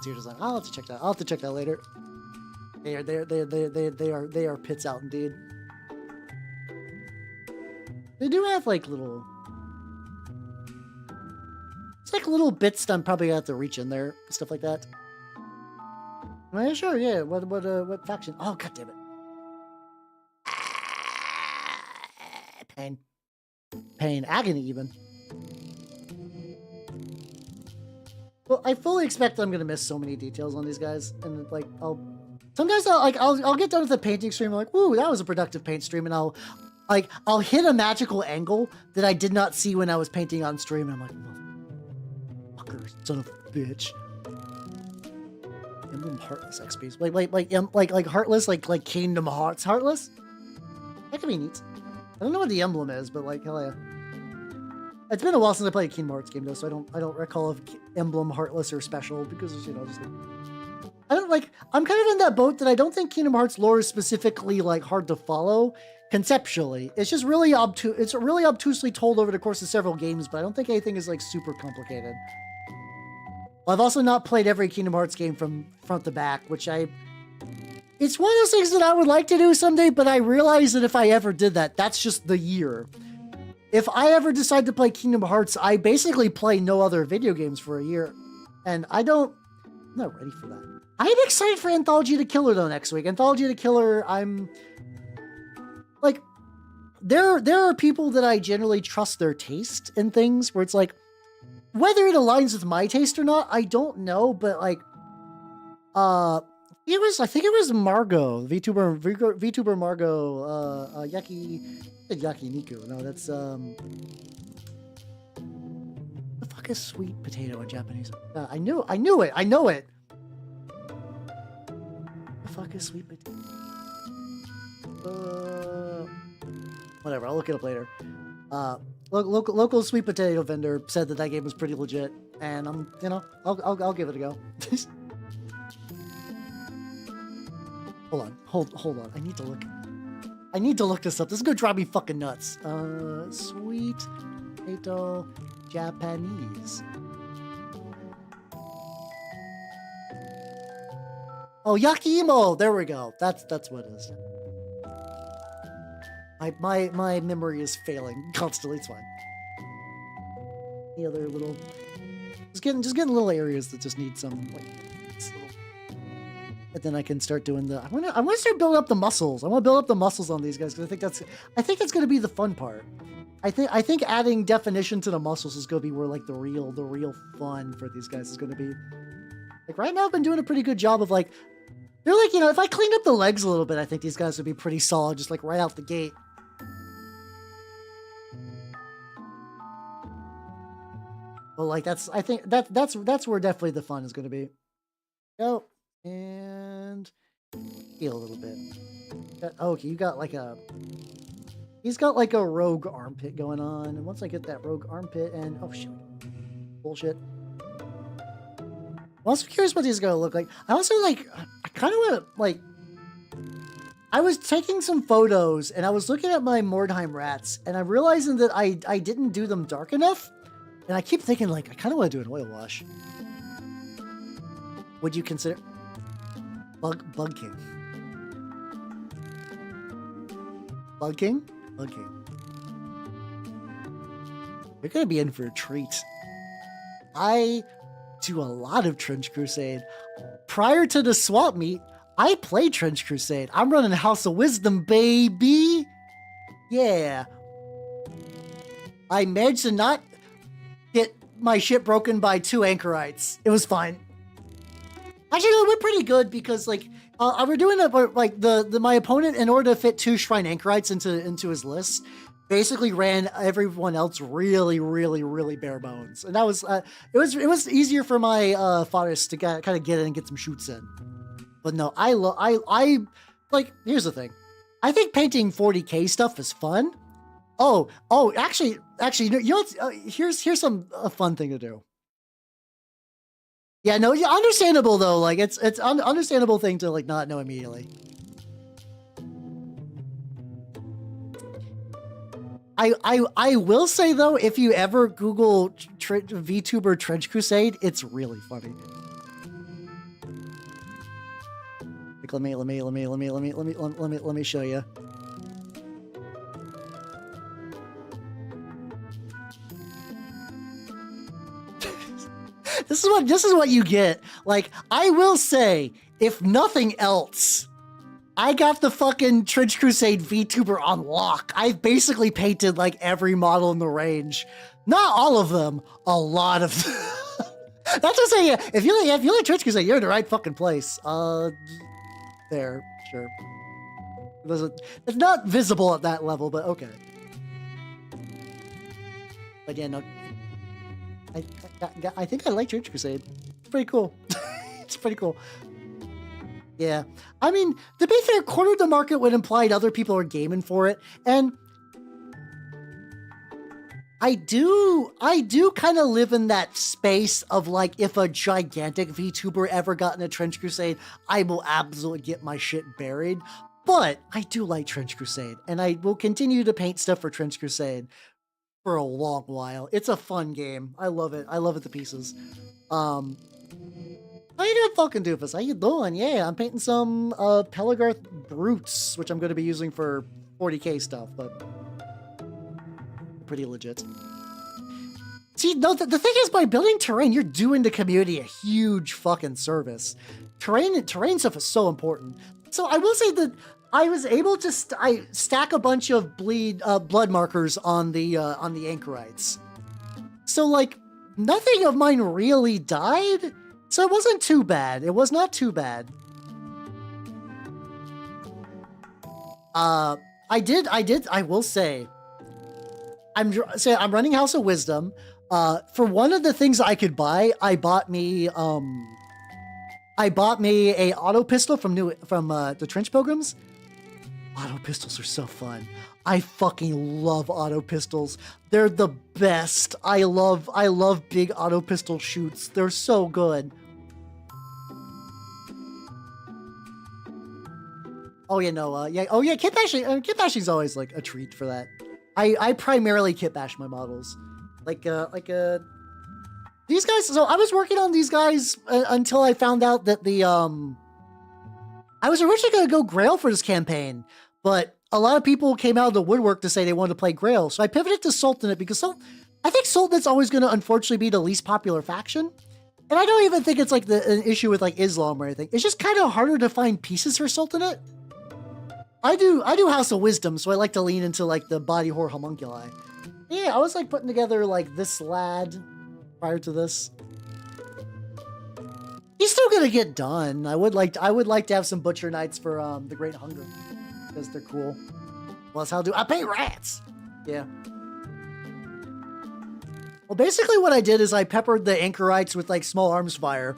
Speaker 1: Design. I'll have to check that. I'll have to check that later. They are pits out indeed. They do have like little. It's like little bits that I'm probably gonna have to reach in there, stuff like that. Am I sure? Yeah. What faction? Oh, god damn it! Pain, agony, even. Well, I fully expect I'm gonna miss so many details on these guys, and like I'll get done with the painting stream. I'm like, woo, that was a productive paint stream, and I'll hit a magical angle that I did not see when I was painting on stream, and I'm like, fucker, son of a bitch. Emblem Heartless XPs, like Heartless, like Kingdom Hearts Heartless. That could be neat. I don't know what the emblem is, but like hell yeah. It's been a while since I played a Kingdom Hearts game though, so I don't recall if emblem Heartless or special because just I'm kind of in that boat that I don't think Kingdom Hearts lore is specifically like hard to follow conceptually. It's just really it's really obtusely told over the course of several games, but I don't think anything is like super complicated. I've also not played every Kingdom Hearts game from front to back, which it's one of those things that I would like to do someday, but I realize that if I ever did that, that's just the year. If I ever decide to play Kingdom Hearts, I basically play no other video games for a year. And I'm not ready for that. I'm excited for Anthology the Killer though next week. Anthology the Killer, I'm like, there are people that I generally trust their taste in things where it's like, whether it aligns with my taste or not, I don't know, but like, I think it was Margot, VTuber Margot, Yakiniku. No, that's the fuck is sweet potato in Japanese? I knew it. I know it. The fuck is sweet potato? Whatever. I'll look it up later. Local sweet potato vendor said that game was pretty legit, and I'll give it a go. Hold on. I need to look this up. This is gonna drive me fucking nuts. Sweet potato Japanese. Oh, Yakiimo. There we go. That's what it is. My memory is failing constantly. It's fine. The other little, just getting little areas that just need some like. But then I can start doing I want to start building up the muscles. I want to build up the muscles on these guys because I think that's going to be the fun part. I think adding definition to the muscles is going to be where like the real fun for these guys is going to be. Like right now, I've been doing a pretty good job of like, they're like, if I cleaned up the legs a little bit, I think these guys would be pretty solid, just like right out the gate. Well, like I think that's where definitely the fun is going to be. Go. And heal a little bit. Okay, he's got like a rogue armpit going on. And once I get that rogue armpit and, oh shit, bullshit. I'm also curious what he's gonna look like. I also I kind of want to I was taking some photos and I was looking at my Mordheim rats and I'm realizing that I didn't do them dark enough. And I keep thinking I kind of want to do an oil wash. Would you consider... Bug King. Bug King? Bug King. You're gonna be in for a treat. I do a lot of Trench Crusade. Prior to the swap meet, I played Trench Crusade. I'm running House of Wisdom, baby! Yeah. I managed to not get my shit broken by 2 anchorites. It was fine. Actually, no, it went pretty good because we're doing it my opponent, in order to fit 2 Shrine Anchorites into his list, basically ran everyone else really bare bones, and that was it was easier for my Faris to kind of get in and get some shoots in. But no, I here's the thing, I think painting 40k stuff is fun. Actually, here's a fun thing to do. Yeah, no, yeah, understandable though. Like it's understandable thing to like not know immediately. I will say though, if you ever Google VTuber Trench Crusade, it's really funny. Like let me show you. This is what you get. Like, I will say, if nothing else, I got the fucking Trench Crusade VTuber on lock. I've basically painted like every model in the range. Not all of them, a lot of them. That's to say, if you like Trench Crusade, you're in the right fucking place. There, sure. It's not visible at that level, but okay. But yeah, no. I think I like Trench Crusade. It's pretty cool. It's pretty cool. Yeah. I mean, to be fair, cornered the market would imply other people are gaming for it. And I do kind of live in that space of like, if a gigantic VTuber ever got in a Trench Crusade, I will absolutely get my shit buried. But I do like Trench Crusade, and I will continue to paint stuff for Trench Crusade for a long while. It's a fun game. I love it. I love it to pieces. How you doing, fucking doofus? How you doing? Yeah, I'm painting some Pelegarth Brutes, which I'm going to be using for 40k stuff, but pretty legit. See, no, the thing is, by building terrain, you're doing the community a huge fucking service. Terrain stuff is so important. So I will say that I was able to stack a bunch of blood markers on the anchorites. So like nothing of mine really died. So it wasn't too bad. It was not too bad. I will say, I'm running House of Wisdom. For one of the things I could buy, I bought me a auto pistol from the Trench Pilgrims. Auto pistols are so fun. I fucking love auto pistols. They're the best. I love big auto pistol shoots. They're so good. Oh yeah, no, yeah. Oh yeah, kit bashing. Kit bashing's always like a treat for that. I primarily kit bash my models, like these guys. So I was working on these guys until I found out that I was originally gonna go Grail for this campaign, but a lot of people came out of the woodwork to say they wanted to play Grail, so I pivoted to Sultanate because I think Sultanate's always going to unfortunately be the least popular faction, and I don't even think it's like an issue with like Islam or anything. It's just kind of harder to find pieces for Sultanate. I do House of Wisdom, so I like to lean into like the body horror homunculi. Yeah, I was like putting together like this lad prior to this. He's still gonna get done. I would like to have some Butcher Knights for the Great Hunger, because they're cool. Well, that's how I paint rats. Yeah. Well, basically what I did is I peppered the anchorites with like small arms fire.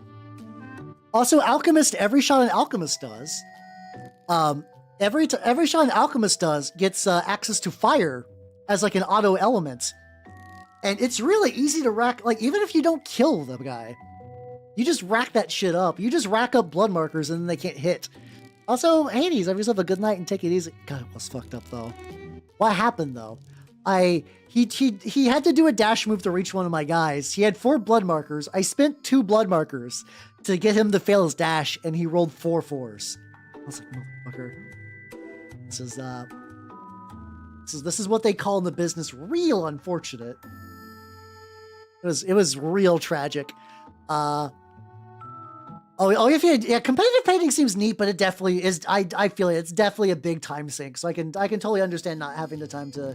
Speaker 1: Also, Alchemist, every shot an Alchemist does. Every shot an Alchemist does gets access to fire as like an auto element. And it's really easy to rack, like even if you don't kill the guy, you just rack that shit up. You just rack up blood markers and then they can't hit. Also, Hades, have yourself a good night and take it easy. God, it was fucked up though. What happened though? He had to do a dash move to reach one of my guys. He had 4 blood markers. I spent 2 blood markers to get him to fail his dash, and he rolled 4 4s. I was like, motherfucker. This is what they call in the business real unfortunate. It was real tragic. Competitive painting seems neat, but it definitely is. I feel it's definitely a big time sink. So I can totally understand not having the time to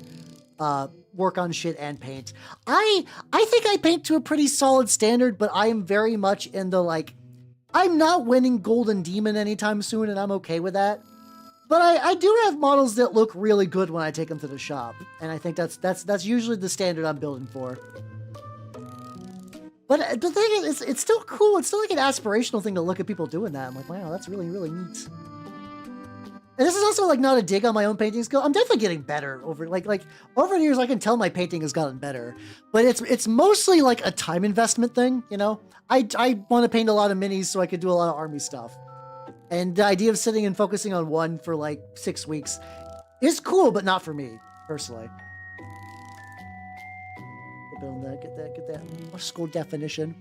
Speaker 1: work on shit and paint. I think I paint to a pretty solid standard, but I am very much in the like, I'm not winning Golden Demon anytime soon, and I'm okay with that. But I do have models that look really good when I take them to the shop, and I think that's usually the standard I'm building for. But the thing is, it's still cool. It's still like an aspirational thing to look at people doing that. I'm like, wow, that's really, really neat. And this is also like not a dig on my own painting skill. I'm definitely getting better over over the years. I can tell my painting has gotten better, but it's mostly like a time investment thing. You know, I want to paint a lot of minis so I could do a lot of army stuff. And the idea of sitting and focusing on one for like 6 weeks is cool, but not for me personally. Get that school definition.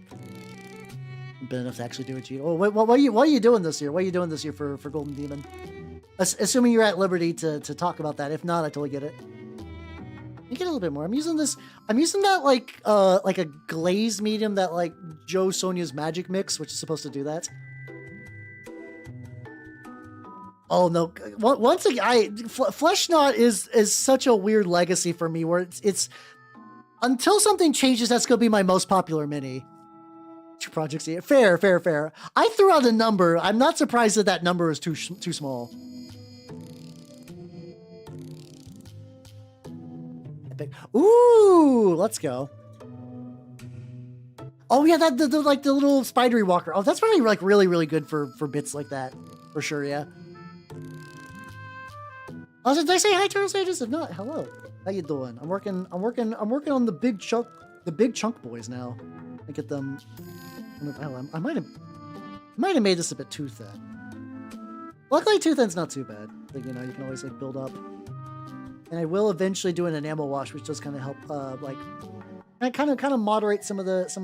Speaker 1: Been enough to actually do it to you. Oh, what are you doing this year? What are you doing this year for Golden Demon? Assuming you're at liberty to talk about that. If not, I totally get it. You get a little bit more. I'm using that like a glazed medium, that like Joe Sonia's Magic Mix, which is supposed to do that. Oh no! Once again, Flesh Knot is such a weird legacy for me, where it's until something changes, that's gonna be my most popular mini. Two projects here. Fair. I threw out a number. I'm not surprised that number is too small. Epic. Ooh, let's go. Oh yeah, the little spidery walker. Oh, that's probably like really good for bits like that, for sure. Yeah. Oh, did I say hi, Turtle Sages? If not, hello. How you doing? I'm working on the big chunk boys now. I get them. I might have made this a bit too thin. Luckily, too thin's not too bad. Like, you know, you can always like build up. And I will eventually do an enamel wash, which does kind of help, like, kind of moderate some of this.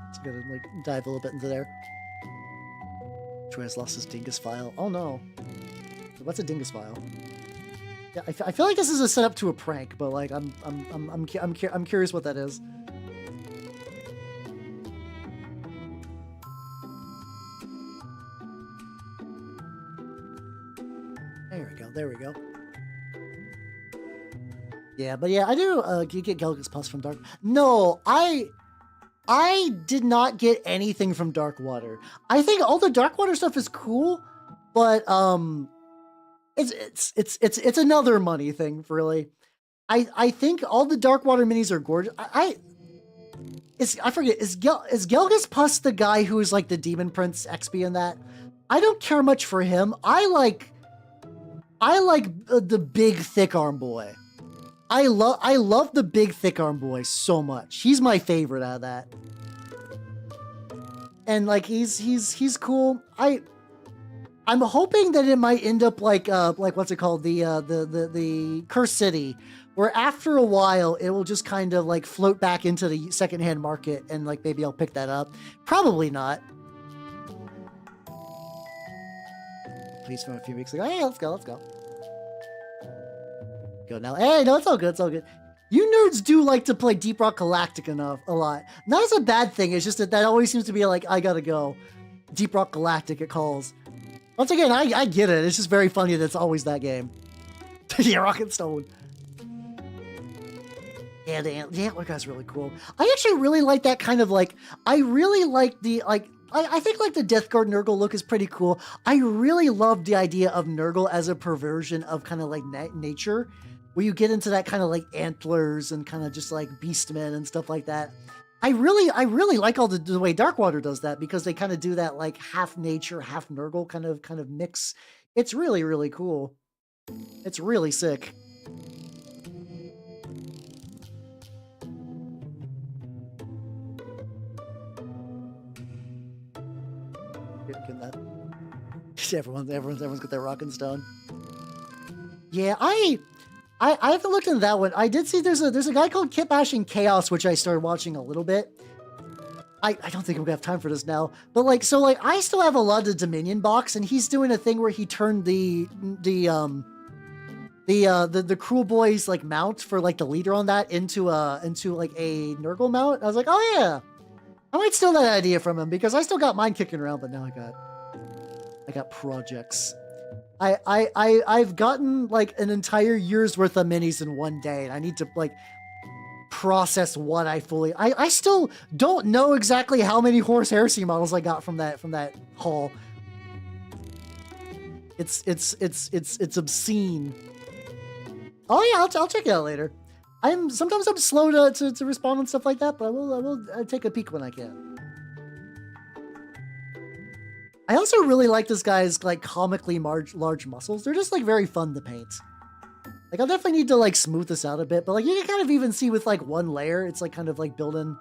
Speaker 1: It's gonna like dive a little bit into there. Troy has lost his dingus file. Oh no! What's a dingus file? Yeah, I feel like this is a setup to a prank, but like I'm curious what that is. There we go. Yeah, but yeah, I do. You get Gelgus Plus from Dark. No, I did not get anything from Dark Water. I think all the Dark Water stuff is cool, but it's another money thing, really. I think all the Dark Water minis are gorgeous. I forget, is Gelgus Plus the guy who is like the Demon Prince XP in that? I don't care much for him. I like the big thick arm boy. I love the big thick arm boy so much. He's my favorite out of that. And like he's cool. I'm hoping that it might end up like what's it called, the Cursed City, where after a while it will just kind of like float back into the secondhand market, and like maybe I'll pick that up. Probably not. Please, from a few weeks ago. Hey, let's go. Go now. Hey, no, it's all good. You nerds do like to play Deep Rock Galactic a lot. Not as a bad thing. It's just that always seems to be like, I gotta go. Deep Rock Galactic, it calls. Once again, I get it. It's just very funny that it's always that game. Yeah, Rock and Stone. Yeah, the antler guy's really cool. I actually really like that kind of like, I really like the, like, I think like the Death Guard Nurgle look is pretty cool. I really love the idea of Nurgle as a perversion of kind of like nature, where you get into that kind of like antlers and kind of just like beastmen and stuff like that. I really like all the way Darkwater does that, because they kind of do that like half nature, half Nurgle kind of mix. It's really cool. It's really sick. Everyone's got their rock and stone. Yeah, I haven't looked into that one. I did see there's a guy called Kit Bashing Chaos, which I started watching a little bit. I don't think I'm gonna have time for this now, but like, so like I still have a lot of the Dominion box, and he's doing a thing where he turned the Cruel Boys like mount for like the leader on that into like a Nurgle mount. I was like, oh yeah, I might steal that idea from him, because I still got mine kicking around, but now I got projects. I've gotten like an entire year's worth of minis in one day, and I need to like process what I still don't know exactly how many Horus Heresy models I got from that haul. It's obscene. Oh yeah, I'll check it out later. sometimes I'm slow to respond and stuff like that, but I will take a peek when I can. I also really like this guy's like comically large muscles. They're just like very fun to paint. Like I'll definitely need to like smooth this out a bit, but like you can kind of even see with like one layer, it's like kind of like building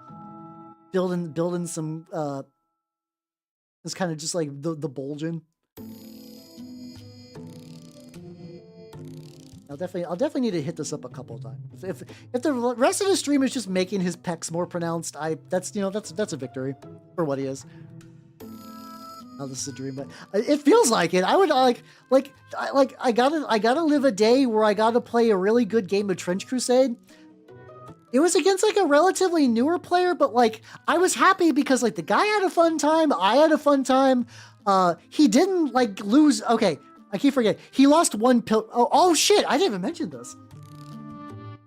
Speaker 1: some it's kind of just like the bulging. I'll definitely need to hit this up a couple of times. If the rest of the stream is just making his pecs more pronounced, that's a victory for what he is. Oh, this is a dream, but it feels like it. I would I gotta live a day where I gotta play a really good game of Trench Crusade. It was against like a relatively newer player, but like I was happy because like the guy had a fun time, I had a fun time. He didn't like lose. Okay, I keep forgetting. He lost one pill. Oh shit! I didn't even mention this.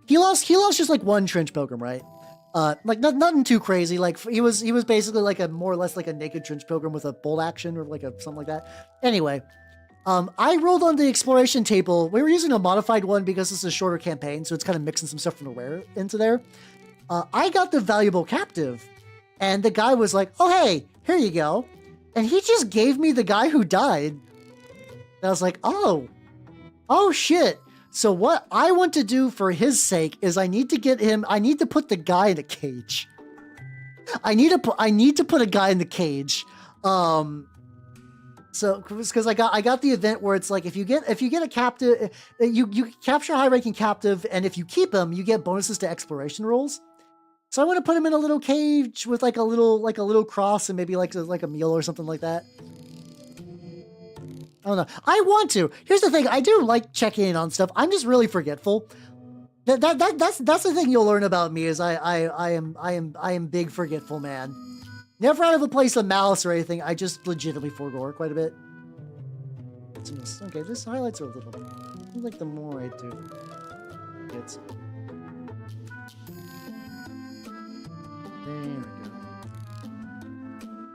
Speaker 1: He lost just like one trench pilgrim, right? Like nothing too crazy. Like he was basically like a more or less like a naked trench pilgrim with a bolt action or like something like that. Anyway, I rolled on the exploration table. We were using a modified one because it's a shorter campaign, so it's kind of mixing some stuff from the rare into there. I got the valuable captive, and the guy was like, "Oh hey, here you go," and he just gave me the guy who died. And I was like, "Oh shit." So what I want to do for his sake is I need to put the guy in a cage. I need to put a guy in the cage. So because I got the event where it's like if you get a captive, you capture a high-ranking captive, and if you keep him, you get bonuses to exploration rolls. So I want to put him in a little cage with like a little cross and maybe like a meal or something like that. I don't know. I want to. Here's the thing. I do like checking in on stuff. I'm just really forgetful. That's the thing you'll learn about me is I am big forgetful man. Never out of a place of malice or anything. I just legitimately forego quite a bit. Okay, this highlights are a little bit. I like the more I do. It's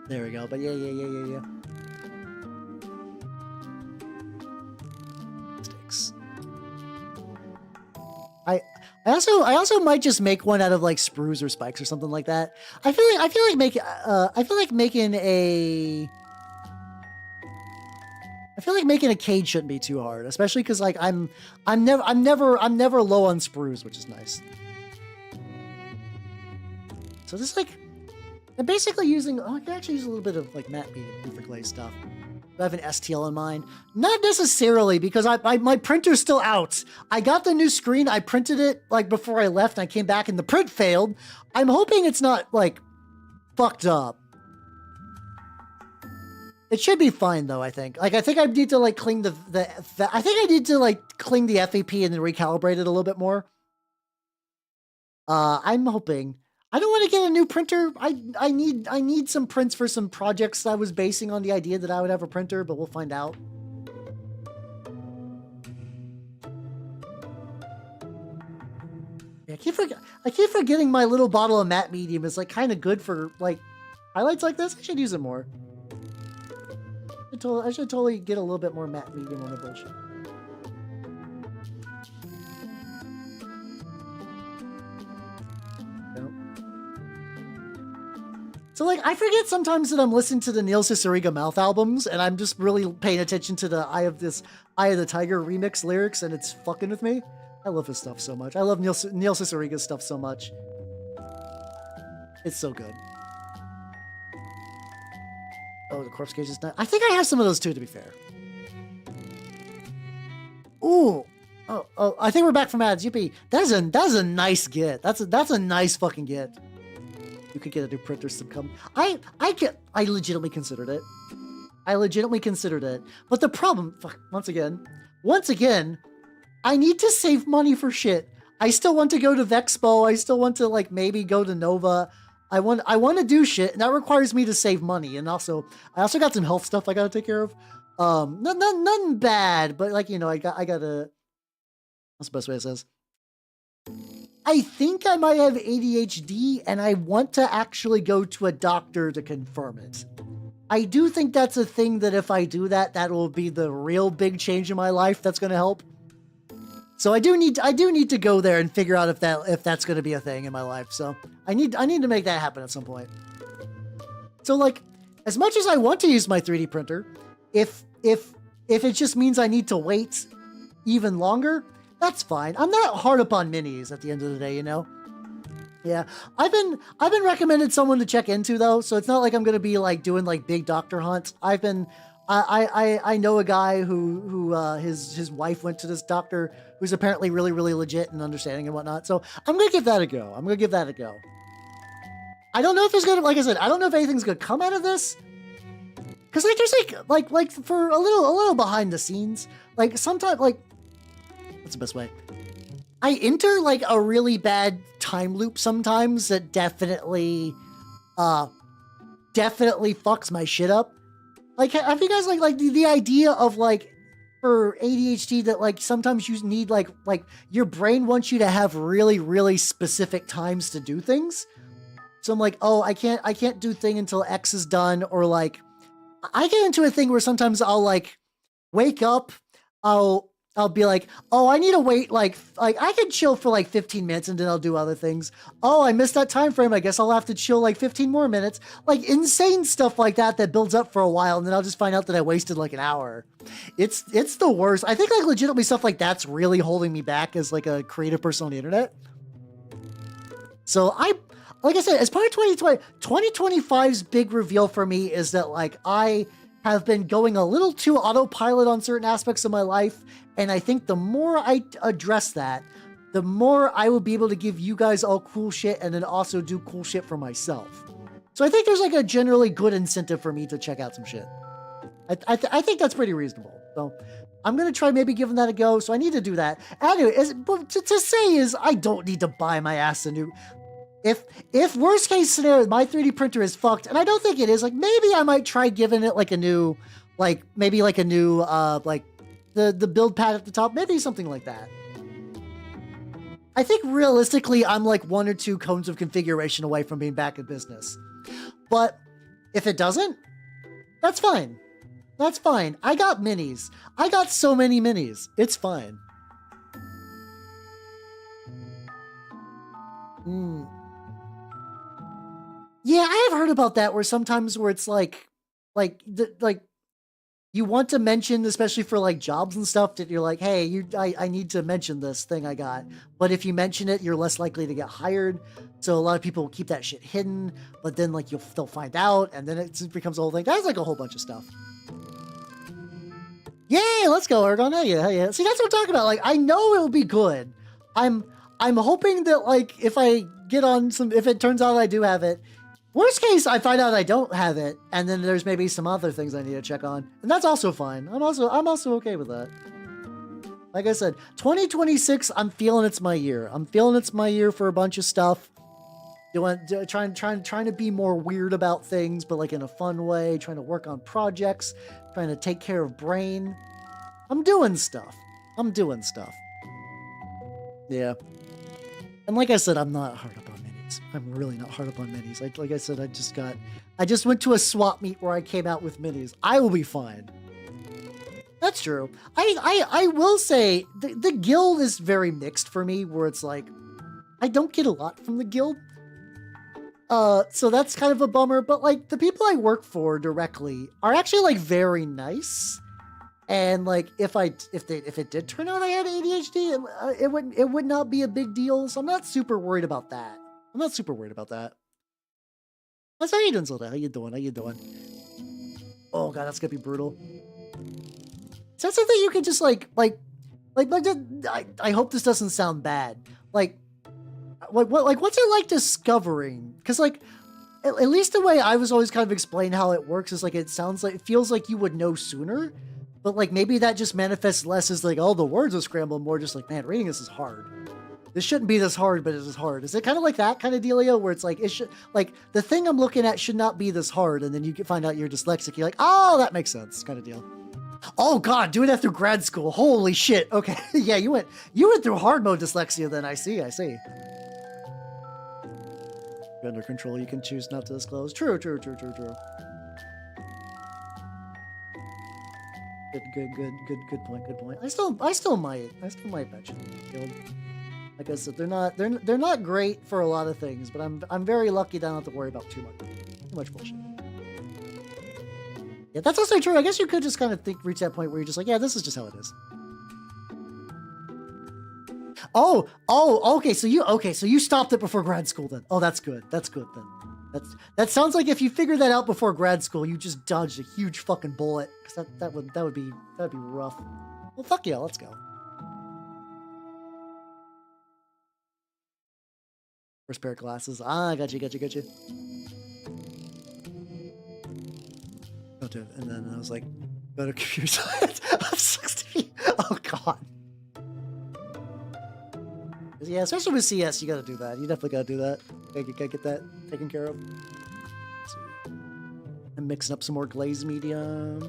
Speaker 1: there we go. But yeah. I also might just make one out of like sprues or spikes or something like that. I feel like making a cage shouldn't be too hard, especially because like I'm never low on sprues, which is nice. So this like I'm basically using I can actually use a little bit of like matte medium for glaze stuff. Do I have an STL in mind? Not necessarily, because my printer's still out. I got the new screen. I printed it like before I left, and I came back and the print failed. I'm hoping it's not like fucked up. It should be fine though, I think. Like I think I need to like clean the I think I need to like clean the FAP and then recalibrate it a little bit more. I'm hoping. I don't want to get a new printer. I need some prints for some projects I was basing on the idea that I would have a printer, but we'll find out. Yeah, I keep forgetting my little bottle of matte medium is like kind of good for like highlights like this. I should use it more. I should totally get a little bit more matte medium on the bullshit. So, like, I forget sometimes that I'm listening to the Neil Cicierega Mouth albums, and I'm just really paying attention to the Eye of the Tiger remix lyrics, and it's fucking with me. I love his stuff so much. I love Neil Cicerega's stuff so much. It's so good. Oh, the corpse cage is nice. I think I have some of those too, to be fair. Ooh. Oh, I think we're back from ads. Yippee. That's a nice get. That's a nice fucking get. You could get a new printer some come. I legitimately considered it. But the problem, once again, I need to save money for shit. I still want to go to Vexpo. I still want to like maybe go to Nova. I want to do shit, and that requires me to save money. And also, I also got some health stuff I gotta take care of. Nothing bad, but like, you know, I gotta. That's the best way it says. I think I might have ADHD, and I want to actually go to a doctor to confirm it. I do think that's a thing that if I do that, that will be the real big change in my life that's going to help. So I do need to go there and figure out if that's going to be a thing in my life. So I need to make that happen at some point. So like, as much as I want to use my 3D printer, if it just means I need to wait even longer, that's fine. I'm not hard up on minis at the end of the day, you know? Yeah, I've been recommended someone to check into though, so it's not like I'm gonna be like doing like big doctor hunts. I know a guy who his wife went to this doctor who's apparently really legit and understanding and whatnot. So I'm gonna give that a go. I don't know if there's gonna, like I said, I don't know if anything's gonna come out of this. Cause like there's like for a little behind the scenes, like sometimes like what's the best way? I enter like a really bad time loop sometimes that definitely fucks my shit up. Like, have you guys like the idea of like for ADHD that like sometimes you need like your brain wants you to have really specific times to do things. So I'm like, oh, I can't do thing until X is done, or like I get into a thing where sometimes I'll like wake up, I'll be like, oh, I need to wait, like I can chill for like 15 minutes and then I'll do other things. Oh, I missed that time frame. I guess I'll have to chill like 15 more minutes. Like insane stuff like that builds up for a while, and then I'll just find out that I wasted like an hour. It's the worst. I think like legitimately stuff like that's really holding me back as like a creative person on the internet. So like I said, as part of 2025's big reveal for me is that like I have been going a little too autopilot on certain aspects of my life. And I think the more I address that, the more I will be able to give you guys all cool shit and then also do cool shit for myself. So I think there's like a generally good incentive for me to check out some shit. I think that's pretty reasonable. So I'm going to try maybe giving that a go. So I need to do that. Anyway, to say is I don't need to buy my ass a new... If worst case scenario, my 3D printer is fucked, and I don't think it is, like maybe I might try giving it like a new, like maybe like a new, like the build pad at the top, maybe something like that. I think realistically, I'm like 1 or 2 cones of configuration away from being back in business. But if it doesn't, that's fine. That's fine. I got minis. I got so many minis. It's fine. Yeah, I have heard about that where sometimes where it's like you want to mention, especially for like jobs and stuff, that you're like, hey, I need to mention this thing I got. But if you mention it, you're less likely to get hired. So a lot of people keep that shit hidden, but then like they'll find out, and then it becomes a whole thing. That's like a whole bunch of stuff. Yay, let's go, Ergon. Hell yeah. See, that's what I'm talking about. Like, I know it'll be good. I'm hoping that like if it turns out I do have it, worst case, I find out I don't have it, and then there's maybe some other things I need to check on, and that's also fine. I'm also okay with that. Like I said, 2026, I'm feeling it's my year. I'm feeling it's my year for a bunch of stuff. Trying to be more weird about things, but like in a fun way. Trying to work on projects. Trying to take care of brain. I'm doing stuff. Yeah. And like I said, I'm not hard up on minis. I'm really not hard up on minis. Like I said, I just went to a swap meet where I came out with minis. I will be fine. That's true. I will say the guild is very mixed for me, where it's like I don't get a lot from the guild. So that's kind of a bummer, but like the people I work for directly are actually like very nice. And like if it did turn out I had ADHD, it would not be a big deal. So I'm not super worried about that. That's how you doing, Zelda? How you doing? Oh god, that's gonna be brutal. Is that something you can just like I hope this doesn't sound bad. Like what's it like discovering? Because like at least the way I was always kind of explained how it works is like it feels like you would know sooner. But like maybe that just manifests less as like, oh, the words are scrambled, more just like, man, reading this is hard. This shouldn't be this hard, but it is hard. Is it kind of like that kind of dealio where it's like it should, like the thing I'm looking at should not be this hard, and then you can find out you're dyslexic. You're like, oh, that makes sense, kind of deal. Oh god, doing that through grad school. Holy shit. Okay, yeah, you went through hard mode dyslexia. Then I see. You're under control. You can choose not to disclose. True. Good point. I still might mention Guild. Like I said, they're not great for a lot of things, but I'm very lucky that I don't have to worry about too much bullshit. Yeah, that's also true. I guess you could just kind of reach that point where you're just like, yeah, this is just how it is. Oh, okay. So you stopped it before grad school then. Oh, that's good. That's good then. That sounds like if you figured that out before grad school, you just dodged a huge fucking bullet. Because that would be rough. Well, fuck yeah, let's go. First pair of glasses. Ah, got you. And then I was like, go to computer science. I'm 60. Oh god. Yeah, especially with CS, you gotta do that. You definitely gotta do that. Gotta get that taken care of. I'm mixing up some more glazed medium.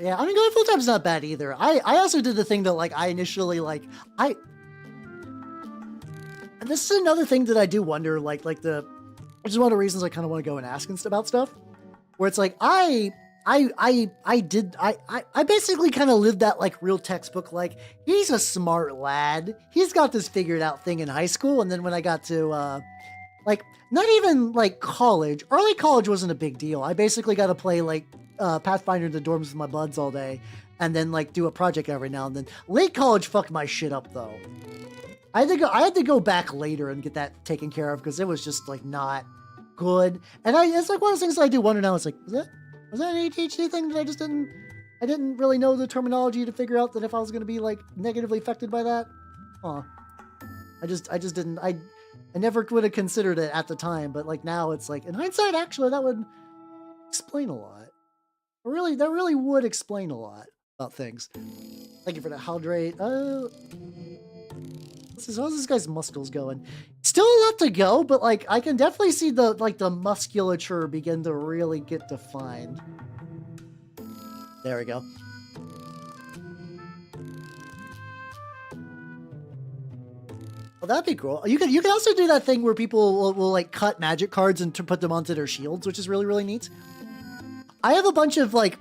Speaker 1: Yeah, I mean, going full time is not bad either. I also did the thing that like I initially like and this is another thing that I do wonder, which is one of the reasons I kind of want to go and ask about stuff, where it's like I basically kind of lived that like real textbook, like he's a smart lad, he's got this figured out thing in high school, and then when I got to like not even like college, early college wasn't a big deal. I basically got to play like Pathfinder in the dorms with my buds all day, and then like do a project every now and then. Late college fucked my shit up though. I had to go back later and get that taken care of because it was just like not good. And it's like one of those things that I do wonder now. It's like, was that an ADHD thing that I didn't really know the terminology to figure out that if I was going to be like negatively affected by that? Huh. I just didn't, I never would have considered it at the time, but like now it's like, in hindsight, actually, that would explain a lot. That really would explain a lot about things. Thank you for that hydrate. How's this guy's muscles going? Still a lot to go, but like I can definitely see the musculature begin to really get defined. There we go. Well, that'd be cool. You can also do that thing where people will like cut magic cards and to put them onto their shields, which is really, really neat. I have a bunch of like,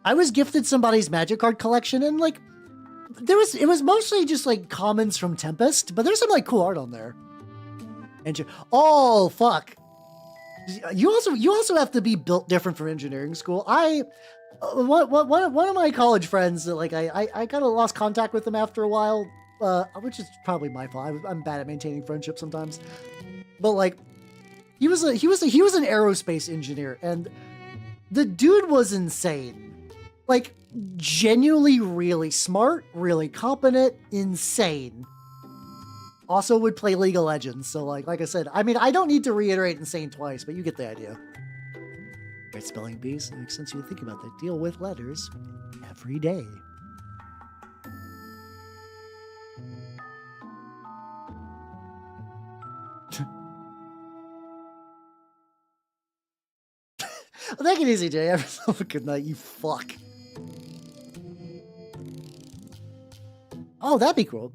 Speaker 1: I was gifted somebody's magic card collection, and like it was mostly just like commons from Tempest, but there's some like cool art on there. Oh fuck! You also have to be built different for engineering school. One of my college friends that like I kind of lost contact with him after a while, which is probably my fault. I'm bad at maintaining friendships sometimes, but like he was an aerospace engineer, and the dude was insane. Like, genuinely really smart, really competent, insane. Also would play League of Legends, so like I said, I mean, I don't need to reiterate insane twice, but you get the idea. Great spelling bees, it makes sense you think about that. Deal with letters every day. Well, take it easy, Jay. Have yourself a good night, you fuck. Oh, that'd be cool.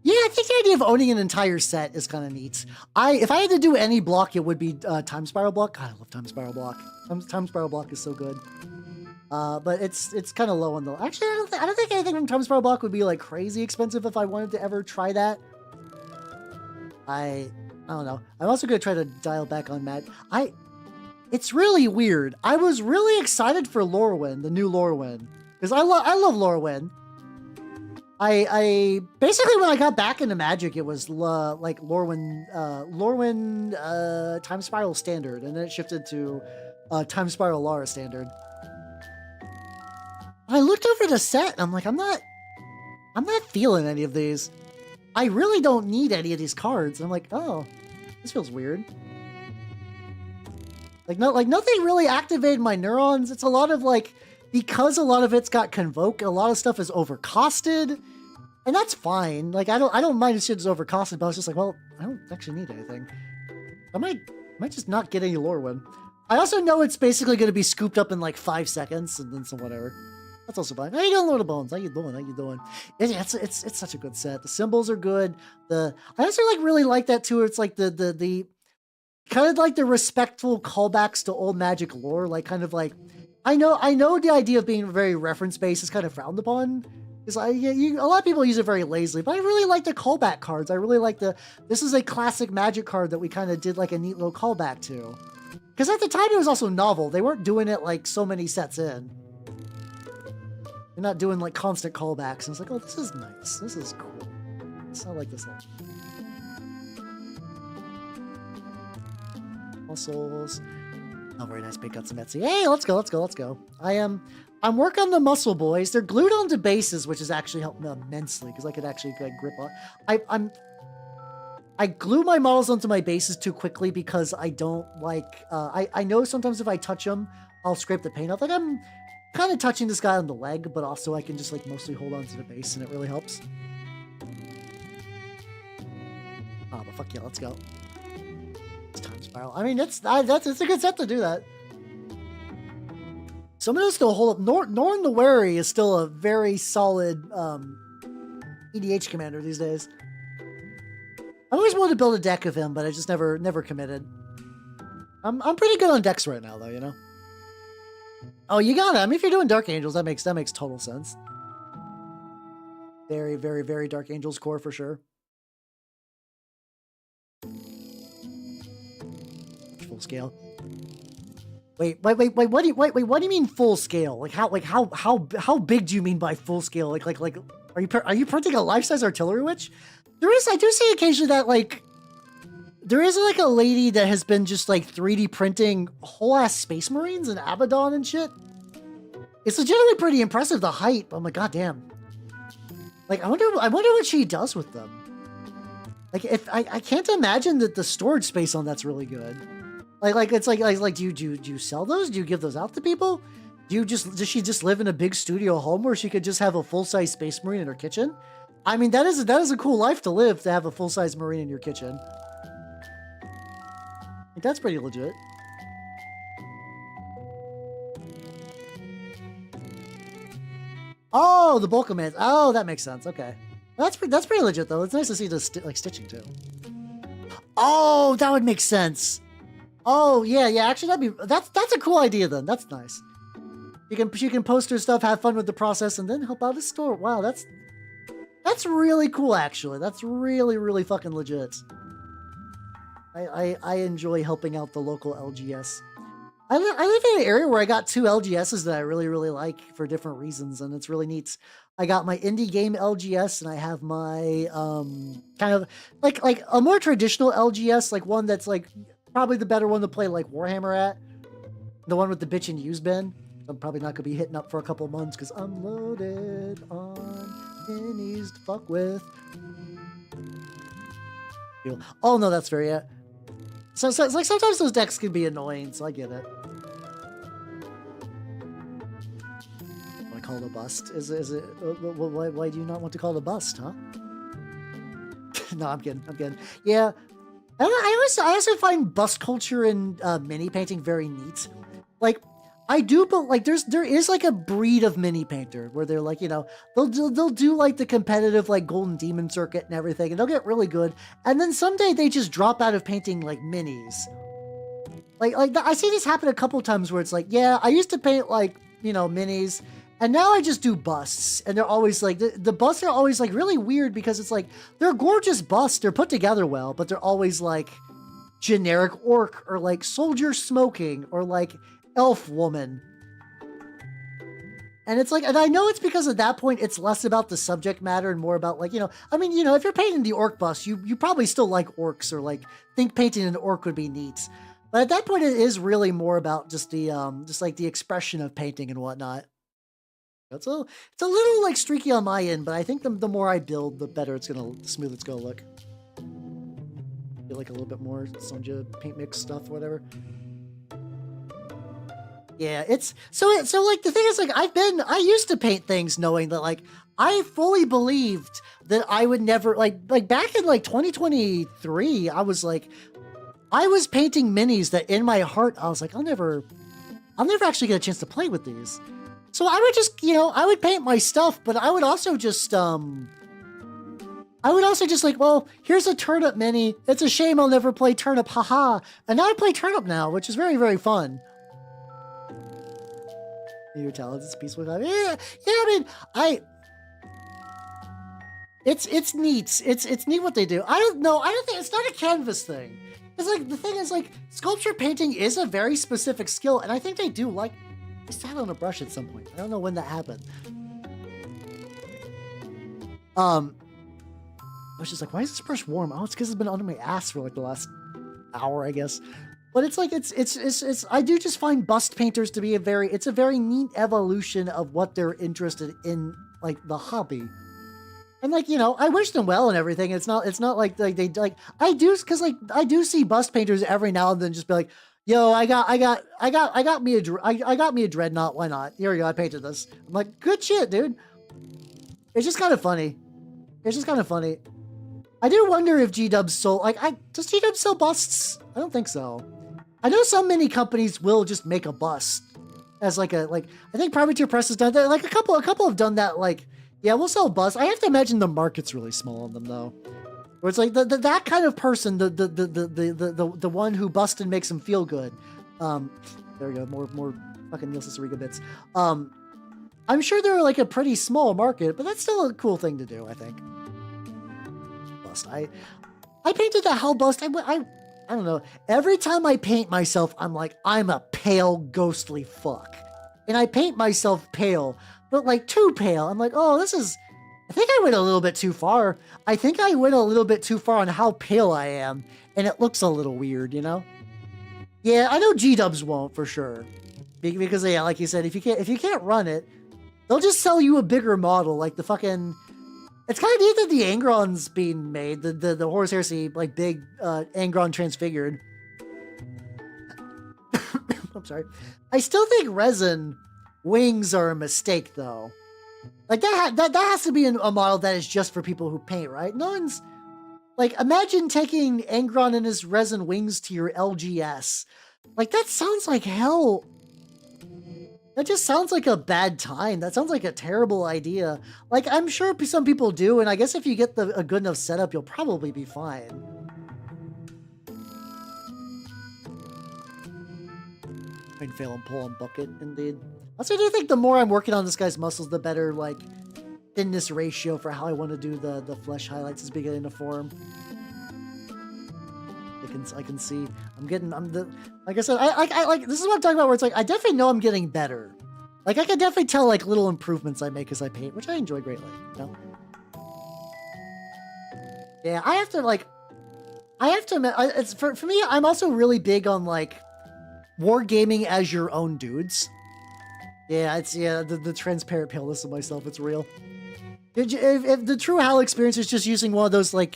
Speaker 1: Yeah, I think the idea of owning an entire set is kind of neat. If I had to do any block, it would be Time Spiral block. God, I love Time Spiral block. Time Spiral block is so good. But it's kind of low on the. Actually, I don't think anything from Time Spiral block would be like crazy expensive if I wanted to ever try that. I don't know. I'm also gonna try to dial back on Matt. It's really weird. I was really excited for Lorwyn, the new Lorwyn, because I love Lorwyn. I basically, when I got back into Magic, it was like Lorwyn Time Spiral Standard, and then it shifted to Time Spiral Lara Standard. I looked over the set, and I'm like, I'm not feeling any of these. I really don't need any of these cards. And I'm like, oh, this feels weird. Like nothing really activated my neurons. It's a lot of like, because a lot of it's got Convoke, a lot of stuff is overcosted, and that's fine. Like I don't mind if shit is overcosted, but I was just like, well, I don't actually need anything. I might just not get any Lorwyn. I also know it's basically going to be scooped up in like 5 seconds, and then some whatever. That's also fine. How you doing, Lord of Bones? How you doing? It's such a good set. The symbols are good. I also really like that too. It's like the kind of like the respectful callbacks to old Magic lore, like kind of like, I know the idea of being very reference-based is kind of frowned upon. Because a lot of people use it very lazily, but I really like the callback cards. I really like this is a classic Magic card that we kind of did like a neat little callback to. Because at the time it was also novel. They weren't doing it like so many sets in. They're not doing like constant callbacks. And it's like, oh, this is nice. This is cool. I like this one. Muscles. Oh, very nice big guts and Betsy. Hey, let's go. I'm working on the muscle boys. They're glued onto bases, which has actually helped me immensely because I could actually grip on. I glue my models onto my bases too quickly because I don't like. I know sometimes if I touch them, I'll scrape the paint off. Like I'm kind of touching this guy on the leg, but also I can just like mostly hold on to the base, and it really helps. Oh, but fuck yeah, let's go. Time spiral. I mean, it's a good set to do that. Some of those still hold up. Norn the Wary is still a very solid EDH commander these days. I always wanted to build a deck of him, but I just never committed. I'm pretty good on decks right now, though. You know. Oh, you got it. I mean, if you're doing Dark Angels, that makes total sense. Very, very, very Dark Angels core for sure. Full scale. Wait, what do you mean full scale? Like how big do you mean by full scale? Like are you printing a life-size artillery witch? I do see occasionally that like there is like a lady that has been just like 3D printing whole ass Space Marines and Abaddon and shit. It's legitimately pretty impressive, the height, but I'm like, goddamn. Like I wonder what she does with them. Like if I can't imagine that the storage space on that's really good. Like it's like do you sell those? Do you give those out to people? Does she just live in a big studio home where she could just have a full-size Space Marine in her kitchen? I mean, that is a cool life to live, to have a full-size Marine in your kitchen. Like, that's pretty legit. Oh, the bulk commands. Oh, that makes sense. Okay, that's pretty legit though. It's nice to see the stitching too. Oh, that would make sense. Oh yeah. Actually, that's a cool idea then. That's nice. You can post her stuff, have fun with the process, and then help out the store. Wow, that's really cool. Actually, that's really fucking legit. I enjoy helping out the local LGS. I live in an area where I got 2 LGSs that I really like for different reasons, and it's really neat. I got my indie game LGS, and I have my kind of like a more traditional LGS, like one that's like probably the better one to play like Warhammer at. The one with the bitch and use bin. I'm probably not gonna be hitting up for a couple of months because I'm loaded on minis to fuck with. Oh no, that's fair. Yeah. So it's like sometimes those decks can be annoying, so I get it. I call it a bust. Is it? Why do you not want to call it a bust, huh? No, I'm kidding. Yeah, I also find bust culture in mini painting very neat. Like, I do, but like there is like a breed of mini painter where they're like, you know, they'll do like the competitive like Golden Demon circuit and everything, and they'll get really good, and then someday they just drop out of painting like minis. Like I see this happen a couple times where it's like, yeah, I used to paint like, you know, minis, and now I just do busts, and they're always like the busts are always like really weird because it's like they're gorgeous busts, they're put together well, but they're always like generic orc or like soldier smoking or like elf woman. And it's like, and I know it's because at that point it's less about the subject matter and more about like, you know, I mean, you know, if you're painting the orc bust, you probably still like orcs or like think painting an orc would be neat. But at that point it is really more about just the just like the expression of painting and whatnot. It's a little like streaky on my end, but I think the more I build, the better the smoother it's gonna look. Get like a little bit more Sonja paint mix stuff, whatever. Yeah, it's so like the thing is like I used to paint things knowing that like I fully believed that I would never like back in like 2023 I was painting minis that in my heart I was like I'll never actually get a chance to play with these. So I would just, you know, I would paint my stuff, but I would also just I I would also just like, well, here's a turnip mini. It's a shame I'll never play turnip, haha. And now I play turnip now, which is very, very fun. Your talents, it's peaceful. Yeah, I mean, it's neat. It's neat what they do. I don't know. I don't think it's not a canvas thing. It's like the thing is like sculpture painting is a very specific skill, and I think they do like. I sat on a brush at some point. I don't know when that happened. I was just like, why is this brush warm? Oh, it's because it's been under my ass for like the last hour, I guess. But it's like it's I do just find bust painters to be a very neat evolution of what they're interested in, like the hobby. And like, you know, I wish them well and everything. It's not like they like I do see bust painters every now and then just be like, yo, I got me a dreadnought. Why not? Here we go. I painted this. I'm like, good shit, dude. It's just kind of funny. I do wonder if G-Dubs sold, does G-Dubs sell busts? I don't think so. I know some mini companies will just make a bust as I think Privateer Press has done that. Like a couple have done that. Like, yeah, we'll sell busts. I have to imagine the market's really small on them though. Where it's like that kind of person, the one who busts and makes them feel good. There we go. More fucking Neil Ciceriga bits. I'm sure they're like a pretty small market, but that's still a cool thing to do, I think. Bust. I painted the hell bust. I don't know. Every time I paint myself, I'm like, I'm a pale, ghostly fuck. And I paint myself pale, but like too pale. I'm like, oh, I think I went a little bit too far. I think I went a little bit too far on how pale I am. And it looks a little weird, you know? Yeah, I know G-Dubs won't for sure. Because yeah, like you said, if you can't run it, they'll just sell you a bigger model, like the fucking... It's kind of neat that the Angron's being made, the Horus Heresy, like big Angron transfigured. I'm sorry. I still think resin wings are a mistake, though. Like that has to be a model that is just for people who paint, right? No one's like, imagine taking Angron and his resin wings to your LGS. Like that sounds like hell. That just sounds like a bad time. That sounds like a terrible idea. Like, I'm sure some people do, and I guess if you get a good enough setup, you'll probably be fine. I can fail and pull on bucket, indeed. Also, I do think the more I'm working on this guy's muscles, the better, like, thinness ratio for how I want to do the flesh highlights is beginning to form. I can see. Like I said, I like, this is what I'm talking about, where it's like, I definitely know I'm getting better. Like, I can definitely tell, like, little improvements I make as I paint, which I enjoy greatly, you know? Yeah, I have to admit, it's for me, I'm also really big on, like, wargaming as your own dudes. Yeah, the transparent paleness of myself, it's real. If the true HAL experience is just using one of those like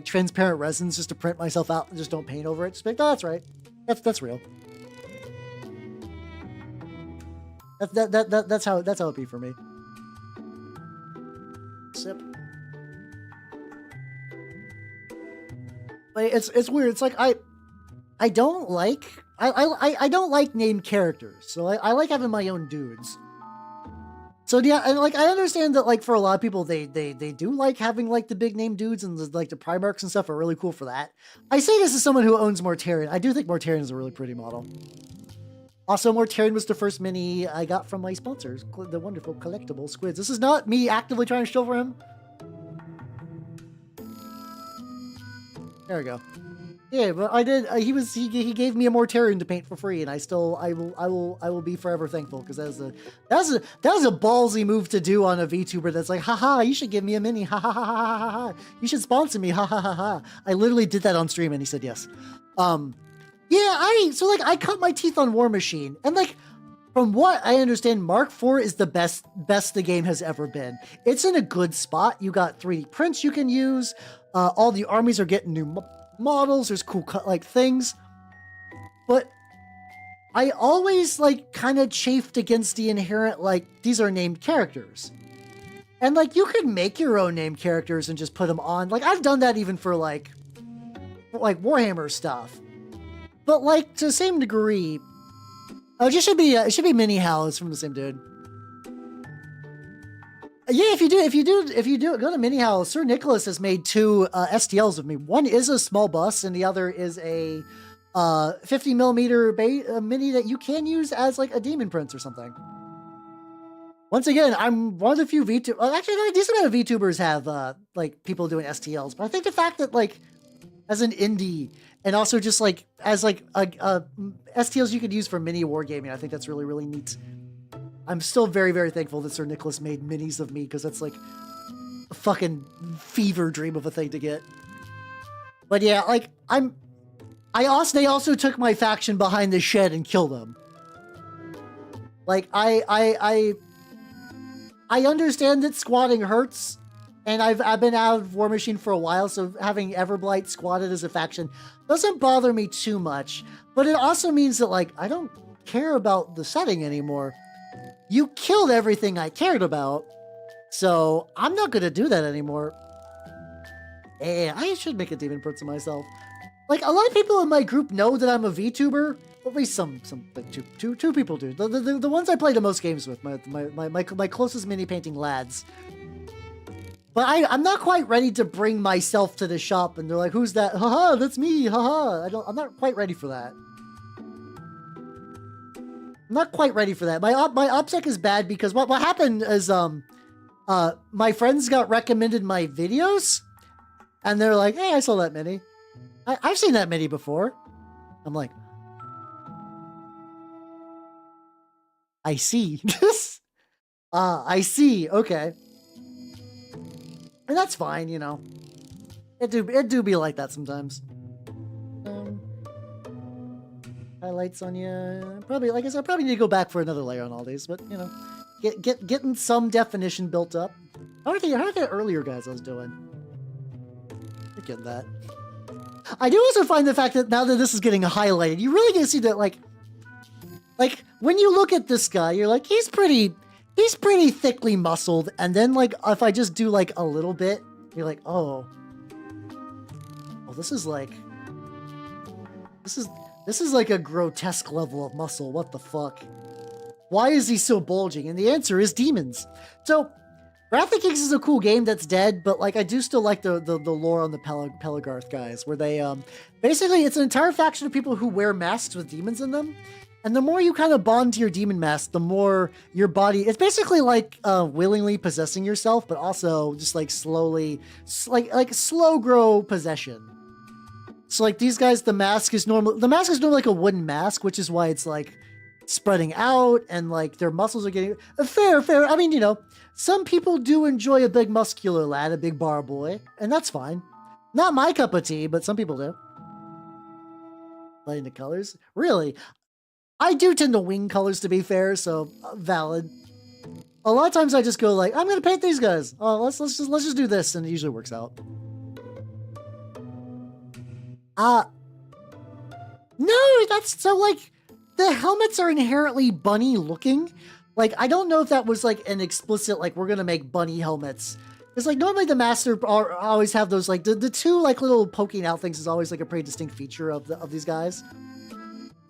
Speaker 1: transparent resins just to print myself out and just don't paint over it, just be like, oh, that's right, that's real. That's how it be for me. Sip. But it's weird. It's like I don't like named characters, so I like having my own dudes. So yeah, and like I understand that like for a lot of people they do like having like the big name dudes, and like the Primarchs and stuff are really cool for that. I say this as someone who owns Mortarion. I do think Mortarion is a really pretty model. Also, Mortarion was the first mini I got from my sponsors, the wonderful collectible Squids. This is not me actively trying to shill for him. There we go. Yeah, but I did. He gave me a Mortarion to paint for free, and I will be forever thankful, because that was a ballsy move to do on a VTuber. That's like, haha, you should give me a mini, ha ha ha ha ha ha. You should sponsor me, ha ha ha ha. I literally did that on stream, and he said yes. Yeah, I cut my teeth on War Machine, and like, from what I understand, Mark IV is the best the game has ever been. It's in a good spot. You got 3D prints you can use. All the armies are getting new models. There's cool things, but I always like kind of chafed against the inherent like these are named characters, and like you could make your own named characters and just put them on. Like I've done that even for like Warhammer stuff, but like to the same degree. Oh, it should be mini HAL. It's from the same dude. Yeah, if you do go to Mini House, Sir Nicholas has made two STLs of me. One is a small bus, and the other is a 50 millimeter mini that you can use as like a demon prince or something. Once again, I'm one of the few VTubers. Actually, a decent amount of VTubers have like people doing STLs, but I think the fact that like as an indie and also just like as like a STLs you could use for mini wargaming, I think that's really, really neat. I'm still very, very thankful that Sir Nicholas made minis of me, because that's like a fucking fever dream of a thing to get. But yeah, like they also took my faction behind the shed and killed them. Like I understand that squatting hurts, and I've been out of War Machine for a while, so having Everblight squatted as a faction doesn't bother me too much. But it also means that like I don't care about the setting anymore. You killed everything I cared about, so I'm not gonna do that anymore. Hey, I should make a demon prince of myself. Like, a lot of people in my group know that I'm a VTuber. At least some like two people do. The ones I play the most games with, my closest mini painting lads. But I'm not quite ready to bring myself to the shop, and they're like, "Who's that?" Haha, that's me. Haha. I'm not quite ready for that. I'm not quite ready for that. My OPSEC is bad because what happened is my friends got recommended my videos, and they're like, "Hey, I saw that mini. I've seen that mini before." I'm like, I see. I see. Okay, and that's fine. You know, it do be like that sometimes. Highlights on you. Probably, like I said, I probably need to go back for another layer on all these, but you know, getting some definition built up. How are the earlier guys I was doing? You're getting that. I do also find the fact that now that this is getting highlighted, you really get to see that like when you look at this guy, you're like, he's pretty thickly muscled, and then like if I just do like a little bit, you're like, oh, this is like a grotesque level of muscle. What the fuck? Why is he so bulging? And the answer is demons. So, Wrath of Kings is a cool game that's dead, but like I do still like the lore on the Pelegarth guys, where they basically it's an entire faction of people who wear masks with demons in them. And the more you kind of bond to your demon mask, the more your body, it's basically like willingly possessing yourself, but also just like slowly, like slow grow possession. So like these guys, the mask is normally like a wooden mask, which is why it's like spreading out and like their muscles are getting fair. I mean, you know, some people do enjoy a big muscular lad, a big bar boy, and that's fine. Not my cup of tea, but some people do. Lighting the colors, really. I do tend to wing colors, to be fair, so valid. A lot of times I just go like, I'm gonna paint these guys. Oh, let's just do this, and it usually works out. No, that's so like the helmets are inherently bunny looking. Like I don't know if that was like an explicit like we're gonna make bunny helmets. It's like normally the master always have those like the two like little poking out things is always like a pretty distinct feature of these guys.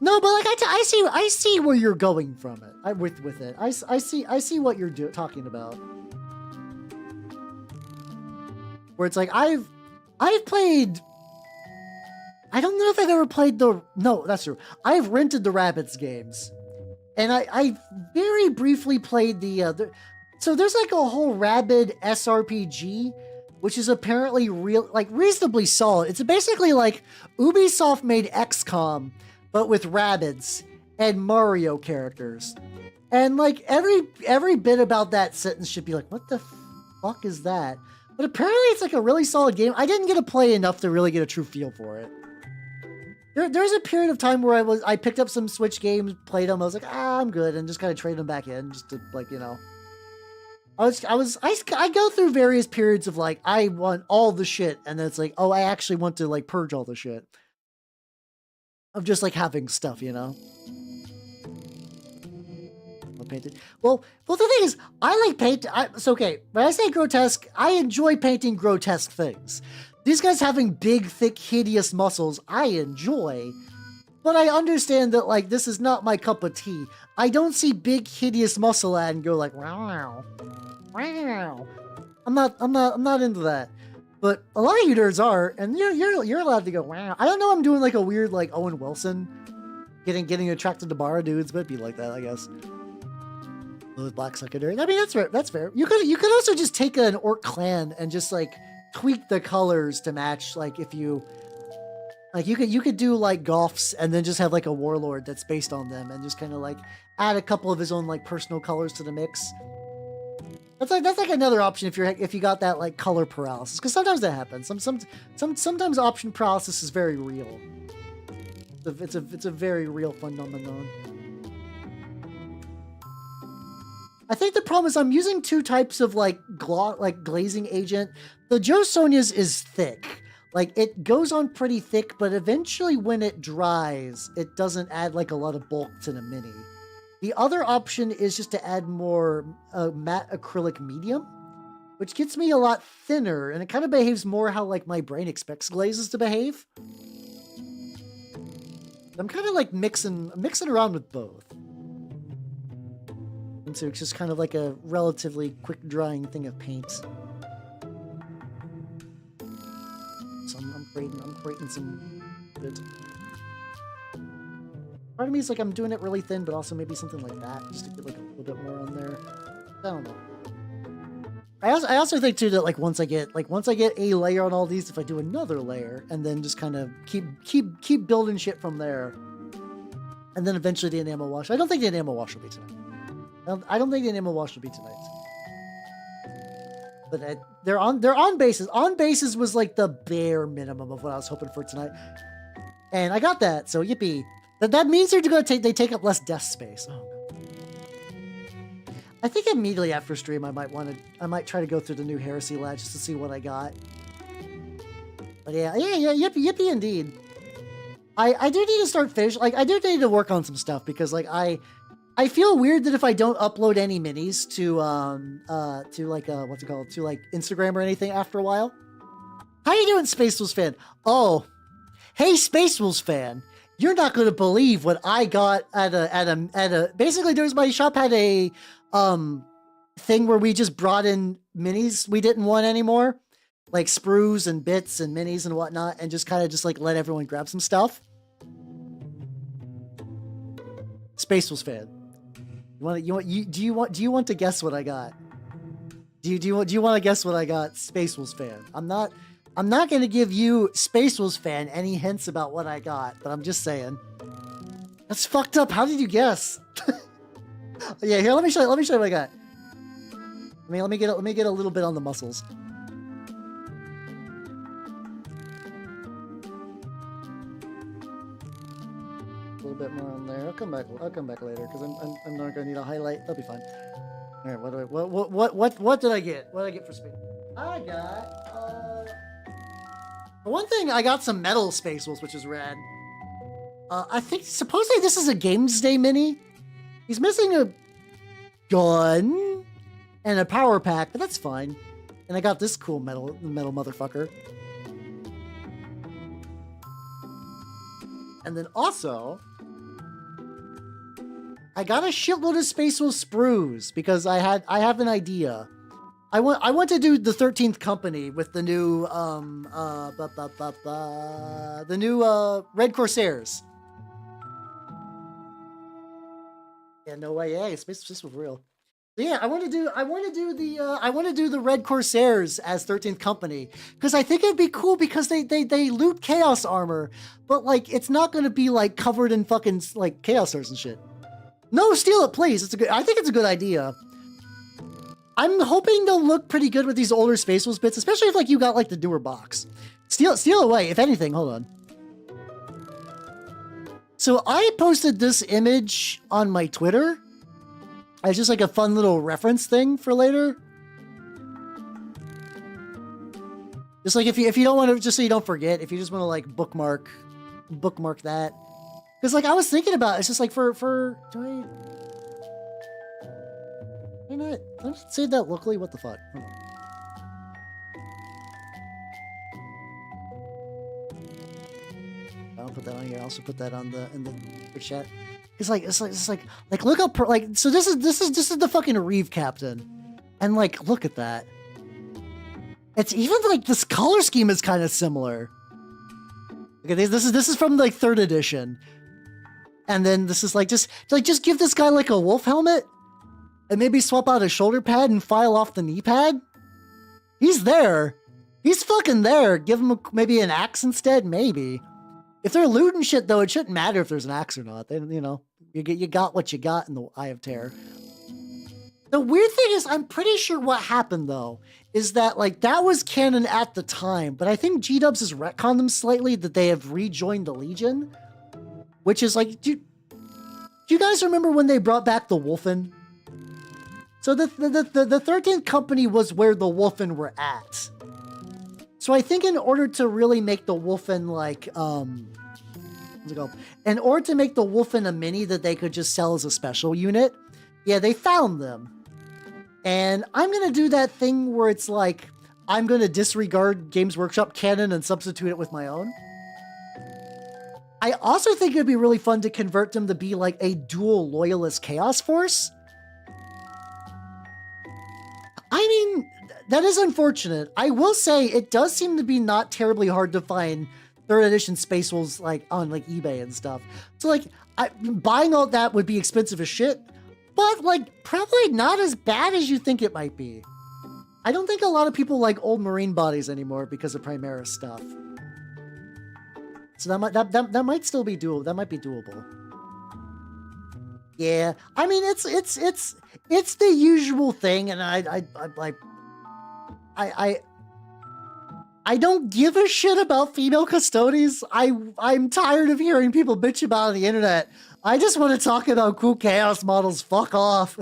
Speaker 1: No, but like I see where you're going from it. With it. I see what you're talking about. Where it's like I've played. I don't know if I've ever played no, that's true. I've rented the Rabbids games, and I very briefly played so there's like a whole Rabbid SRPG, which is apparently reasonably solid. It's basically like Ubisoft made XCOM, but with Rabbids and Mario characters. And like every bit about that sentence should be like, what the fuck is that? But apparently it's like a really solid game. I didn't get to play enough to really get a true feel for it. There's a period of time where I picked up some Switch games, played them. I was like, I'm good, and just kind of traded them back in, just to like, you know. I go through various periods of like I want all the shit, and then it's like, oh, I actually want to like purge all the shit of just like having stuff, you know. Painted. Well, the thing is, I like paint. It's okay. When I say grotesque, I enjoy painting grotesque things. These guys having big, thick, hideous muscles, I enjoy. But I understand that, like, this is not my cup of tea. I don't see big, hideous muscle ad and go like, wow, wow. I'm not into that. But a lot of you nerds are, and you're allowed to go, wow. I don't know, I'm doing like a weird, like, Owen Wilson, getting attracted to Bara dudes, but it'd be like that, I guess. Those black secondary. I mean, that's fair. That's fair. You could also just take an orc clan and just like tweak the colors to match. Like if you like, you could do like Goths and then just have like a warlord that's based on them and just kind of like add a couple of his own like personal colors to the mix. That's like another option if you got that like color paralysis, because sometimes that happens. Sometimes option paralysis is very real. It's a very real phenomenon. I think the problem is I'm using two types of like glazing agent. The Joe Sonia's is thick. Like it goes on pretty thick, but eventually when it dries, it doesn't add like a lot of bulk to the mini. The other option is just to add more matte acrylic medium, which gets me a lot thinner, and it kind of behaves more how like my brain expects glazes to behave. I'm kind of like mixing around with both. And so it's just kind of like a relatively quick drying thing of paint. So I'm creating some good. Part of me is like I'm doing it really thin, but also maybe something like that, just to get like a little bit more on there. I don't know. I also think too that like once I get a layer on all these, if I do another layer and then just kind of keep building shit from there, and then eventually the enamel wash. I don't think the enamel wash will be tonight. I don't think the enamel wash will be tonight. But they're on bases. On bases was like the bare minimum of what I was hoping for tonight, and I got that. So yippee! That means they take up less desk space. Oh. I think immediately after stream I might try to go through the new Heresy lad just to see what I got. But yeah, yippee indeed. I do need to start I do need to work on some stuff, because like I feel weird that if I don't upload any minis to what's it called, to like Instagram or anything after a while. How you doing, Space Wolves fan? Oh, hey Space Wolves fan, you're not gonna believe what I got at a basically there's my shop had a thing where we just brought in minis we didn't want anymore, like sprues and bits and minis and whatnot, and just kind of just like let everyone grab some stuff. Space Wolves fan. Do you want to guess what I got? Do you want to guess what I got, Space Wolves fan? I'm not going to give you, Space Wolves fan, any hints about what I got, but I'm just saying. That's fucked up. How did you guess? Yeah, here, let me show you what I got. Let me get a little bit on the muscles. A little bit more on there. I'll come back later, because I'm not gonna need a highlight. That'll be fine. All right, what did I get? What did I get for space? I got for one thing, I got some metal Space Wolves, which is rad. I think supposedly this is a Games Day mini. He's missing a gun and a power pack, but that's fine. And I got this cool metal motherfucker. And then also, I got a shitload of Space Wolf sprues because I have an idea. I want to do the 13th Company with the new Red Corsairs. Yeah, no way. Yeah, Space Wolf real. So yeah, I want to do the Red Corsairs as 13th Company, because I think it'd be cool, because they loot Chaos armor, but like it's not going to be like covered in fucking like Chaos stars and shit. No, steal it, please. I think it's a good idea. I'm hoping they'll look pretty good with these older Space Wolves bits, especially if like you got like the newer box. Steal away, if anything. Hold on. So I posted this image on my Twitter as just like a fun little reference thing for later. Just like if you don't want to, just so you don't forget, if you just want to like bookmark that. Because like I was thinking about, it's just like for do I not save that locally? What the fuck? Hold on. put that on here. I'll also put that on in the chat. It's like look up so this is the fucking Reeve captain, and like look at that. It's even like this color scheme is kind of similar. Okay, this is from like 3rd edition, and then this is like just give this guy like a wolf helmet, and maybe swap out a shoulder pad and file off the knee pad. He's there. He's fucking there. Give him maybe an axe instead, maybe. If they're looting shit though, it shouldn't matter if there's an axe or not. They, you got what you got in the Eye of Terror. The weird thing is, I'm pretty sure what happened though is that like that was canon at the time, but I think G-Dubs has retconned them slightly that they have rejoined the Legion, which is like, do you guys remember when they brought back the Wolfen? So the 13th Company was where the Wolfen were at. So I think in order to really make the Wolfen like, what's it called? In order to make the Wolfen a mini that they could just sell as a special unit, yeah, they found them. And I'm going to do that thing where it's like, I'm going to disregard Games Workshop canon and substitute it with my own. I also think it'd be really fun to convert them to be like a dual loyalist chaos force. I mean, that is unfortunate. I will say it does seem to be not terribly hard to find 3rd edition Space Wolves like on like eBay and stuff. So like buying all that would be expensive as shit, but like probably not as bad as you think it might be. I don't think a lot of people like old Marine bodies anymore because of Primaris stuff. So that might still be doable. That might be doable. Yeah, I mean it's the usual thing, and I don't give a shit about female custodies. I'm tired of hearing people bitch about it on the internet. I just want to talk about cool chaos models. Fuck off,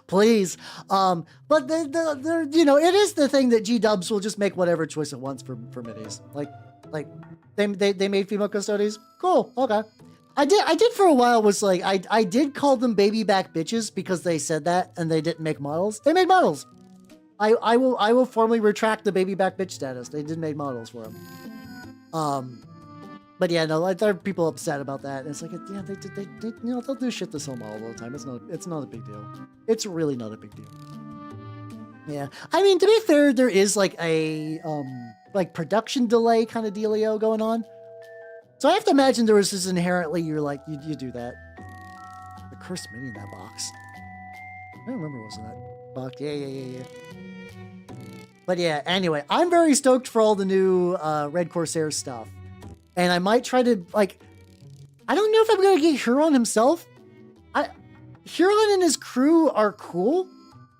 Speaker 1: please. But it is the thing that G-Dubs will just make whatever choice it wants for minis. Like they made female custodies. Cool. Okay. I did for a while was like, I did call them baby back bitches because they said that and they didn't make models. They made models. I will formally retract the baby back bitch status. They did make models for them. But yeah, no, there are people upset about that. And it's like, yeah, they they'll do shit to sell models all the time. It's not a big deal. It's really not a big deal. Yeah. I mean, to be fair, there is like a, like production delay kind of dealio going on. So I have to imagine there was this inherently, you're like, you do that. The cursed mini in that box. I don't remember what was in that box. Yeah. But yeah, anyway, I'm very stoked for all the new Red Corsair stuff. And I might try to, like, I don't know if I'm going to get Huron himself. Huron and his crew are cool,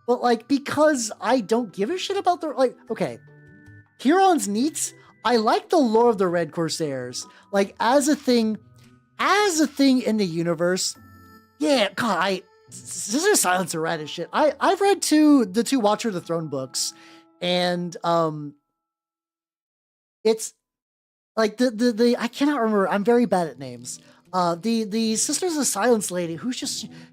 Speaker 1: but like, because I don't give a shit about their, like, okay, Huron's neat. I like the lore of the Red Corsairs, like as a thing in the universe. Yeah, God, Scissor Silence are rad as shit. I've read the two Watcher of the Throne books, and it's like the I cannot remember. I'm very bad at names. The Sisters of Silence lady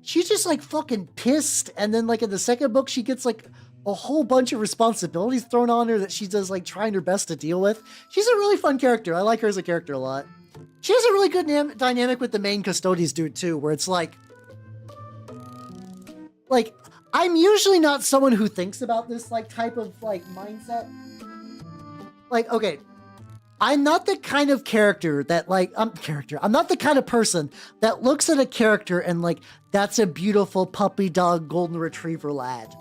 Speaker 1: she's just like fucking pissed, and then like in the second book she gets like a whole bunch of responsibilities thrown on her that she does like trying her best to deal with. She's a really fun character. I like her as a character a lot. She has a really good dynamic with the main Custodes dude too, where it's like I'm usually not someone who thinks about this like type of like mindset. Like, okay, I'm not the kind of character that like, I'm not the kind of person that looks at a character and like, that's a beautiful puppy dog golden retriever lad.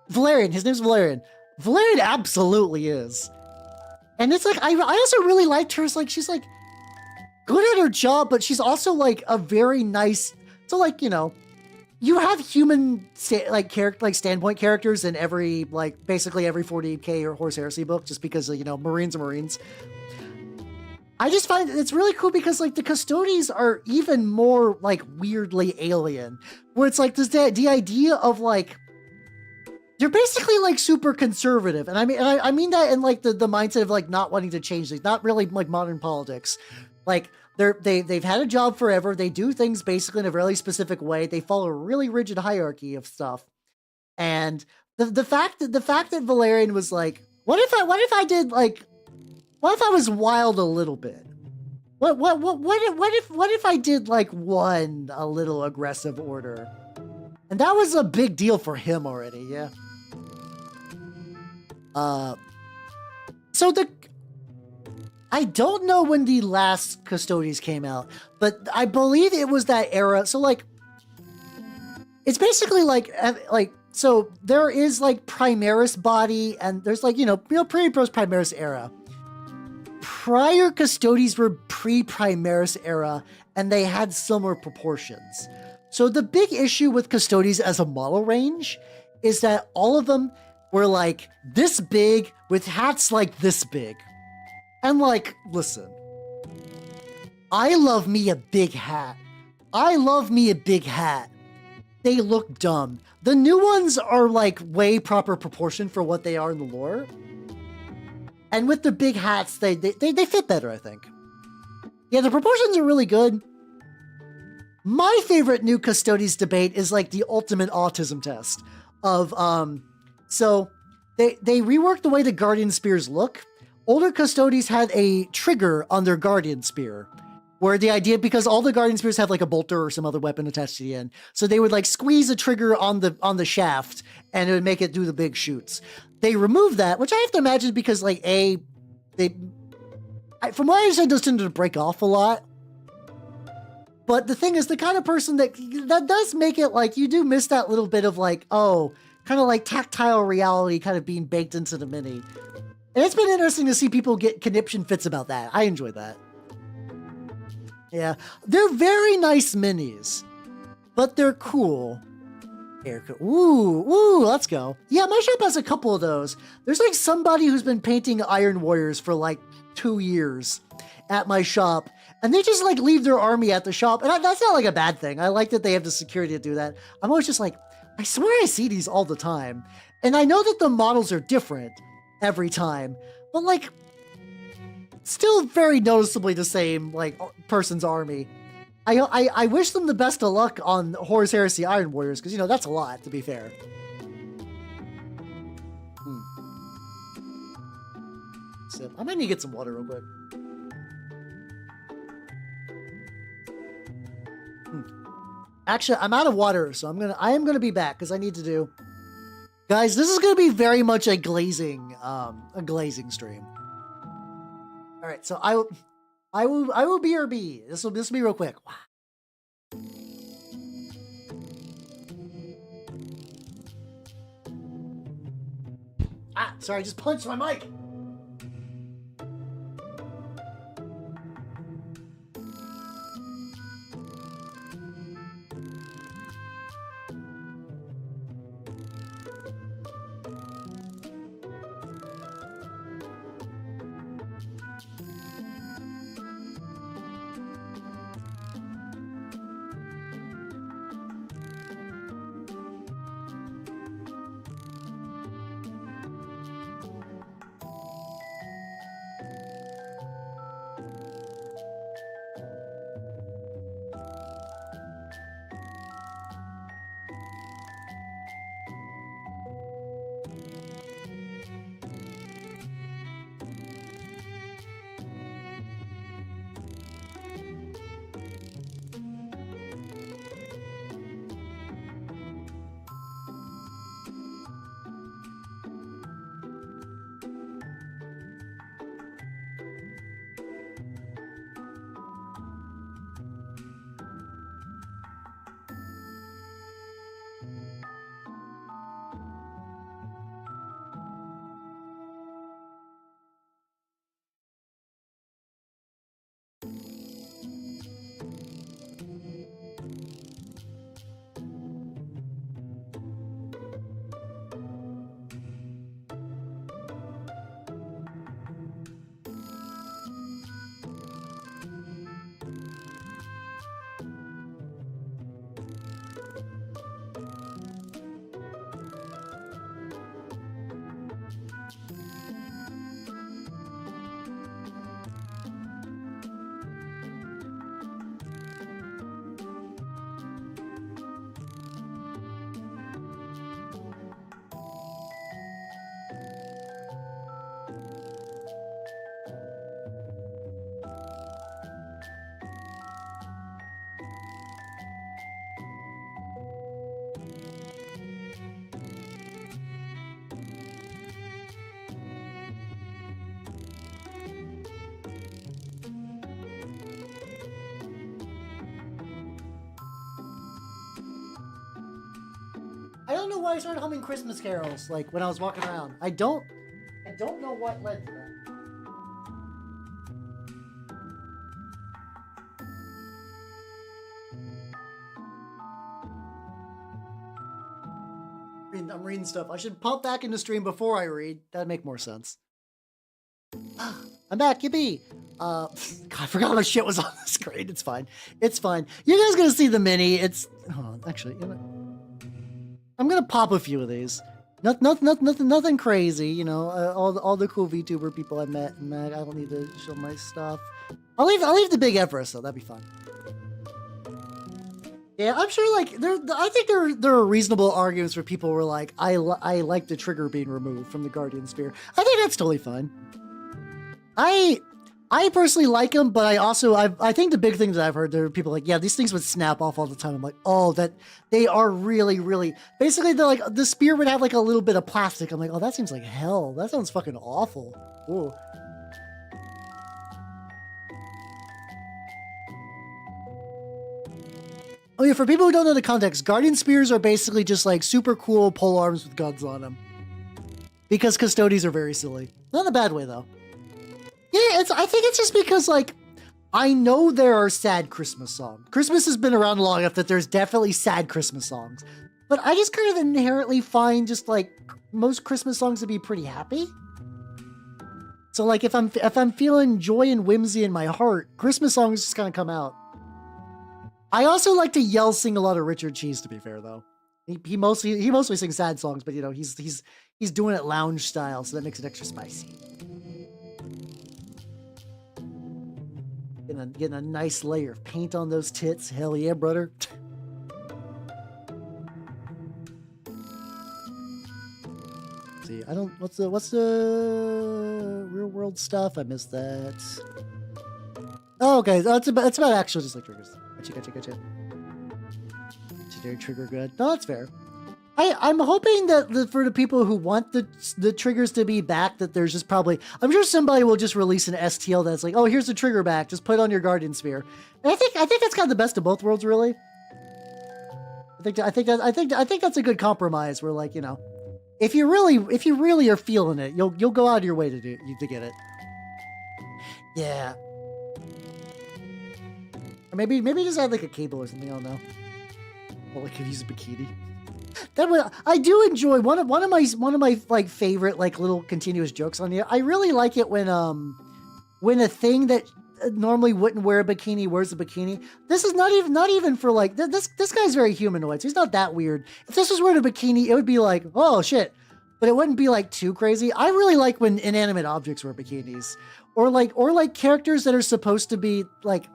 Speaker 1: Valerian, his name's Valerian. Valerian absolutely is. And it's like, I also really liked her. It's like, she's like good at her job, but she's also like a very nice, so like, you have human standpoint characters in every, like basically every 40k or Horse Heresy book, just because, Marines are Marines. I just find it's really cool because like the Custodes are even more like weirdly alien, where it's like the idea of like, they're basically like super conservative. And I mean that in like the mindset of like not wanting to change things, not really like modern politics. Like they've had a job forever. They do things basically in a really specific way. They follow a really rigid hierarchy of stuff. And the fact that Valerian was like, what if I did like What if I was wild a little bit? What if I did like one a little aggressive order? And that was a big deal for him already, yeah. So I don't know when the last Custodies came out, but I believe it was that era. So like, it's basically like so there is like Primaris body, and there's like, pre and post Primaris era. Prior Custodies were pre-Primaris era, and they had similar proportions. So the big issue with Custodies as a model range is that all of them were like this big with hats like this big. And like, listen, I love me a big hat. I love me a big hat. They look dumb. The new ones are like way proper proportion for what they are in the lore. And with the big hats, they fit better, I think. Yeah, the proportions are really good. My favorite new Custodies debate is like the ultimate autism test of, so they reworked the way the Guardian Spears look. Older Custodies had a trigger on their Guardian Spear, where the idea, because all the Guardian Spears have like a bolter or some other weapon attached to the end, so they would like squeeze a trigger on the shaft, and it would make it do the big shoots. They removed that, which I have to imagine because like from what I understand, those tend to break off a lot. But the thing is, the kind of person that does make it like you do miss that little bit of like, oh, kind of like tactile reality kind of being baked into the mini. And it's been interesting to see people get conniption fits about that. I enjoy that. Yeah, they're very nice minis, but they're cool. Ooh, let's go. Yeah, my shop has a couple of those. There's like somebody who's been painting Iron Warriors for like 2 years at my shop, and they just like leave their army at the shop. And that's not like a bad thing. I like that they have the security to do that. I'm always just like, I swear I see these all the time. And I know that the models are different every time, but like still very noticeably the same like person's army. I wish them the best of luck on Horus Heresy Iron Warriors, because, that's a lot, to be fair. So, I might need to get some water real quick. Actually, I'm out of water, so I am gonna be back, because I need to do... Guys, this is gonna be very much a glazing stream. Alright, so I will BRB. This will be real quick. Wow. Sorry, I just punched my mic. know why I started humming Christmas carols like when I was walking around. I don't know what led to that. I'm reading stuff. I should pop back into stream before I read. That'd make more sense. I'm back, yippee! God, I forgot how much shit was on the screen. It's fine. It's fine. You guys gonna see the mini. It's actually, you know, I'm gonna pop a few of these. Nothing crazy. You know, all the cool VTuber people I met, and I don't need to show my stuff. I'll leave the big Everest though. That'd be fun. Yeah, I'm sure. Like, I think there are reasonable arguments for people who are like, I like the trigger being removed from the Guardian Spear. I think that's totally fine. I personally like them, but I think the big thing that I've heard, there are people like, yeah, these things would snap off all the time. I'm like, oh, that they are really basically they're like the spear would have like a little bit of plastic. I'm like, oh, that seems like hell. That sounds fucking awful. Ooh. Oh yeah, for people who don't know the context, Guardian Spears are basically just like super cool pole arms with guns on them. Because Custodes are very silly. Not in a bad way though. Yeah, I think it's just because like, I know there are sad Christmas songs. Christmas has been around long enough that there's definitely sad Christmas songs. But I just kind of inherently find just like most Christmas songs to be pretty happy. So like if I'm feeling joy and whimsy in my heart, Christmas songs just kind of come out. I also like to sing a lot of Richard Cheese, to be fair, though. He mostly sings sad songs, but you know he's doing it lounge style, so that makes it extra spicy. Getting a nice layer of paint on those tits. Hell yeah, brother. See, I don't. What's the real world stuff? I missed that. Oh, okay. It's about actual just like triggers. Gotcha. Legendary trigger good. No, that's fair. I'm hoping that for the people who want the triggers to be back, that there's just probably, I'm sure somebody will just release an STL that's like, oh, here's the trigger back. Just put it on your Guardian Sphere. And I think that's kind of the best of both worlds, really. I think that's a good compromise. Where like, you know, if you really are feeling it, you'll go out of your way to get it. Yeah. Or maybe just add like a cable or something. I don't know. Or like use a bikini. I do enjoy one of my like favorite like little continuous jokes on here. I really like it when a thing that normally wouldn't wear a bikini wears a bikini. This is not even for like this guy's very humanoid, so he's not that weird. If this was wearing a bikini, it would be like, oh shit, but it wouldn't be like too crazy. I really like when inanimate objects wear bikinis, or like characters that are supposed to be like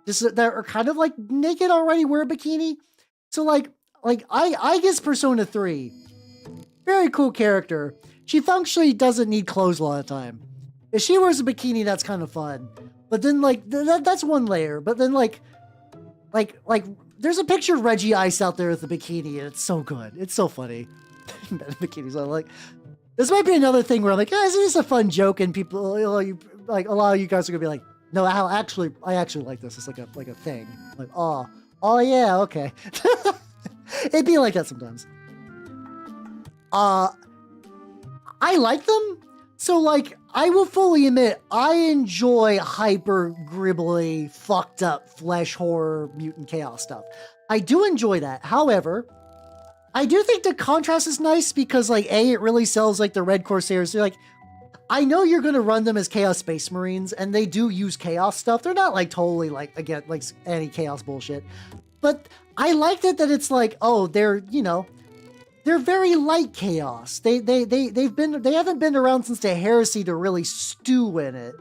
Speaker 1: that are kind of like naked already wear a bikini. So like I guess Persona 3, very cool character. She functionally doesn't need clothes a lot of the time. If she wears a bikini, that's kind of fun. But then like that's one layer. But then like there's a picture of Reggie Ice out there with a bikini, and it's so good. It's so funny. Bikinis. I'm like, this might be another thing where I'm like, guys, this is a fun joke, and people, like a lot of you guys are gonna be like, no, I actually like this. It's like a thing. Like, oh yeah, okay. It'd be like that sometimes. I like them. So like, I will fully admit, I enjoy hyper gribbly, fucked up flesh horror, mutant chaos stuff. I do enjoy that. However, I do think the contrast is nice because like, it really sells like the Red Corsairs. They're like, I know you're going to run them as Chaos Space Marines, and they do use chaos stuff. They're not like totally like, again, like anti-chaos bullshit. But I liked it that it's like, oh, they're very light chaos. They haven't been around since the Heresy to really stew in it.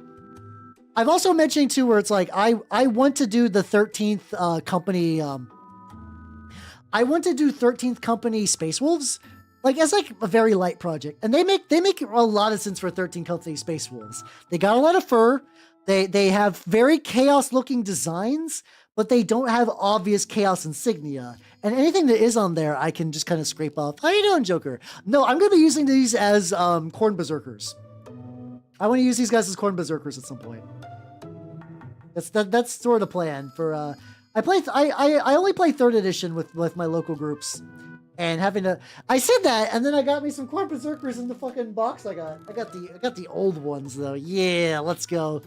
Speaker 1: I've also mentioned too where it's like I want to do the 13th company. I want to do 13th Company Space Wolves, like as like a very light project, and they make a lot of sense for 13th Company Space Wolves. They got a lot of fur. They have very chaos looking designs, but they don't have obvious chaos insignia. And anything that is on there, I can just kind of scrape off. How you doing, Joker? No, I'm going to be using these as Corn Berserkers. I want to use these guys as Corn Berserkers at some point. That's sort of the plan for. I only play 3rd edition with my local groups, And having to, I said that, and then I got me some Corn Berserkers in the fucking box. I got the old ones though. Yeah, let's go.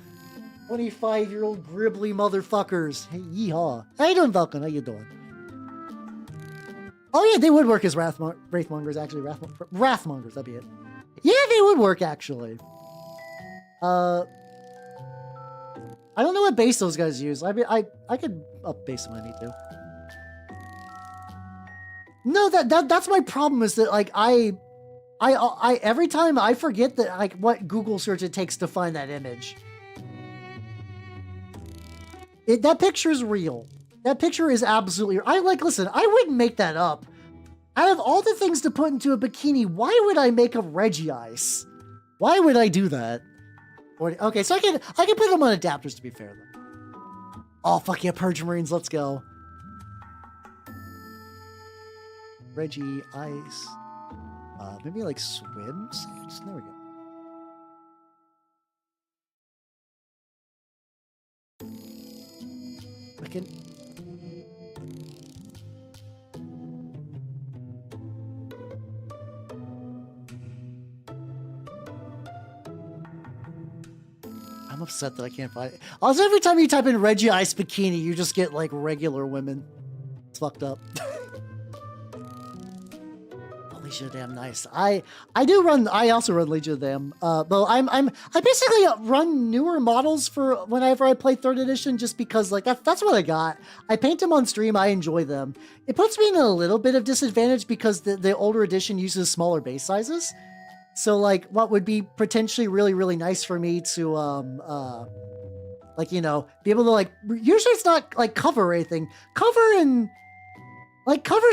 Speaker 1: 25-year-old gribbly motherfuckers. Hey, yeehaw. How you doing, Vulcan? How you doing? Oh yeah, they would work as Wraithmongers, actually. Wrathmongers, that'd be it. Yeah, they would work, actually. I don't know what base those guys use. I mean, I could up base them if I need to. No, that's my problem is that, like, I every time I forget that, like, what Google search it takes to find that image. That picture is real. That picture is absolutely... listen, I wouldn't make that up. Out of all the things to put into a bikini, why would I make a Reggie Ice? Why would I do that? Okay, so I can put them on adapters, to be fair, though. Oh, fuck yeah, Purge Marines, let's go. Reggie Ice. Maybe, like, swim suits? There we go. I can... I'm upset that I can't find it. Also, every time you type in Reggie Ice Bikini, you just get, like, regular women. It's fucked up. Legion of Damn, nice. I also run Legion of Damn. Though I basically run newer models for whenever I play 3rd edition, just because, like, that's what I got. I paint them on stream. I enjoy them. It puts me in a little bit of disadvantage because the older edition uses smaller base sizes. So, like, what would be potentially really, really nice for me to like, you know, be able to, like, usually it's not like cover or anything. Cover's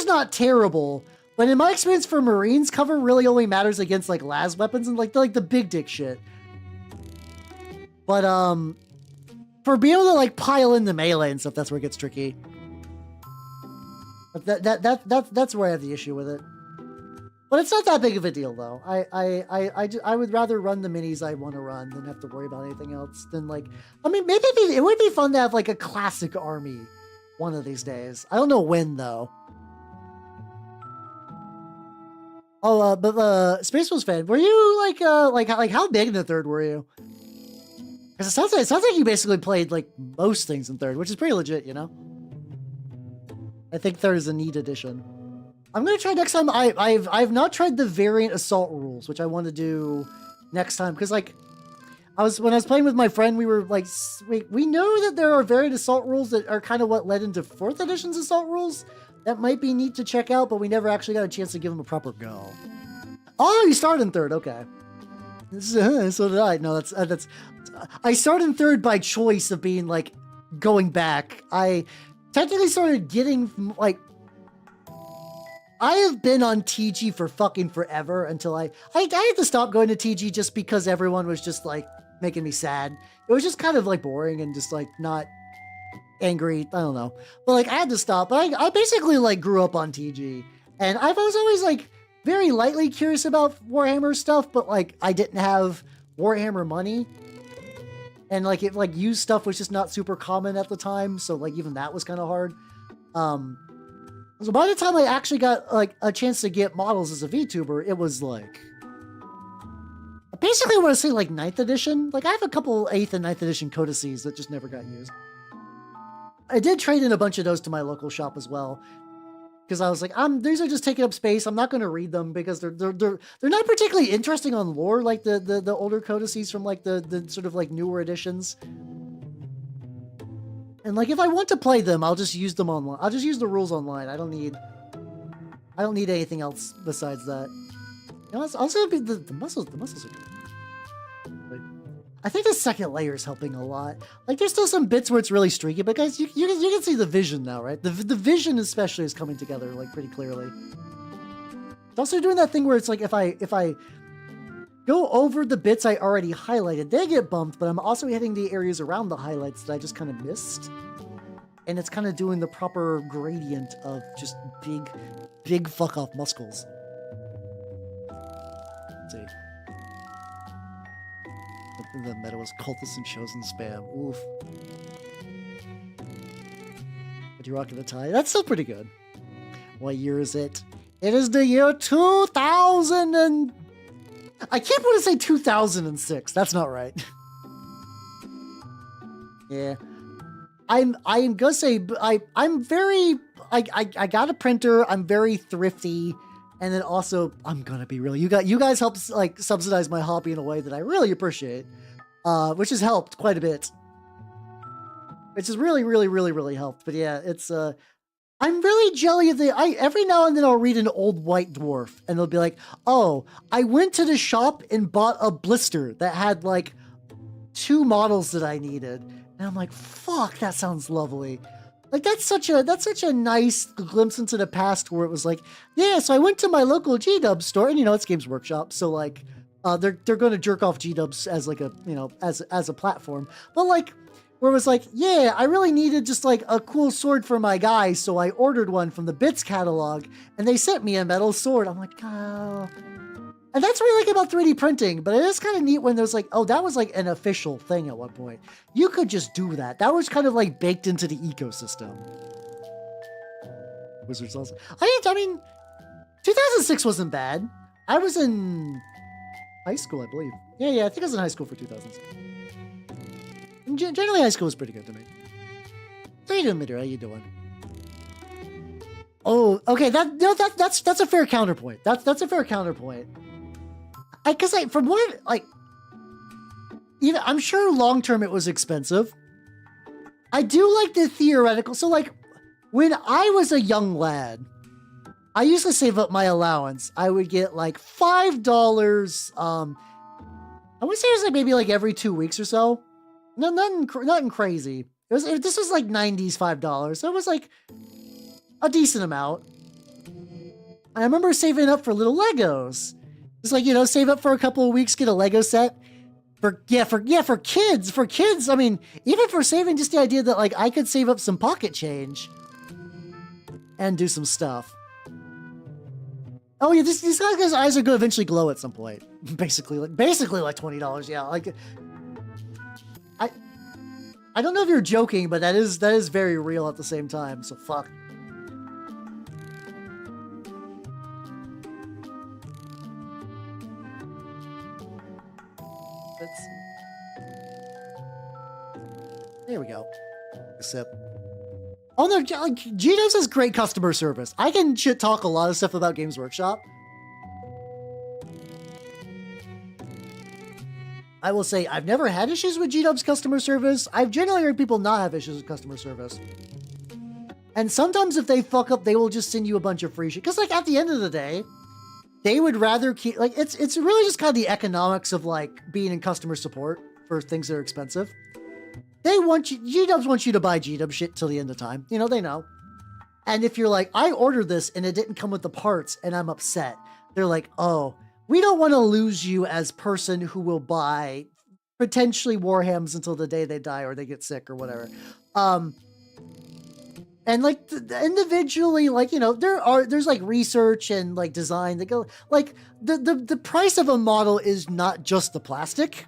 Speaker 1: not terrible. But in my experience for Marines, cover really only matters against, like, las weapons and, like, the big dick shit. But, for being able to, like, pile in the melee and stuff, that's where it gets tricky. But that's where I have the issue with it. But it's not that big of a deal, though. I would rather run the minis I want to run than have to worry about anything else. Than, like, I mean, maybe it would be fun to have, like, a classic army one of these days. I don't know when, though. Oh, but Space Wolves fan, were you like how big in the 3rd were you? Because it sounds like you basically played, like, most things in 3rd, which is pretty legit, you know. I think 3rd is a neat addition. I'm gonna try next time. I've not tried the variant assault rules, which I want to do next time, because, like, when I was playing with my friend, we were like, we know that there are variant assault rules that are kind of what led into 4th edition's assault rules. That might be neat to check out, but we never actually got a chance to give them a proper go. Oh, you started in 3rd, okay. So did I. No, that's. I started in 3rd by choice of being, like, going back. I technically started getting, like, I have been on TG for fucking forever until I had to stop going to TG just because everyone was just, like, making me sad. It was just kind of, like, boring and just, like, not angry. I don't know. But, like, I had to stop. But I basically, like, grew up on TG. And I was always, like, very lightly curious about Warhammer stuff, but, like, I didn't have Warhammer money. And, like, used stuff was just not super common at the time. So, like, even that was kind of hard. So by the time I actually got, like, a chance to get models as a VTuber, it was, like, basically I want to say, like, 9th edition. Like, I have a couple 8th and 9th edition codices that just never got used. I did trade in a bunch of those to my local shop as well. Because I was like, these are just taking up space. I'm not going to read them because they're not particularly interesting on lore like the older codices from, like, the sort of, like, newer editions. And, like, if I want to play them, I'll just use them online. I'll just use the rules online. I don't need anything else besides that. You know, also the muscles are good. But I think the 2nd layer is helping a lot. Like, there's still some bits where it's really streaky, but guys, you can see the vision now, right? The vision especially is coming together, like, pretty clearly. It's also doing that thing where it's like, if I go over the bits I already highlighted, they get bumped, but I'm also hitting the areas around the highlights that I just kind of missed. And it's kind of doing the proper gradient of just big fuck off muscles. Let's see. The meta was cultists and chosen spam. Oof. But you're rocking a tie. That's still pretty good. What year is it? It is the year 2000 and... I can't want to say 2006. That's not right. Yeah. I'm gonna say I'm very... I got a printer. I'm very thrifty. And then also, I'm gonna be real. You guys help like subsidize my hobby in a way that I really appreciate. Which has helped quite a bit. Which has really, really, really, really helped. But yeah, it's... I'm really jelly of every now and then I'll read an old white dwarf and they'll be like, oh, I went to the shop and bought a blister that had like 2 models that I needed. And I'm like, fuck, that sounds lovely. Like that's such a nice glimpse into the past where it was like, yeah, so I went to my local G-Dub store and it's Games Workshop. So like, they're going to jerk off G-Dubs as like a, as a platform, but like, where it was like, yeah, I really needed just like a cool sword for my guy, so I ordered one from the Bits catalog, and they sent me a metal sword. I'm like, oh. And that's what I like about 3D printing, but it is kind of neat when there's like, oh, that was like an official thing at one point. You could just do that. That was kind of like baked into the ecosystem. Wizards also. I mean, 2006 wasn't bad. I was in high school, I believe. Yeah, I think I was in high school for 2006. Generally, high school was pretty good to me. How you doing, Mitter? How you doing? Oh, okay. That's a fair counterpoint. That's a fair counterpoint. Because from what even I'm sure long term it was expensive. I do like the theoretical. So like when I was a young lad, I used to save up my allowance. I would get like $5. I would say it was like maybe like every 2 weeks or so. No, nothing crazy. This was like 90s $5, so it was like a decent amount. I remember saving up for little Legos. It's like, save up for a couple of weeks, get a Lego set. For kids. For kids, I mean, even for saving, just the idea that like I could save up some pocket change and do some stuff. Oh yeah, these guys' eyes are gonna eventually glow at some point. Basically like $20. Yeah, like. I don't know if you're joking, but that is very real at the same time, so fuck. There we go. A sip. Oh no, like, G-Dubs has great customer service. I can shit talk a lot of stuff about Games Workshop. I will say I've never had issues with G-Dub's customer service. I've generally heard people not have issues with customer service. And sometimes if they fuck up, they will just send you a bunch of free shit. Because like at the end of the day, they would rather keep like it's really just kind of the economics of like being in customer support for things that are expensive. They want you, G-Dubs want you to buy G-Dub shit till the end of time. They know. And if you're like, I ordered this and it didn't come with the parts and I'm upset, they're like, oh, we don't want to lose you as person who will buy potentially Warhams until the day they die or they get sick or whatever. And like individually, like, there's like research and like design that go like the price of a model is not just the plastic,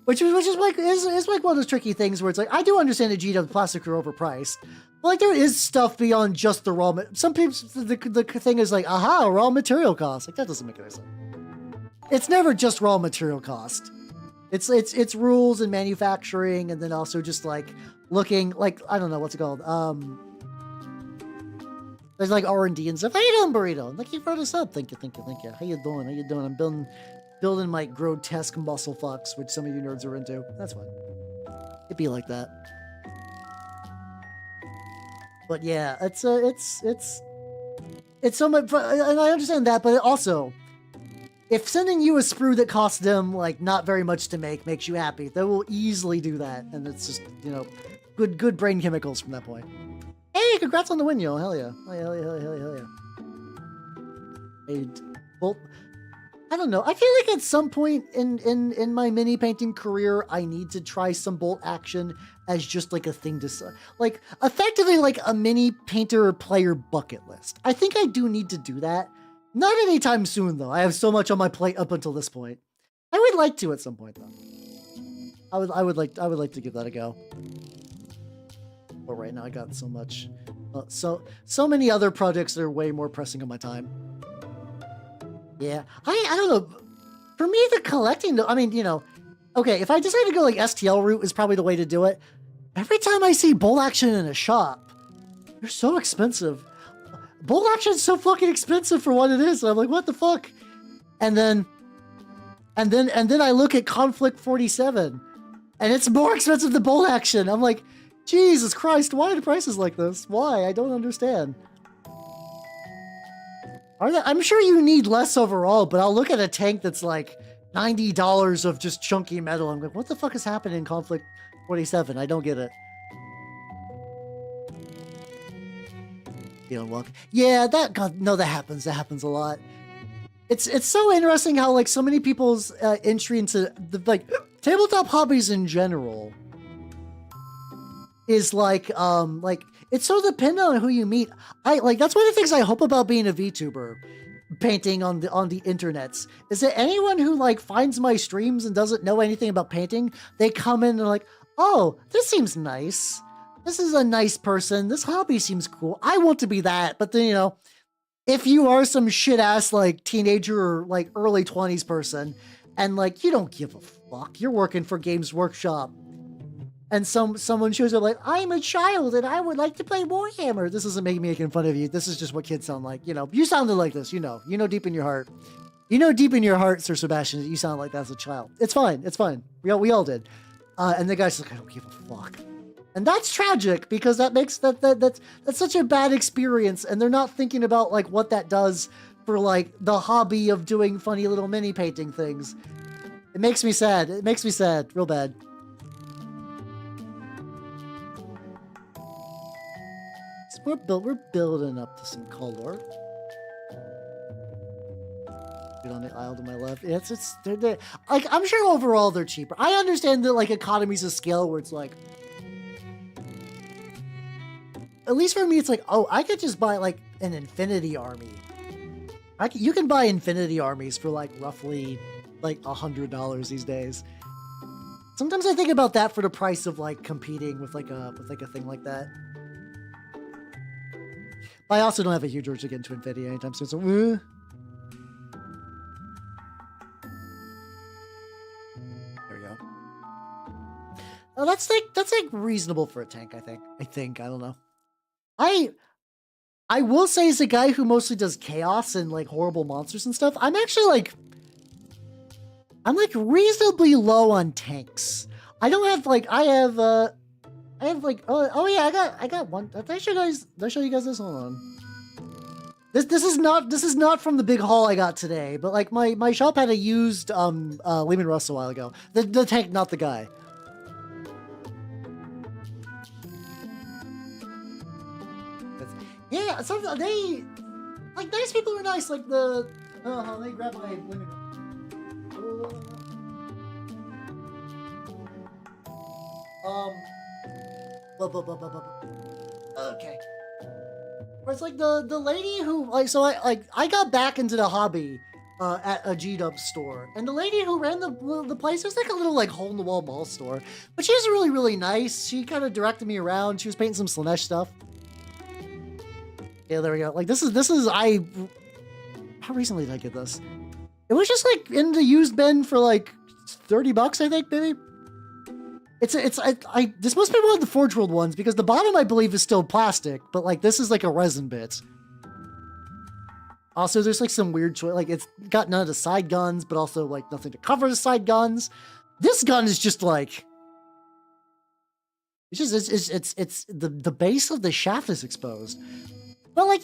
Speaker 1: which is like is like one of those tricky things where it's like, I do understand that G-Dub plastic are overpriced. But like there is stuff beyond just the raw. Some people, the thing is like, aha, raw material cost. Like that doesn't make any sense. It's never just raw material cost. It's rules and manufacturing, and then also just like looking like, I don't know what's it called. There's like R&D and stuff. How you doing, Burrito? Thank you for this up. Thank you. How you doing? I'm building my grotesque muscle fucks, which some of you nerds are into. That's fine. It'd be like that. But yeah, it's so much, and I understand that, but also, if sending you a sprue that costs them like not very much to make makes you happy, they will easily do that, and it's just good brain chemicals from that point. Hey, congrats on the win, yo! Hell yeah! Hell yeah! Hey, well, I don't know. I feel like at some point in my mini painting career, I need to try some bolt action as just like a thing to like effectively like a mini painter player bucket list. I think I do need to do that. Not anytime soon though. I have so much on my plate up until this point. I would like to at some point though. I would like to give that a go. But right now I got so much So many other projects that are way more pressing on my time. Yeah, I don't know. For me, the collecting, I mean, okay, if I decide to go like STL route is probably the way to do it. Every time I see bolt action in a shop, they're so expensive. Bolt action is so fucking expensive for what it is. I'm like, what the fuck? And then I look at Conflict 47, and it's more expensive than bolt action. I'm like, Jesus Christ, why are the prices like this? Why? I don't understand. I'm sure you need less overall, but I'll look at a tank that's like $90 of just chunky metal. I'm like, what the fuck is happening in Conflict 47? I don't get it. Feeling welcome. Yeah, that happens. That happens a lot. It's so interesting how like so many people's entry into the like tabletop hobbies in general is like it's so dependent on who you meet. That's one of the things I hope about being a VTuber, painting on the internets, is that anyone who like finds my streams and doesn't know anything about painting, they come in and are like, oh, this seems nice. This is a nice person. This hobby seems cool. I want to be that. But then, if you are some shit ass like teenager or like early 20s person and like you don't give a fuck, you're working for Games Workshop, and someone shows up like, I'm a child and I would like to play Warhammer. This isn't making fun of you. This is just what kids sound like. You sounded like this, deep in your heart. Deep in your heart, Sir Sebastian, that you sound like that as a child. It's fine. It's fine. We all did. And the guy's like, I don't give a fuck. And that's tragic because that makes that's such a bad experience, and they're not thinking about like what that does for like the hobby of doing funny little mini painting things. It makes me sad. It makes me sad, real bad. So we're building up to some color. Get on the aisle to my left. They're like, I'm sure overall they're cheaper. I understand that like economies of scale where it's like, at least for me, it's like, oh, I could just buy like an Infinity Army. You can buy Infinity Armies for like roughly like $100 these days. Sometimes I think about that for the price of like competing with like a thing like that. But I also don't have a huge urge to get into Infinity anytime soon. So, there we go. Oh, that's like reasonable for a tank. I think I don't know. I will say, as a guy who mostly does chaos and like horrible monsters and stuff, I'm actually like, I'm like reasonably low on tanks. I don't have like, I have like, oh yeah, I got one. Did I show you guys this? Hold on. This is not from the big haul I got today, but like my shop had a used Lehman Russ a while ago. The tank, not the guy. Yeah, so they like nice people are nice. Like let me grab my. Okay. Or it's like the lady who like, so I got back into the hobby at a G-Dub store, and the lady who ran the place, it was like a little like hole in the wall mall store, but she was really, really nice. She kind of directed me around. She was painting some Slanesh stuff. Yeah, there we go. Like this is how recently did I get this? It was just like in the used bin for like $30, I think, maybe. This must be one of the Forge World ones because the bottom I believe is still plastic, but like this is like a resin bit. Also, there's like some weird choice, like it's got none of the side guns, but also like nothing to cover the side guns. This gun is just like, it's the base of the shaft is exposed. But like,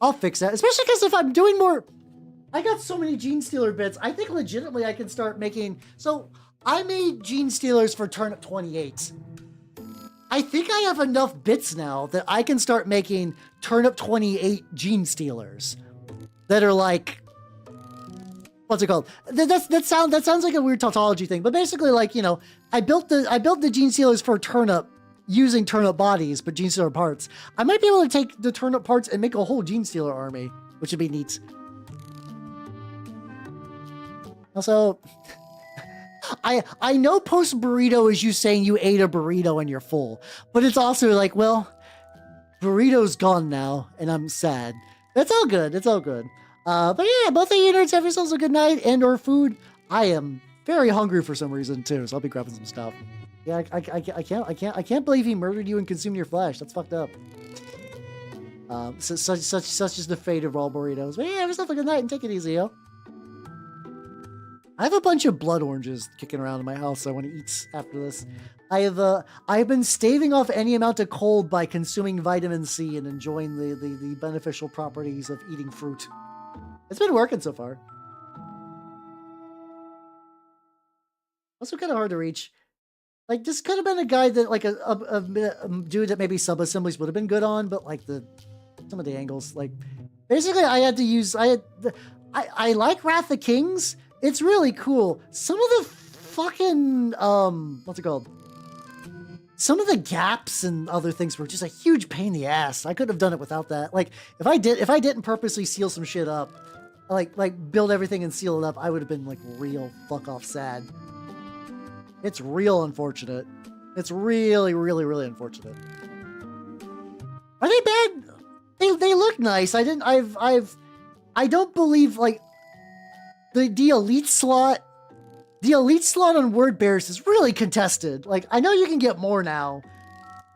Speaker 1: I'll fix that. Especially because if I'm doing more, I got so many Gene Stealer bits. I think legitimately I can start making, so I made Gene Stealers for Turnip 28. I think I have enough bits now that I can start making Turnip 28 Gene Stealers that are like, what's it called? That sounds like a weird tautology thing, but basically like, I built the Gene Stealers for Turnip using Turnip bodies, but Gene Stealer parts. I might be able to take the Turnip parts and make a whole Gene Stealer army, which would be neat. Also, I know post burrito is you saying you ate a burrito and you're full, but it's also like, well, Burrito's gone now, and I'm sad. It's all good. It's all good. But yeah, both of you nerds have yourselves a good night and or food. I am very hungry for some reason too, so I'll be grabbing some stuff. Yeah, I can't believe he murdered you and consumed your flesh. That's fucked up. Such is the fate of all burritos. But yeah, have yourself a good night and take it easy, yo. I have a bunch of blood oranges kicking around in my house, so I want to eat after this. I've been staving off any amount of cold by consuming vitamin C and enjoying the beneficial properties of eating fruit. It's been working so far. Also kind of hard to reach. Like, this could have been a guy that, like, a dude that maybe sub-assemblies would have been good on, but, like, some of the angles, like, basically I had to use, I like Wrath of Kings. It's really cool. Some of the fucking, what's it called? Some of the gaps and other things were just a huge pain in the ass. I could have done it without that. Like, if I didn't purposely seal some shit up, like build everything and seal it up, I would have been, like, real fuck off sad. It's real unfortunate. It's really, really, really unfortunate. Are they bad? They look nice. I don't believe, like, the elite slot on word bears is really contested. Like, I know you can get more now,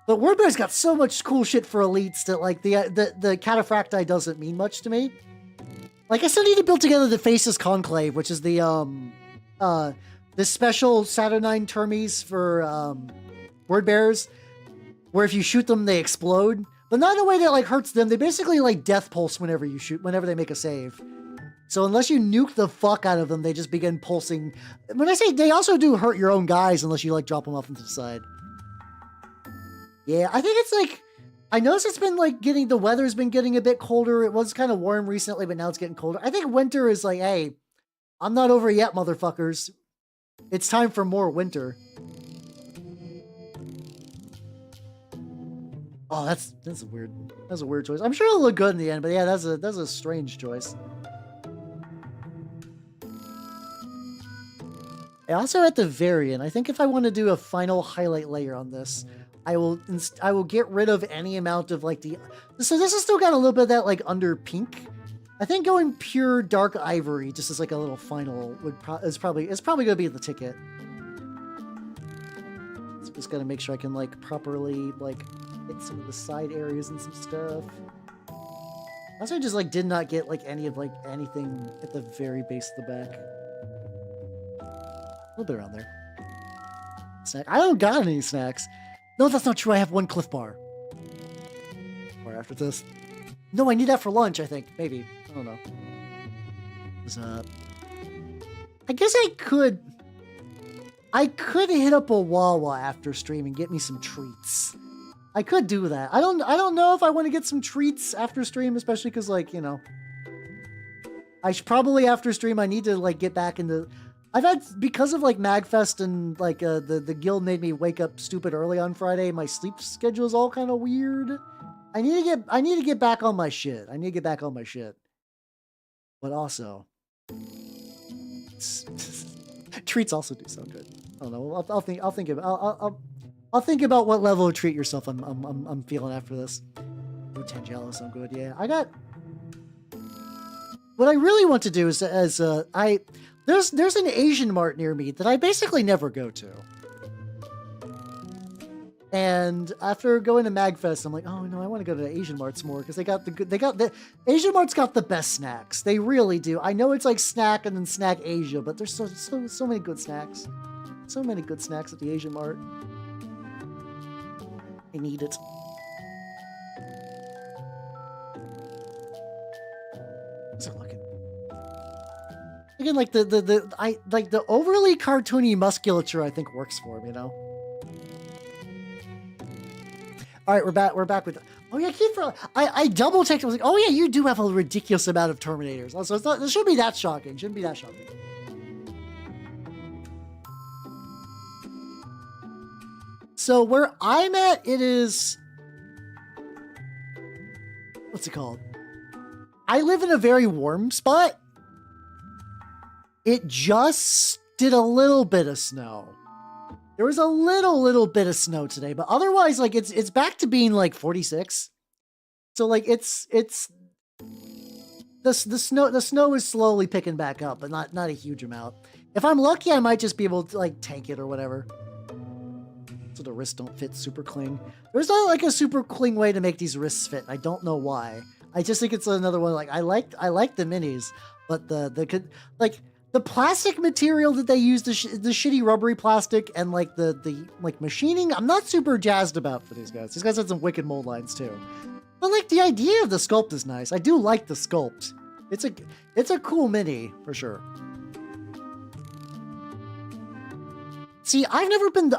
Speaker 1: but word bears got so much cool shit for elites that, like, the cataphracti doesn't mean much to me. Like, I still need to build together the Faceless Conclave, which is the special Saturnine termies for word bearers, where if you shoot them, they explode, but not in a way that, like, hurts them. They basically, like, death pulse whenever they make a save. So unless you nuke the fuck out of them, they just begin pulsing. When I say they also do hurt your own guys unless you, like, drop them off into the side. Yeah, I think it's like, I noticed it's been, like, the weather's been getting a bit colder. It was kind of warm recently, but now it's getting colder. I think winter is like, hey, I'm not over yet, motherfuckers. It's time for more winter. Oh, that's a weird choice. I'm sure it'll look good in the end, but yeah, that's a strange choice. I also at the very end, I think if I want to do a final highlight layer on this, I will get rid of any amount of, like, so this has still got a little bit of that, like, under pink. I think going pure dark ivory just as, like, a little final is probably going to be the ticket. So just gotta make sure I can, like, properly, like, hit some of the side areas and some stuff. Also, I just, like, did not get, like, any of, like, anything at the very base of the back. A little bit around there. Snack. I don't got any snacks. No, that's not true. I have one Cliff Bar. Or after this. No, I need that for lunch, I think. Maybe. I don't know. I guess I could hit up a Wawa after stream and get me some treats. I could do that. I don't know if I want to get some treats after stream, especially because, like, you know, I should probably after stream I need to, like, get back into. I've had, because of, like, Magfest and, like, the guild made me wake up stupid early on Friday. My sleep schedule is all kind of weird. I need to get back on my shit. But also, treats also do sound good. I don't know. I'll think about what level of treat yourself I'm feeling after this. Ooh, Tangelo sound good. Yeah, what I really want to do is there's an Asian mart near me that I basically never go to. And after going to Magfest, I'm like, oh no, I want to go to the Asian Marts more because the Asian Marts got the best snacks. They really do. I know it's like Snack and then Snack Asia, but there's so many good snacks. So many good snacks at the Asian Mart. I need it. How's it looking? Again, like the overly cartoony musculature I think works for him, you know. All right, we're back with. Oh yeah, I double checked. I was like, oh yeah, you do have a ridiculous amount of Terminators. So it shouldn't be that shocking. So where I'm at, it is. What's it called? I live in a very warm spot. It just did a little bit of snow. There was a little bit of snow today, but otherwise, like, it's back to being like 46. So like it's the snow is slowly picking back up, but not a huge amount. If I'm lucky, I might just be able to like tank it or whatever. So the wrists don't fit super cling. There's not like a super cling way to make these wrists fit. I don't know why. I just think it's another one. Like I like the minis, but the plastic material that they use, the shitty rubbery plastic, and like the machining, I'm not super jazzed about for these guys. These guys have some wicked mold lines too. But like the idea of the sculpt is nice. I do like the sculpt. It's a cool mini for sure. See, I've never been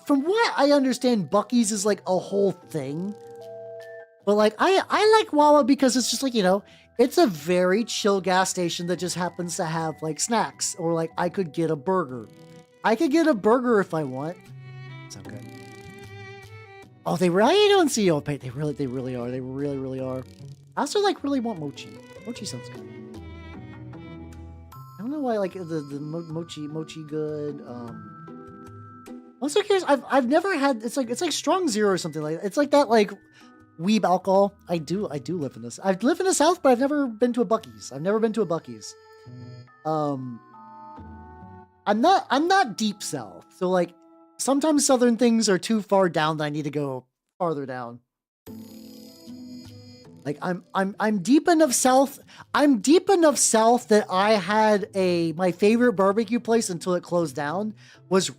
Speaker 1: from what I understand, Buc-ee's is like a whole thing. But like I like Wawa because it's just like, you know, it's a very chill gas station that just happens to have like snacks, or like I could get a burger. I could get a burger if I want. Sound good. Oh, they really don't see you. They really are. They really are. I also like really want mochi. Mochi sounds good. I don't know why like the mochi good. I'm also curious. I've never had. It's like Strong Zero or something like that. It's like that like weeb alcohol. I do live in this. I've lived in the South, but I've never been to a Buc-ee's. I'm not deep South, so like sometimes Southern things are too far down that I need to go farther down. Like I'm deep enough South. I'm deep enough South that I had my favorite barbecue place until it closed down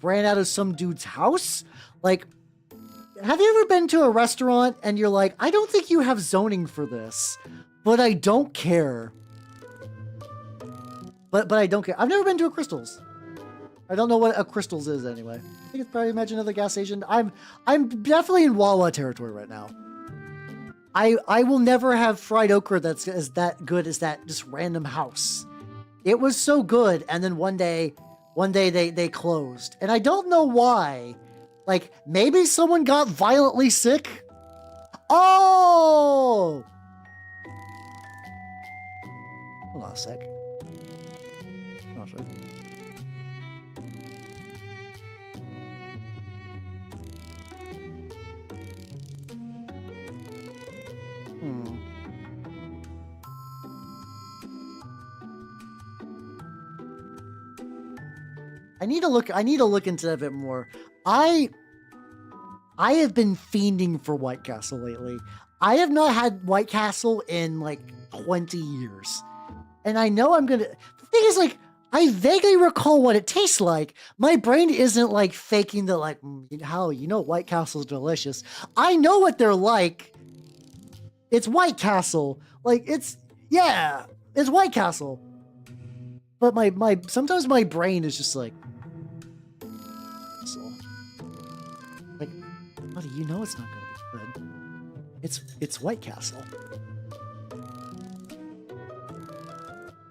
Speaker 1: ran out of some dude's house. Like, have you ever been to a restaurant and you're like, I don't think you have zoning for this, but I don't care. But I don't care. I've never been to a Crystal's. I don't know what a Crystal's is anyway. I think it's probably another gas station. I'm definitely in Wawa territory right now. I will never have fried okra that's as that good as that just random house. It was so good, and then one day they closed, and I don't know why. Like maybe someone got violently sick. Oh, hold on a sec. Oh, sorry. I need to look into that a bit more. I have been fiending for White Castle lately. I have not had White Castle in like 20 years. And I know the thing is like, I vaguely recall what it tastes like. My brain isn't like faking the like, how, you know, White Castle's delicious. I know what they're like. It's White Castle. Like it's White Castle. But sometimes my brain is just like, buddy, you know it's not gonna be good. It's White Castle.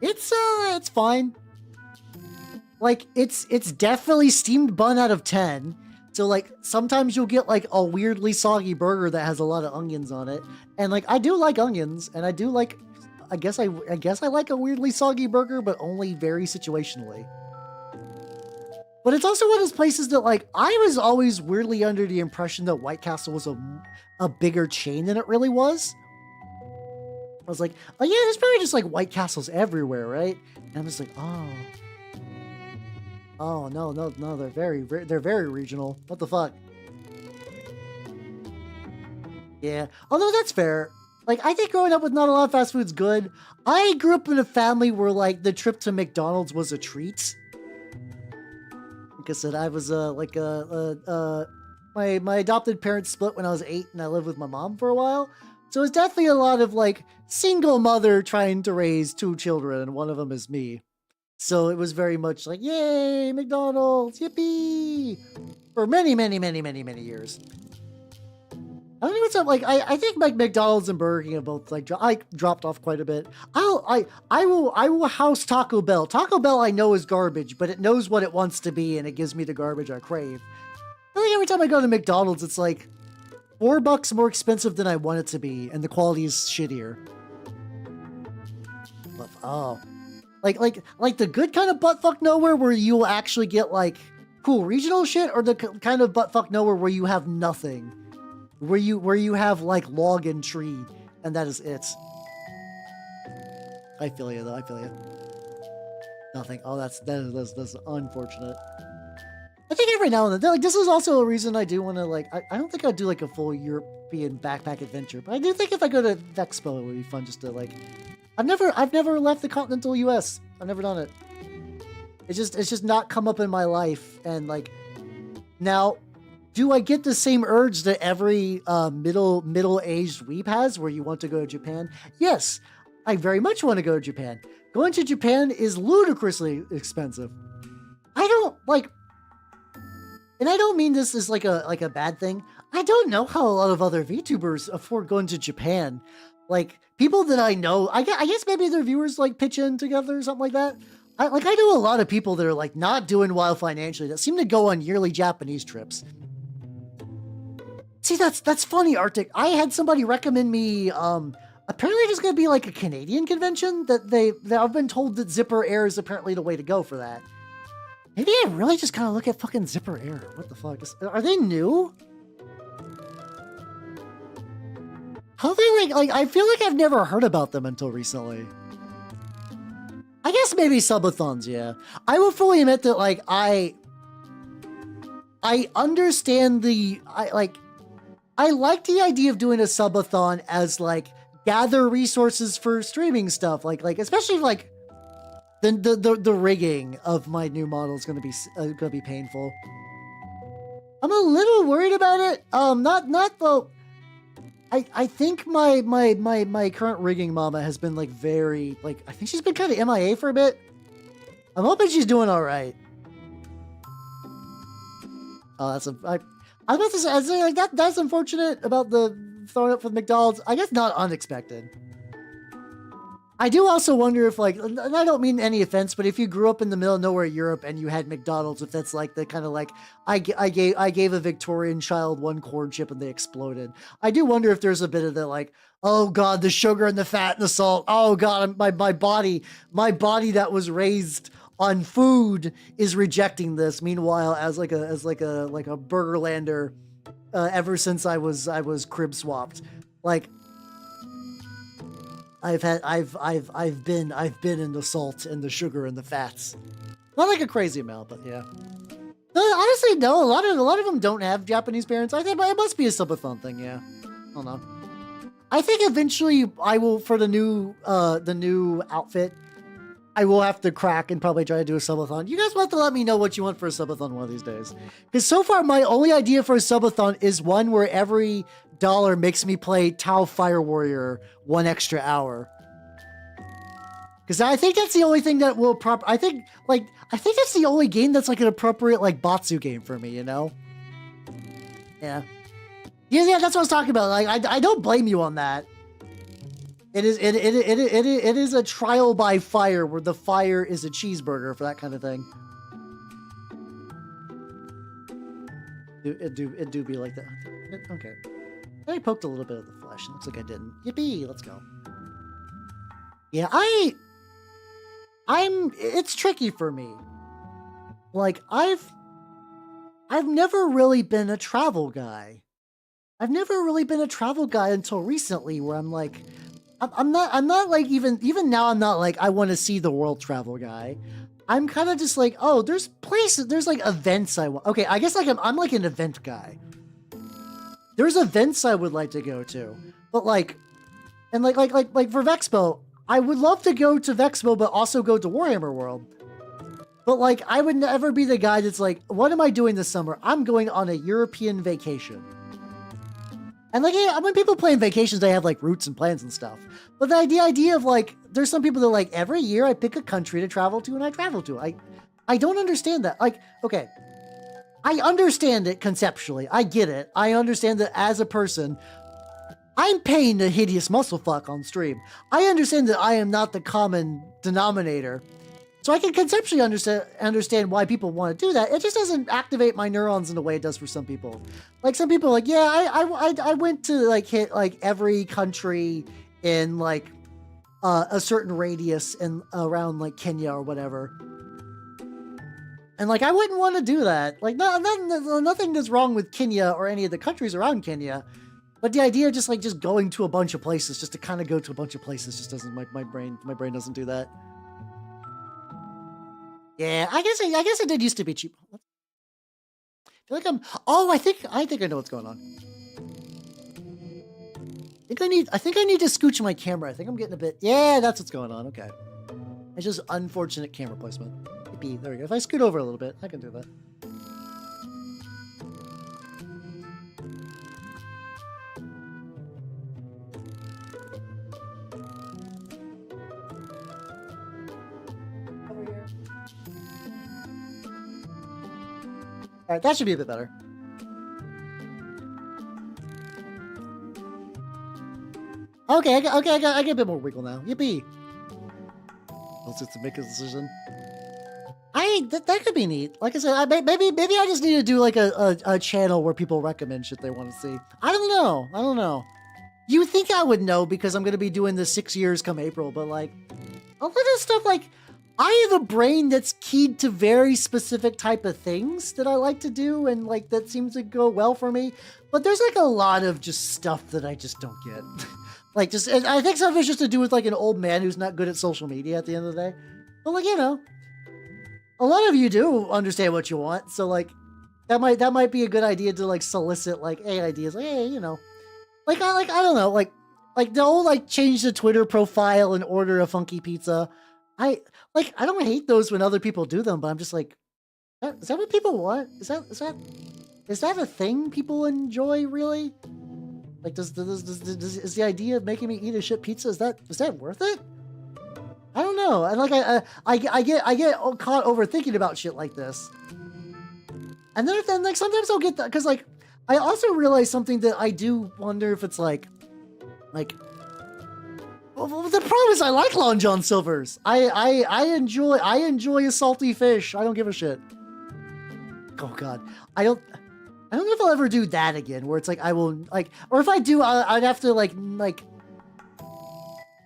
Speaker 1: It's fine. Like it's definitely steamed bun out of 10. So like sometimes you'll get like a weirdly soggy burger that has a lot of onions on it, and like I do like onions, and I do like. I guess I like a weirdly soggy burger, but only very situationally. But it's also one of those places that like I was always weirdly under the impression that White Castle was a bigger chain than it really was. I was like, oh yeah, there's probably just like White Castles everywhere, right? And I'm just like, oh no, they're very regional. What the fuck? Yeah, although that's fair. Like, I think growing up with not a lot of fast food's good. I grew up in a family where, like, the trip to McDonald's was a treat. Like I said, I was, my adopted parents split when I was 8, and I lived with my mom for a while. So it's definitely a lot of, like, single mother trying to raise 2 children, and one of them is me. So it was very much like, yay, McDonald's, yippee! For many, many, many, many, many years. I don't know what's up. Like I think like McDonald's and Burger King have both like dropped off quite a bit. I will house Taco Bell. Taco Bell I know is garbage, but it knows what it wants to be and it gives me the garbage I crave. I think every time I go to McDonald's, it's like $4 more expensive than I want it to be, and the quality is shittier. Oh, like the good kind of buttfuck nowhere where you will actually get like cool regional shit, or the kind of buttfuck nowhere where you have nothing. Where you have like log and tree. And that is it. I feel you, though. I feel you. Nothing. Oh, that's unfortunate. I think every now and then, like, this is also a reason I do want to, like, I don't think I'd do, like, a full European backpack adventure, but I do think if I go to Vexpo, it would be fun just to, like, I've never left the continental US. I've never done it. It's just not come up in my life. And, like, now, do I get the same urge that every middle-aged weeb has where you want to go to Japan? Yes, I very much want to go to Japan. Going to Japan is ludicrously expensive. I don't, like, and I don't mean this as like a bad thing. I don't know how a lot of other VTubers afford going to Japan. Like, people that I know, I guess maybe their viewers like pitch in together or something like that. I know a lot of people that are like not doing well financially that seem to go on yearly Japanese trips. See, that's funny, Arctic. I had somebody recommend me, apparently there's going to be like a Canadian convention that I've been told that Zipper Air is apparently the way to go for that. Maybe I really just kind of look at fucking Zipper Air. What the fuck? Are they new? How they like, I feel like I've never heard about them until recently. I guess maybe subathons, yeah. I will fully admit that, like, I understand I like the idea of doing a subathon as, like, gather resources for streaming stuff. Like, especially, like, the rigging of my new model is gonna be painful. I'm a little worried about it. Not though. I think my current rigging mama has been like very like I think she's been kind of MIA for a bit. I'm hoping she's doing all right. Oh, I was about to say, I was like that's unfortunate about the throwing up for the McDonald's. I guess not unexpected. I do also wonder if, like, and I don't mean any offense, but if you grew up in the middle of nowhere Europe and you had McDonald's, if that's like the kind of like, I gave a Victorian child one corn chip and they exploded. I do wonder if there's a bit of the like, oh God, the sugar and the fat and the salt. Oh God, my body that was raised on food is rejecting this. Meanwhile, as like a Burgerlander, ever since I was crib swapped, like, I've been in the salt and the sugar and the fats. Not like a crazy amount, but yeah. Honestly, no. A lot of them don't have Japanese parents. I think it must be a subathon thing. Yeah, I don't know. I think eventually I will, for the new outfit, I will have to crack and probably try to do a subathon. You guys will have to let me know what you want for a subathon one of these days. Because so far my only idea for a subathon is one where every dollar makes me play Tau Fire Warrior 1 extra hour. Because I think that's the only thing that will I think that's the only game that's like an appropriate like Batsu game for me, you know? Yeah. Yeah, that's what I was talking about. Like, I don't blame you on that. It is a trial by fire where the fire is a cheeseburger for that kind of thing. It do be like that. Okay. I poked a little bit of the flesh. Looks like I didn't. Yippee! Let's go. Yeah, it's tricky for me. Like, I've never really been a travel guy. I've never really been a travel guy until recently, where I'm like, I'm not like even now I'm not like I want to see the world travel guy. I'm kind of just like, oh, there's places, there's like events I want. Okay, I guess like I'm like an event guy. There's events I would like to go to, but like, and like for Vexpo, I would love to go to Vexpo, but also go to Warhammer World. But like, I would never be the guy that's like, what am I doing this summer? I'm going on a European vacation. And like, yeah, when people plan vacations, they have like routes and plans and stuff. But the idea of like, there's some people that like every year I pick a country to travel to and I travel to. I don't understand that. Like, okay, I understand it conceptually. I get it. I understand that as a person, I'm paying the hideous muscle fuck on stream. I understand that I am not the common denominator. So I can conceptually understand why people want to do that. It just doesn't activate my neurons in the way it does for some people. Like some people are like, yeah, I went to like hit like every country in like a certain radius and around like Kenya or whatever. And like, I wouldn't want to do that. Like, nothing is wrong with Kenya or any of the countries around Kenya. But the idea of just going to a bunch of places, just to kind of go to a bunch of places, just doesn't my brain doesn't do that. Yeah, I guess it did used to be cheap. I feel like I'm. Oh, I think I know what's going on. I think I need to scooch my camera. I think I'm getting a bit. Yeah, that's what's going on. Okay, it's just unfortunate camera placement. Maybe there we go. If I scoot over a little bit, I can do that. All right, that should be a bit better. Okay, I get a bit more wiggle now. Yippee! Let's just make a decision. That could be neat. Like I said, maybe I just need to do like a channel where people recommend shit they want to see. I don't know. You would think I would know because I'm gonna be doing this 6 years come April, but like a lot of stuff like. I have a brain that's keyed to very specific type of things that I like to do and like that seems to go well for me. But there's like a lot of just stuff that I just don't get. Like I think some of it's just to do with like an old man who's not good at social media at the end of the day. But like, you know, a lot of you do understand what you want. So like that might be a good idea to like solicit like ideas. Like, hey, you know, like I don't know, like the whole like change the Twitter profile and order a funky pizza. I don't hate those when other people do them, but I'm just like, is that what people want? Is that a thing people enjoy really? Like, is the idea of making me eat a shit pizza, is that worth it? I don't know. And like I get caught overthinking about shit like this, and then like sometimes I'll get that because like I also realize something that I do wonder if it's like. Well, the problem is I like Long John Silver's. I enjoy a salty fish. I don't give a shit. Oh god, I don't know if I'll ever do that again. Where it's like I will like, or if I do, I'd have to like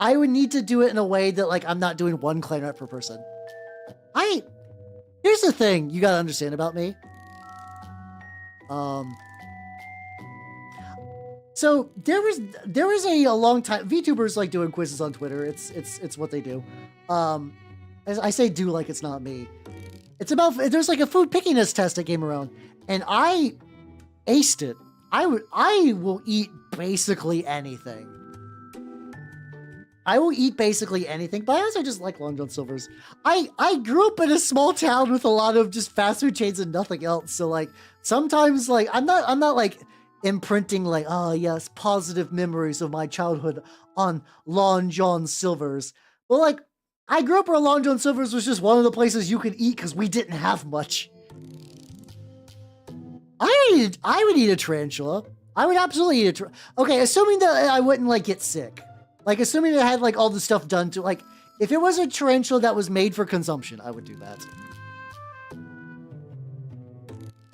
Speaker 1: I would need to do it in a way that like I'm not doing one clarinet per person. Here's the thing you gotta understand about me. So there was a long time VTubers like doing quizzes on Twitter. It's what they do. As I say do like it's not me. It's about there's like a food pickiness test that came around, and I aced it. I will eat basically anything. I will eat basically anything, but I also just like Long John Silver's. I grew up in a small town with a lot of just fast food chains and nothing else. So like sometimes like I'm not like imprinting like, oh yes, positive memories of my childhood on Long John Silver's. But like, I grew up where Long John Silver's was just one of the places you could eat because we didn't have much. I would eat a tarantula. I would absolutely eat a tarantula. Okay, assuming that I wouldn't like get sick. Like assuming it had like all the stuff done to like, if it was a tarantula that was made for consumption, I would do that.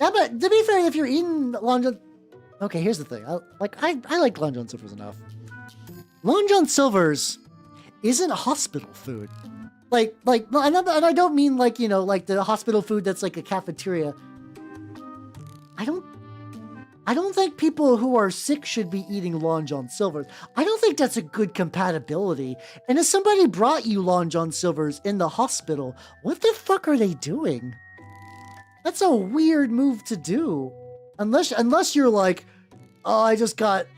Speaker 1: Yeah, but to be fair, if you're eating Long John... Okay, here's the thing. I like Long John Silver's enough. Long John Silver's isn't hospital food. And I don't mean like, you know, like the hospital food that's like a cafeteria. I don't think people who are sick should be eating Long John Silver's. I don't think that's a good compatibility. And if somebody brought you Long John Silver's in the hospital, what the fuck are they doing? That's a weird move to do. Unless you're like, oh, I just got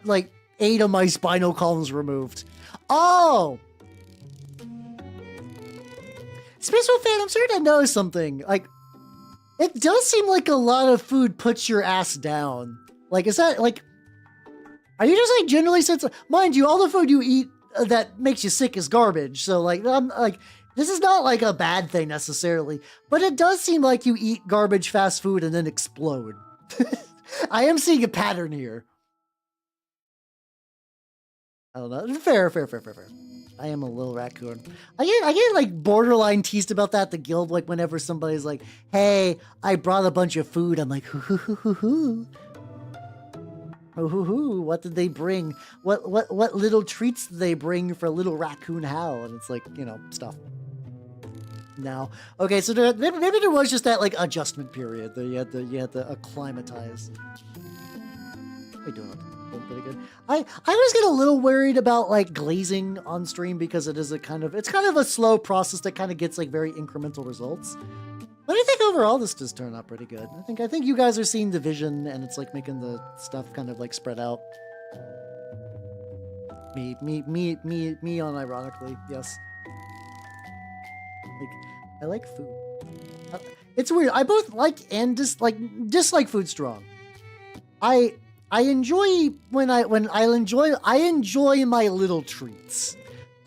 Speaker 1: like 8 of my spinal columns removed. Oh! Special fan, I'm starting to notice something. Like, it does seem like a lot of food puts your ass down. Like, is that, like... Are you just, like, generally sensitive? Mind you, all the food you eat that makes you sick is garbage. So, like, I'm, like... This is not, like, a bad thing, necessarily. But it does seem like you eat garbage fast food and then explode. I am seeing a pattern here. I don't know. Fair. I am a little raccoon. I get like borderline teased about that at the guild, like whenever somebody's like, hey, I brought a bunch of food. I'm like, hoo. What did they bring? What little treats did they bring for little raccoon Hal? And it's like, you know, stuff. No. Okay, so maybe there was just that like adjustment period that you had to acclimatize. We're doing pretty good. I always get a little worried about like glazing on stream because it's kind of a slow process that kind of gets like very incremental results. But I think overall this just turned out pretty good. I think you guys are seeing the vision and it's like making the stuff kind of like spread out. Me unironically, yes. Like, I like food. It's weird. I both like and dislike food strong. I enjoy I enjoy my little treats.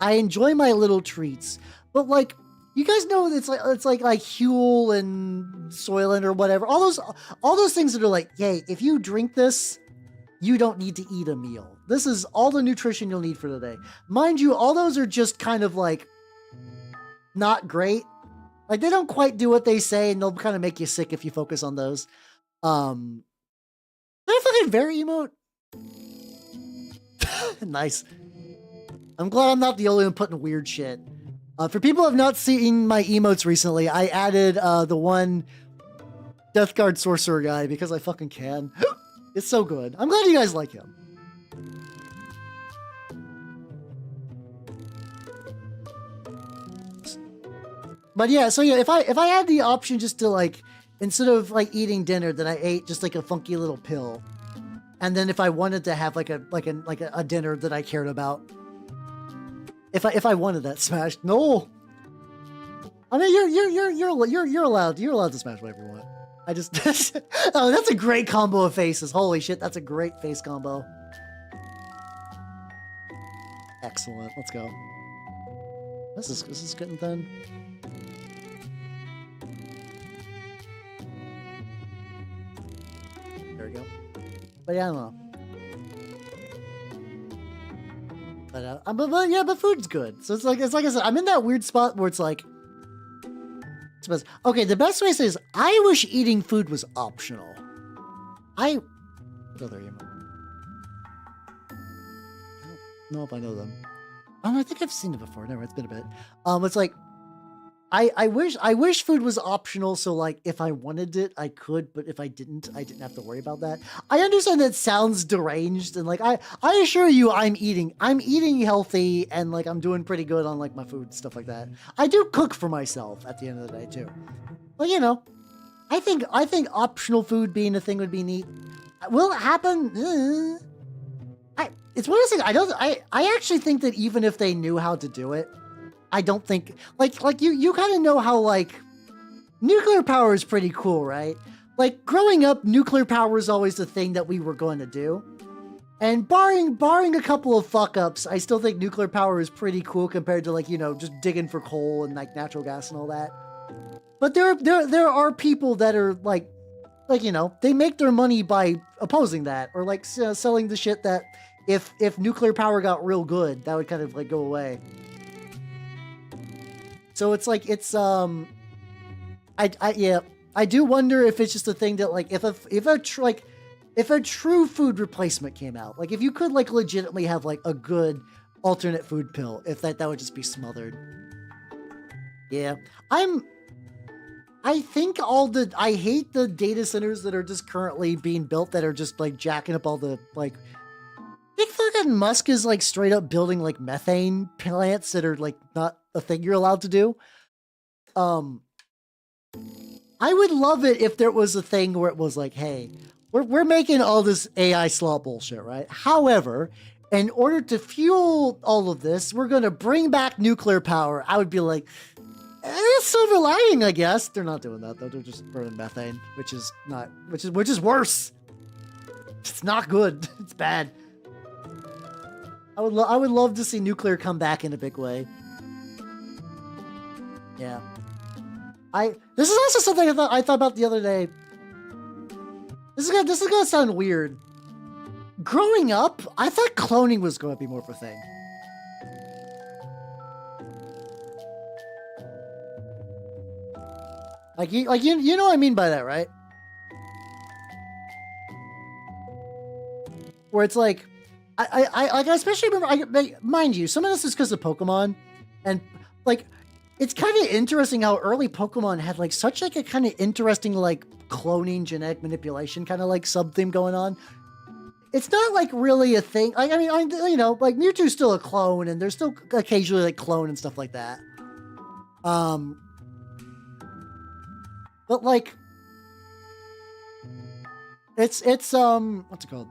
Speaker 1: I enjoy my little treats. But like, you guys know it's like Huel and Soylent or whatever. All those things that are like, yay, if you drink this, you don't need to eat a meal. This is all the nutrition you'll need for the day. Mind you, all those are just kind of like not great. Like they don't quite do what they say and they'll kind of make you sick if you focus on those. They're fucking very emote. Nice. I'm glad I'm not the only one putting weird shit. For people who have not seen my emotes recently, I added the one Death Guard Sorcerer guy because I fucking can. It's so good. I'm glad you guys like him. But yeah, so yeah, if I had the option just to like, instead of like eating dinner, then I ate just like a funky little pill. And then if I wanted to have like a dinner that I cared about, if I wanted that smashed, no. I mean, you're allowed to smash whatever you want. I just oh, that's a great combo of faces. Holy shit, that's a great face combo. Excellent. Let's go. This is getting done. There we go. But yeah, I don't know. But food's good. So it's like I said, I'm in that weird spot where it's like, okay, the best way to say is I wish eating food was optional. There you go. I don't know if I know them. I think I've seen it before. Never, it's been a bit. It's like I wish food was optional, so like if I wanted it, I could, but if I didn't have to worry about that. I understand that sounds deranged, and like I assure you I'm eating healthy and like I'm doing pretty good on like my food, stuff like that. I do cook for myself at the end of the day too. But you know, I think optional food being a thing would be neat. Will it happen? It's one of those things I actually think that even if they knew how to do it, I don't think like you kind of know how like nuclear power is pretty cool, right? Like growing up, nuclear power is always the thing that we were going to do. And barring a couple of fuck ups, I still think nuclear power is pretty cool compared to like, you know, just digging for coal and like natural gas and all that. But there are people that are like, you know, they make their money by opposing that or like selling the shit that if nuclear power got real good, that would kind of like go away. So it's like, it's, I do wonder if it's just a thing that like, if a true food replacement came out, like if you could like legitimately have like a good alternate food pill, if that would just be smothered. Yeah. I hate the data centers that are just currently being built that are just like jacking up all the like, I think fucking Musk is like straight up building like methane plants that are like not a thing you're allowed to do. I would love it if there was a thing where it was like, hey, we're making all this AI slop bullshit, right? However, in order to fuel all of this, we're going to bring back nuclear power. I would be like, silver lining, I guess. They're not doing that though. They're just burning methane, which is worse. It's not good. It's bad. I would love to see nuclear come back in a big way. Yeah. This is also something I thought about the other day. This is gonna sound weird. Growing up, I thought cloning was going to be more of a thing. You know what I mean by that, right? Where it's like, I especially remember, mind you, some of this is because of Pokemon, and like, it's kind of interesting how early Pokemon had like such like a kind of interesting like cloning, genetic manipulation kind of like sub theme going on. it's not like really a thing. Like, I mean, you know, like Mewtwo's still a clone, and there's still occasionally like clone and stuff like that. But like, it's what's it called?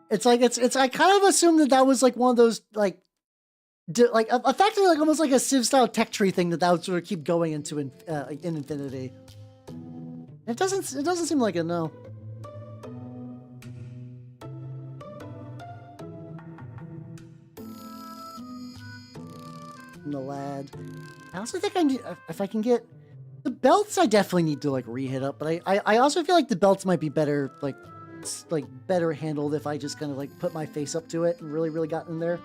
Speaker 1: It's like I kind of assumed that was like one of those like effectively like almost like a Civ style tech tree thing that would sort of keep going into in infinity. It doesn't seem like it, no. The lad. I also think I need, if I can get the belts, I definitely need to like re-hit up, but I also feel like the belts might be better like better handled if I just kind of like put my face up to it and really got in there.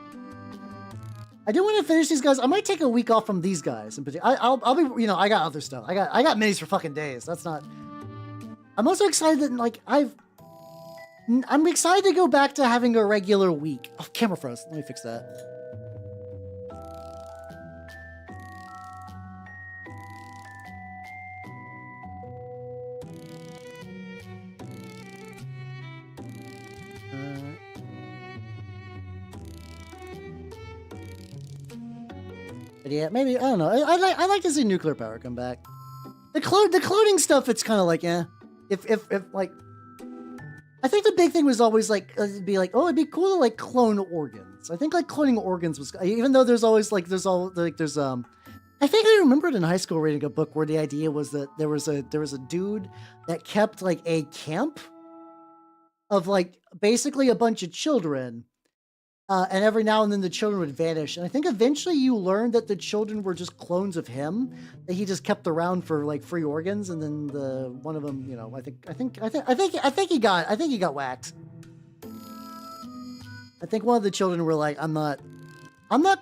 Speaker 1: I do want to finish these guys. I might take a week off from these guys in particular. I'll be, you know, I got other stuff. I got minis for fucking days. That's not. I'm also excited that like I'm excited to go back to having a regular week. Oh, camera froze. Let me fix that. But yeah, maybe, I don't know. I like to see nuclear power come back. The cloning stuff, it's kind of like, eh. If like, I think the big thing was always like, it'd be like, oh, it'd be cool to like clone organs. I think like cloning organs was, even though there's always like, I think I remembered in high school reading a book where the idea was that there was a dude that kept like a camp of like basically a bunch of children. And every now and then the children would vanish. And I think eventually you learned that the children were just clones of him that he just kept around for like free organs. And then one of them, you know, I think he got whacked. I think one of the children were like, I'm not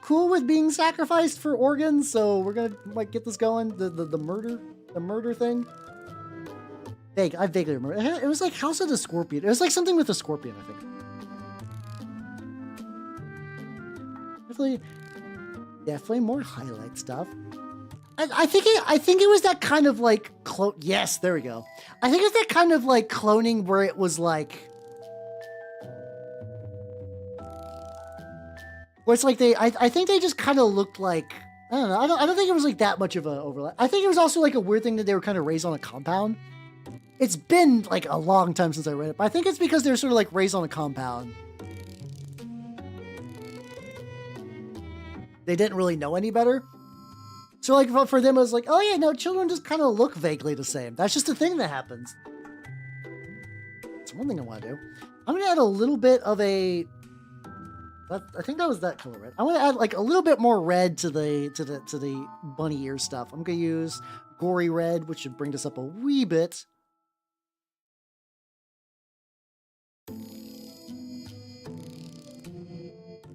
Speaker 1: cool with being sacrificed for organs. So we're going to like get this going. The murder thing. I vaguely remember. It was like House of the Scorpion. It was like something with a scorpion, I think. Definitely more highlight stuff. I think it was that kind of like yes, there we go. I think it's that kind of like cloning where it was like where it's like I think they just kind of looked like, I don't know. I don't think it was like that much of an overlap. I think it was also like a weird thing that they were kind of raised on a compound. It's been like a long time since I read it, but I think it's because they're sort of like raised on a compound. They didn't really know any better. So like for them, it was like, oh yeah, no, children just kind of look vaguely the same. That's just a thing that happens. That's one thing I want to do. I'm going to add a little bit of I think that was that color red. I want to add like a little bit more red to the bunny ear stuff. I'm going to use gory red, which should bring us up a wee bit.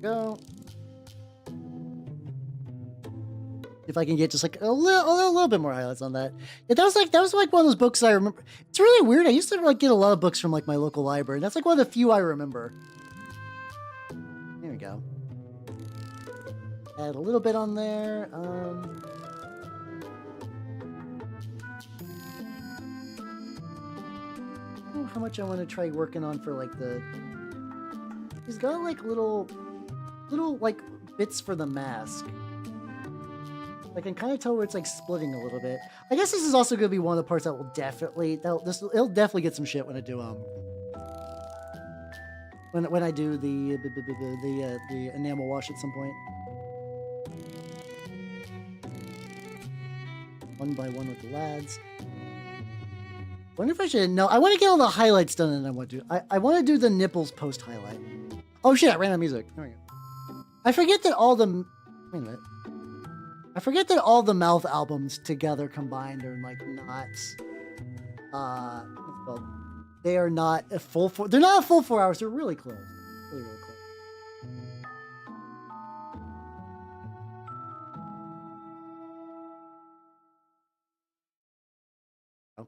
Speaker 1: Go. If I can get just like a little bit more highlights on that. Yeah, that was like one of those books I remember. It's really weird. I used to like get a lot of books from like my local library. That's like one of the few I remember. There we go. Add a little bit on there. How much I want to try working on for like he's got like little like bits for the mask. I can kind of tell where it's like splitting a little bit. I guess this is also going to be one of the parts that will definitely, it'll definitely get some shit when I do when I do the enamel wash at some point. One by one with the lads. Wonder if I should, no, I want to get all the highlights done and I want to I want to do the nipples post highlight. Oh shit, I ran out of music. There we go. I forget that all the, wait a minute. I forget that all the mouth albums together combined are like not, what's it called? They are not a full they're not a full 4 hours. They're really close. Really close. Oh.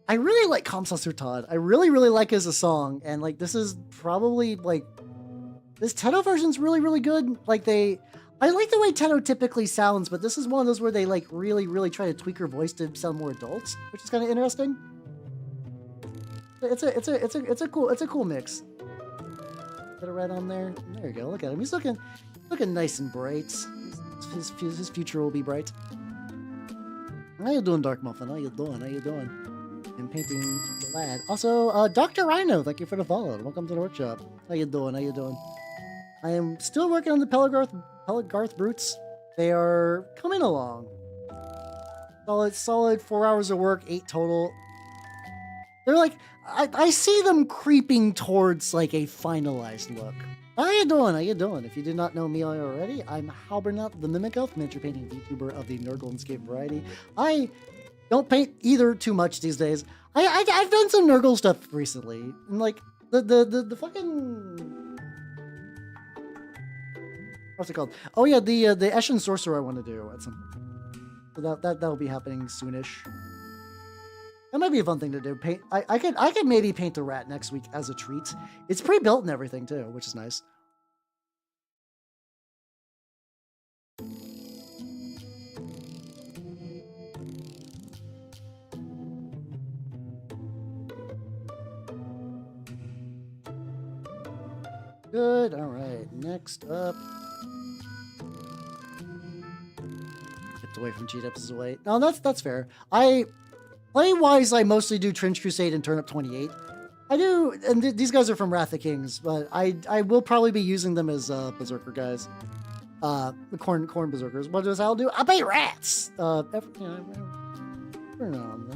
Speaker 1: I really like Kamsa Surtad. I really like it as a song. And like, this is probably like, this Teto version's really good. Like I like the way Teto typically sounds, but this is one of those where they like really try to tweak her voice to sound more adult, which is kind of interesting. It's a cool mix. Get a red on there. There you go. Look at him. He's looking nice and bright. His future will be bright. How you doing, Dark Muffin? How you doing? I'm painting the lad. Also, Dr. Rhino, thank you for the follow. Welcome to the workshop. How you doing? I am still working on the Pelegarth brutes. They are coming along. Solid 4 hours of work, 8 total. They're like, I see them creeping towards like a finalized look. How you doing? If you did not know me already, I'm Halbernut, the Mimic Elf, miniature painting VTuber of the Nurgle variety. I don't paint either too much these days. I've done some Nurgle stuff recently, and like the fucking, what's it called? Oh yeah, the Eshin Sorcerer I want to do at some point. So that'll be happening soonish. That might be a fun thing to do. I could maybe paint a rat next week as a treat. It's pre-built and everything too, which is nice. Good. All right. Next up. Kept away from cheat ups away. No, that's fair. Play-wise, I mostly do Trench Crusade and Turnip 28. I do, and these guys are from Wrath of Kings, but I will probably be using them as Berserker guys. The corn Berserkers. What does Al do? I paint rats! Every now and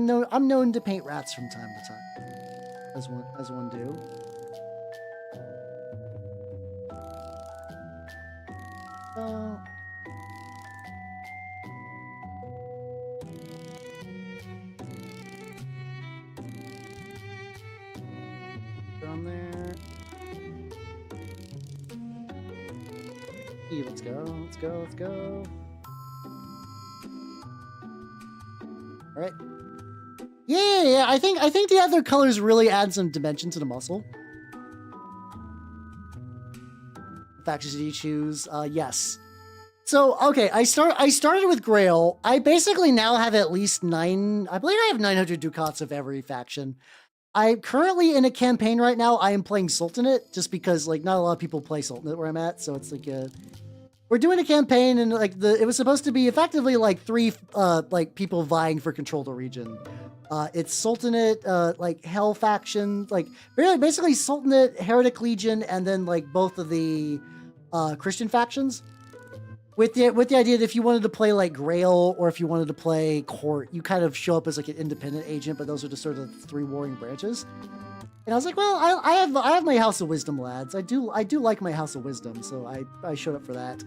Speaker 1: then. I'm known to paint rats from time to time. As one do. On there. Hey, let's go. All right. Yeah. I think the other colors really add some dimension to the muscle. Factions you choose. Yes. So okay, I started with Grail. I basically now have at least 9. I believe I have 900 ducats of every faction. I'm currently in a campaign right now. I am playing Sultanate just because like not a lot of people play Sultanate where I'm at, so it's like we're doing a campaign and like it was supposed to be effectively like 3 like people vying for control of the region. It's Sultanate, like Hell faction, like basically Sultanate, Heretic Legion, and then like both of the Christian factions. With the idea that if you wanted to play like Grail or if you wanted to play Court, you kind of show up as like an independent agent, but those are just sort of 3 warring branches. And I was like, well, I have my House of Wisdom lads. I do like my House of Wisdom, so I showed up for that.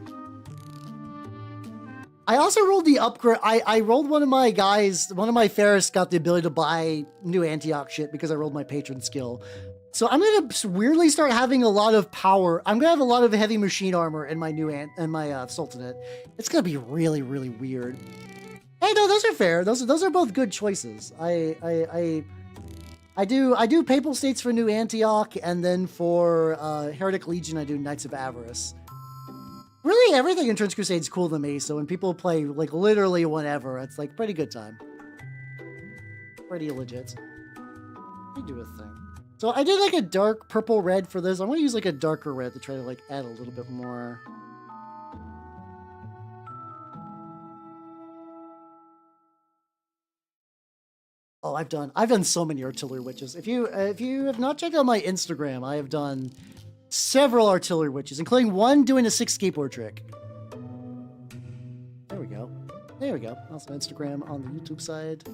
Speaker 1: I also rolled the upgrade. I rolled one of my guys, one of my Ferris got the ability to buy new Antioch shit because I rolled my patron skill. So I'm gonna weirdly start having a lot of power. I'm gonna have a lot of heavy machine armor in my my Sultanate. It's gonna be really, really weird. Hey, no, those are fair. Those are both good choices. I do Papal States for New Antioch, and then for Heretic Legion I do Knights of Avarice. Really, everything in Trench Crusade is cool to me. So when people play like literally whatever, it's like pretty good time. Pretty legit. We do a thing. So I did like a dark purple red for this. I'm going to use like a darker red to try to like add a little bit more. Oh, I've done so many artillery witches. If you have not checked out my Instagram, I have done several artillery witches, including one doing a 6 skateboard trick. There we go. Also Instagram on the YouTube side.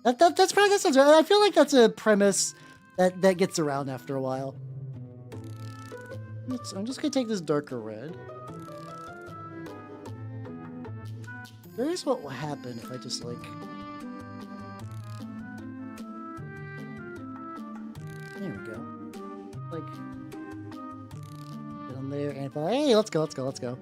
Speaker 1: That's probably that sounds right. I feel like that's a premise that gets around after a while. I'm just gonna take this darker red. Curious what will happen if I just like. There we go. Like, get on there and hey, let's go.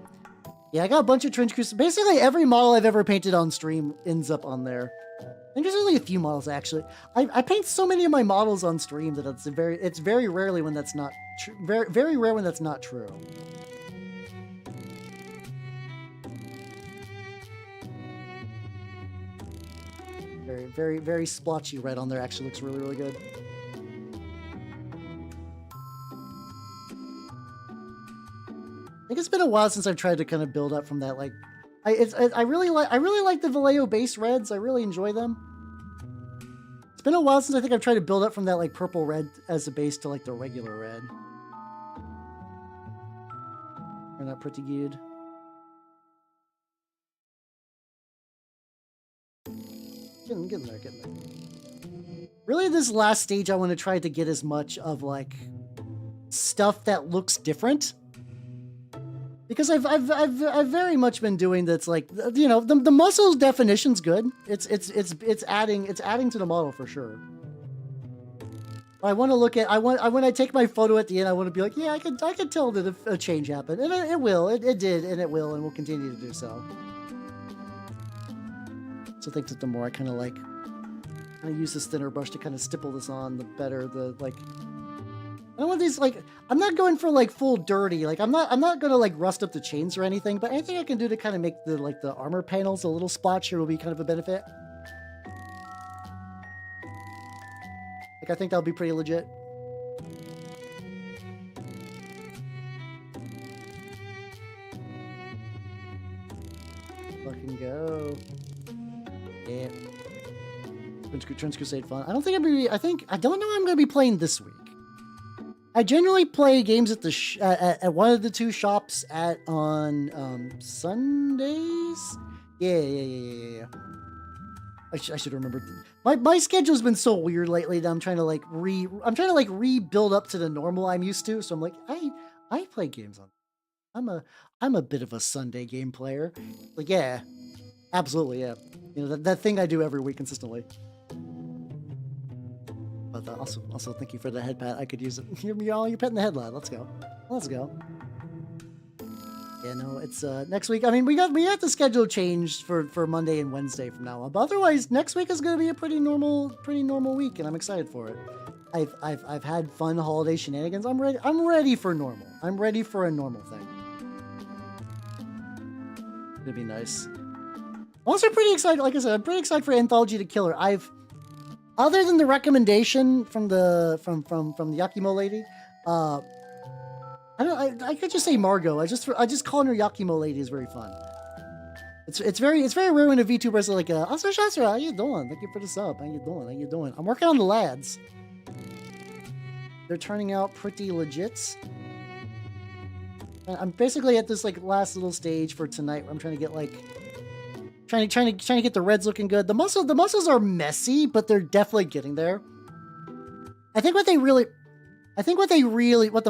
Speaker 1: Yeah, I got a bunch of Trench Crusade. Basically, every model I've ever painted on stream ends up on there. I think there's only a few models actually. I paint so many of my models on stream that it's very rarely when that's not true. Very rare when that's not true. very splotchy red on there actually looks really, really good. I think it's been a while since I've tried to kind of build up from that. Like, I really like the Vallejo base reds. I really enjoy them. It's been a while since I think I've tried to build up from that like purple red as a base to like the regular red. Turned out pretty good. Getting there. Really, this last stage, I want to try to get as much of like stuff that looks different. Because I've very much been doing that's like, you know, the muscle definition's good. It's adding to the model for sure. I want to look at when I take my photo at the end, I want to be like, yeah, I can tell that a change happened, and it will, it did, and it will, and will continue to do so. So I think that the more I kind of use this thinner brush to kind of stipple this on, the better the like. I don't want these like, I'm not going for like full dirty. Like I'm not gonna like rust up the chains or anything, but anything I can do to kind of make the armor panels a little splotchier will be kind of a benefit. Like I think that'll be pretty legit. Fucking go. Yeah. Trans Crusade fun. I don't think I don't know I'm gonna be playing this week. I generally play games at the at one of the two shops on Sundays. Yeah. I should remember. My schedule's been so weird lately that I'm trying to rebuild up to the normal I'm used to. So I'm like, I play games on. I'm a bit of a Sunday game player. Like yeah, absolutely yeah. You know that thing I do every week consistently. But also thank you for the head pat. I could use it. You're petting the head, lad. Let's go. Yeah, no, it's next week. I mean, we got the schedule changed for Monday and Wednesday from now on. But otherwise, next week is going to be a pretty normal week, and I'm excited for it. I've had fun holiday shenanigans. I'm ready for normal. I'm ready for a normal thing. It'd be nice. I'm also pretty excited. Like I said, I'm pretty excited for Anthology to Killer. Other than the recommendation from the Yakimo lady, I could just say Margot. I just calling her Yakimo lady is very fun. It's very rare when a VTuber is like, also Shastra, how you doing? Thank you for the sub. How you doing? I'm working on the lads. They're turning out pretty legit. I'm basically at this like last little stage for tonight where I'm trying to get like. Trying to get the reds looking good. The muscles are messy, but they're definitely getting there. I think what the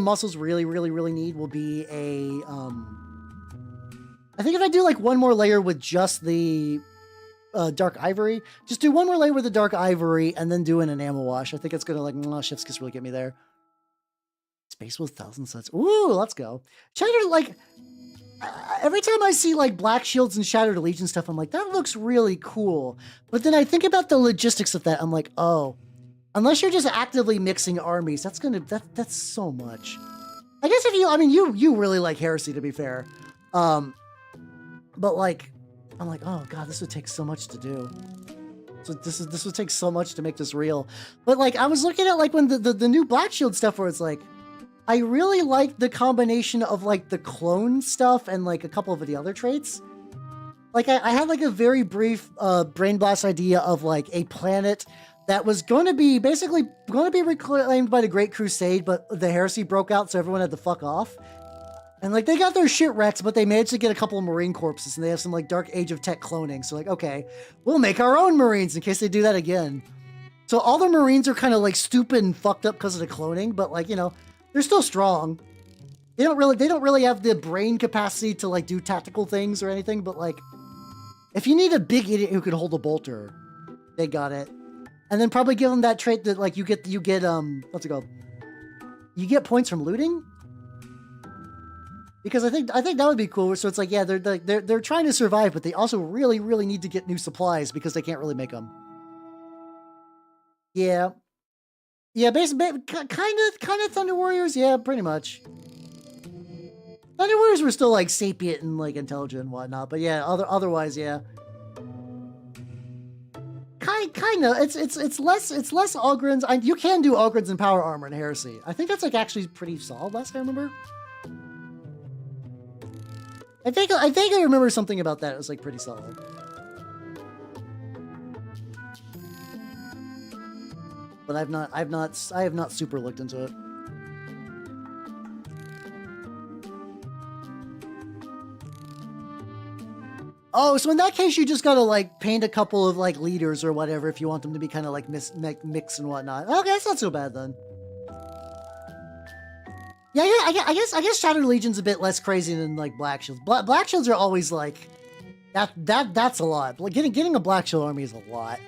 Speaker 1: muscles really need will be a I think if I do like one more layer with just the dark ivory, just do one more layer with the dark ivory and then do an enamel wash. I think it's gonna like Chef's Kiss really get me there. Space with 1,000 sets. Ooh, let's go. Shattered like. Every time I see like Black Shields and Shattered Legion stuff, I'm like, that looks really cool. But then I think about the logistics of that. I'm like, oh, unless you're just actively mixing armies, that's so much. I guess you really like Heresy, to be fair. But like, I'm like, oh god, this would take so much to do. So this would take so much to make this real. But like, I was looking at like when the new Black Shield stuff where it's like, I really like the combination of like the clone stuff and like a couple of the other traits. Like I had like a very brief brain blast idea of like a planet that was going to be reclaimed by the Great Crusade, but the heresy broke out, so everyone had to fuck off. And like they got their shit wrecked, but they managed to get a couple of Marine corpses, and they have some like Dark Age of Tech cloning. So like, okay, we'll make our own Marines in case they do that again. So all the Marines are kind of like stupid and fucked up because of the cloning, but like, you know, they're still strong. They don't really have the brain capacity to like do tactical things or anything, but like if you need a big idiot who can hold a bolter, they got it. And then probably give them that trait that like you get what's it called? You get points from looting? Because I think that would be cool. So it's like, yeah, they're trying to survive, but they also really need to get new supplies because they can't really make them. Yeah. Yeah, basically, kind of Thunder Warriors. Yeah, pretty much. Thunder Warriors were still like sapient and like intelligent and whatnot, but yeah, otherwise, yeah. Kind of. It's less Ogrins. You can do Ogrins and power armor in Heresy. I think that's like actually pretty solid. Last I remember. I think I remember something about that. It was like pretty solid. But I have not super looked into it. Oh, so in that case, you just gotta like paint a couple of like leaders or whatever if you want them to be kind of like mix and whatnot. Okay, that's not so bad then. Yeah, I guess Shattered Legion's a bit less crazy than like Black Shields. Black Shields are always like that's a lot. Like getting a Black Shield army is a lot.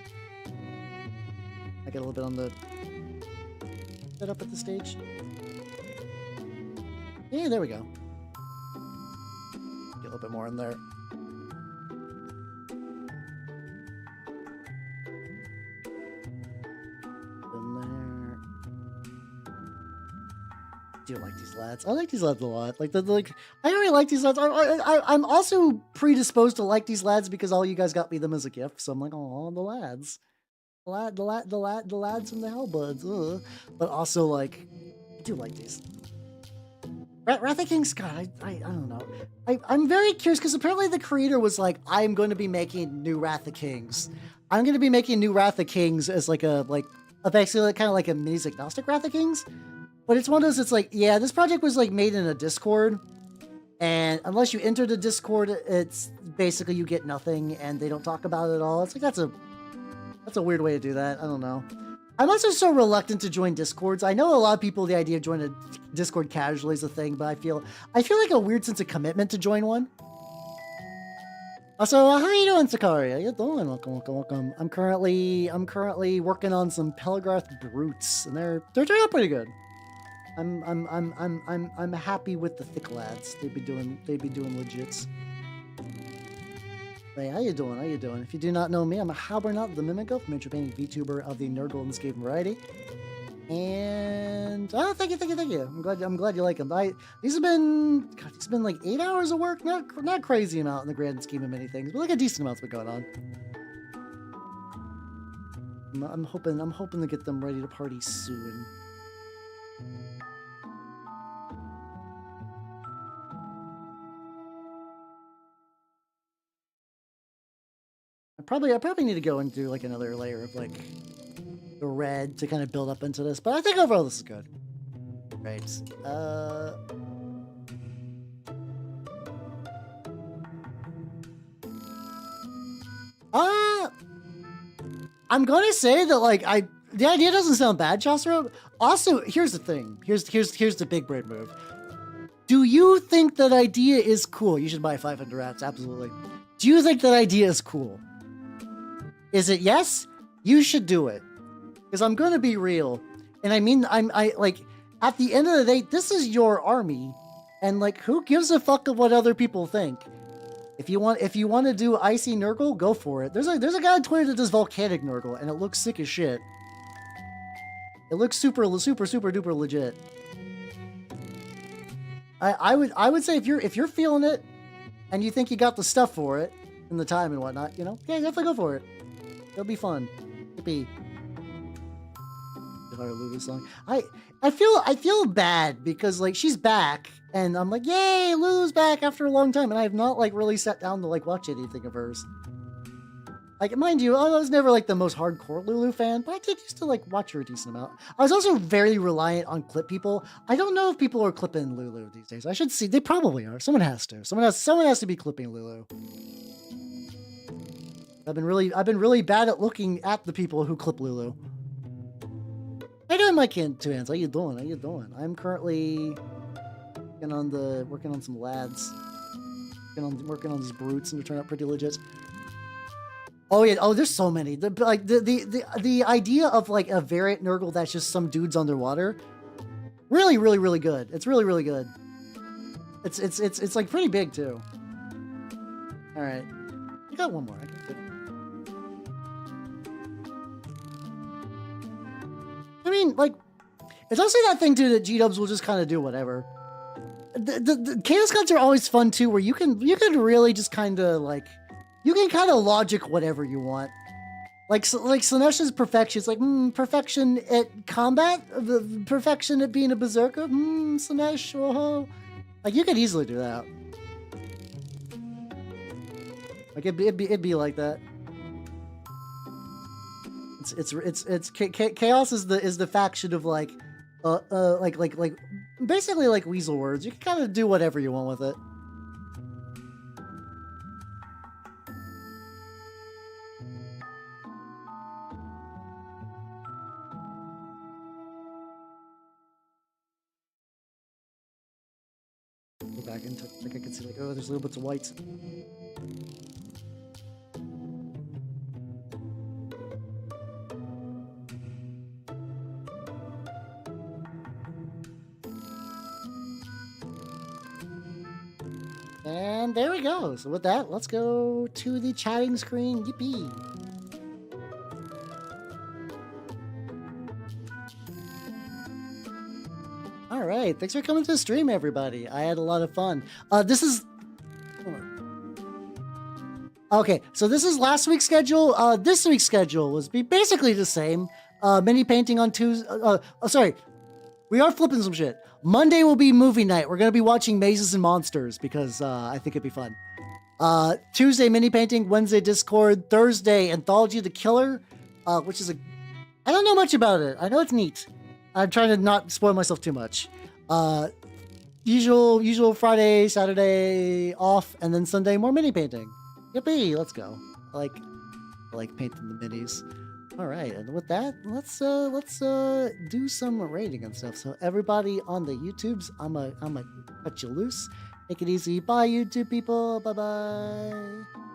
Speaker 1: I get a little bit on the set up at the stage. Yeah, there we go. Get a little bit more in there. I do like these lads. I like these lads a lot. Like I already like these lads. I'm also predisposed to like these lads because all you guys got me them as a gift. So I'm like, oh, the lads, the lads from the Hellbuds. Ugh. But also like, I do like these. Wrath of King Scott. I don't know. I'm very curious because apparently the creator was like, I'm going to be making new Wrath of Kings. I'm going to be making new Wrath of Kings as like a basically kind of like a music agnostic Wrath of Kings. But it's one of those, it's like, yeah, this project was like made in a Discord, and unless you enter the Discord, it's basically you get nothing, and they don't talk about it at all. It's like, that's a weird way to do that. I don't know. I'm also so reluctant to join Discords. I know a lot of people, the idea of joining a Discord casually is a thing, but I feel like a weird sense of commitment to join one. Also, how are you doing, Sakari? How you doing? Welcome. I'm currently working on some Pelegarth brutes, and they're turning out pretty good. I'm happy with the thick lads. They'd be doing legits. Hey, how you doing? If you do not know me, I'm a Halbernaut, the Mimico, from painting Vtuber of the Nerd Golden Escape variety. And thank you. I'm glad you like them. These have been like 8 hours of work. Not crazy amount in the grand scheme of many things, but like a decent amount's been going on. I'm hoping to get them ready to party soon. I probably need to go and do like another layer of like the red to kind of build up into this, but I think overall this is good. Right. I'm gonna say that like the idea doesn't sound bad, Chosro. Also, here's the thing. Here's the big brain move. Do you think that idea is cool? You should buy 500 rats, absolutely. Do you think that idea is cool? Is it yes? You should do it. Because I'm gonna be real. And I mean, I like, at the end of the day, this is your army. And like, who gives a fuck of what other people think? If you want to do Icy Nurgle, go for it. There's a guy on Twitter that does Volcanic Nurgle, and it looks sick as shit. It looks super duper legit. I would say if you're feeling it, and you think you got the stuff for it, and the time and whatnot, you know, yeah, definitely go for it. It'll be fun. Yippee. Lulu's song. I feel bad because like she's back, and I'm like, yay, Lulu's back after a long time, and I have not like really sat down to like watch anything of hers. Like, mind you, I was never like the most hardcore Lulu fan, but I did used to like watch her a decent amount. I was also very reliant on clip people. I don't know if people are clipping Lulu these days. I should see. They probably are. Someone has to. Someone has to be clipping Lulu. I've been really bad at looking at the people who clip Lulu. How you doing, my two hands? How you doing? I'm currently working on some lads. Working on these brutes, and they're turning out pretty legit. Oh yeah, there's so many. The idea of like a variant Nurgle that's just some dudes underwater. Really good. It's really good. It's like pretty big too. All right, I got one more. I mean, like, it's also that thing too that G-dubs will just kind of do whatever. The Chaos Gods are always fun too, where you can really just kind of like, you can kind of logic whatever you want. Like Slaanesh perfection. It's like, perfection at combat? Perfection at being a berserker? Slaanesh, oh. Like, you could easily do that. Like, it'd be like that. It's Chaos is the faction of like basically like weasel words. You can kind of do whatever you want with it. Go back into like I can see like, oh, there's little bits of white. And there we go. So with that, let's go to the chatting screen. Yippee. All right. Thanks for coming to the stream, everybody. I had a lot of fun. This is... Okay, so this is last week's schedule. This week's schedule was basically the same. Mini painting on Tuesday. Sorry. We are flipping some shit. Monday will be movie night. We're going to be watching Mazes and Monsters because I think it'd be fun. Tuesday, mini painting. Wednesday, Discord. Thursday, Anthology of the Killer, which is I don't know much about it. I know it's neat. I'm trying to not spoil myself too much. Usual Friday, Saturday off, and then Sunday, more mini painting. Yippee, let's go. I like painting the minis. All right, and with that, let's do some rating and stuff. So everybody on the YouTubes, I'm a cut you loose. Take it easy. Bye, YouTube people. Bye bye.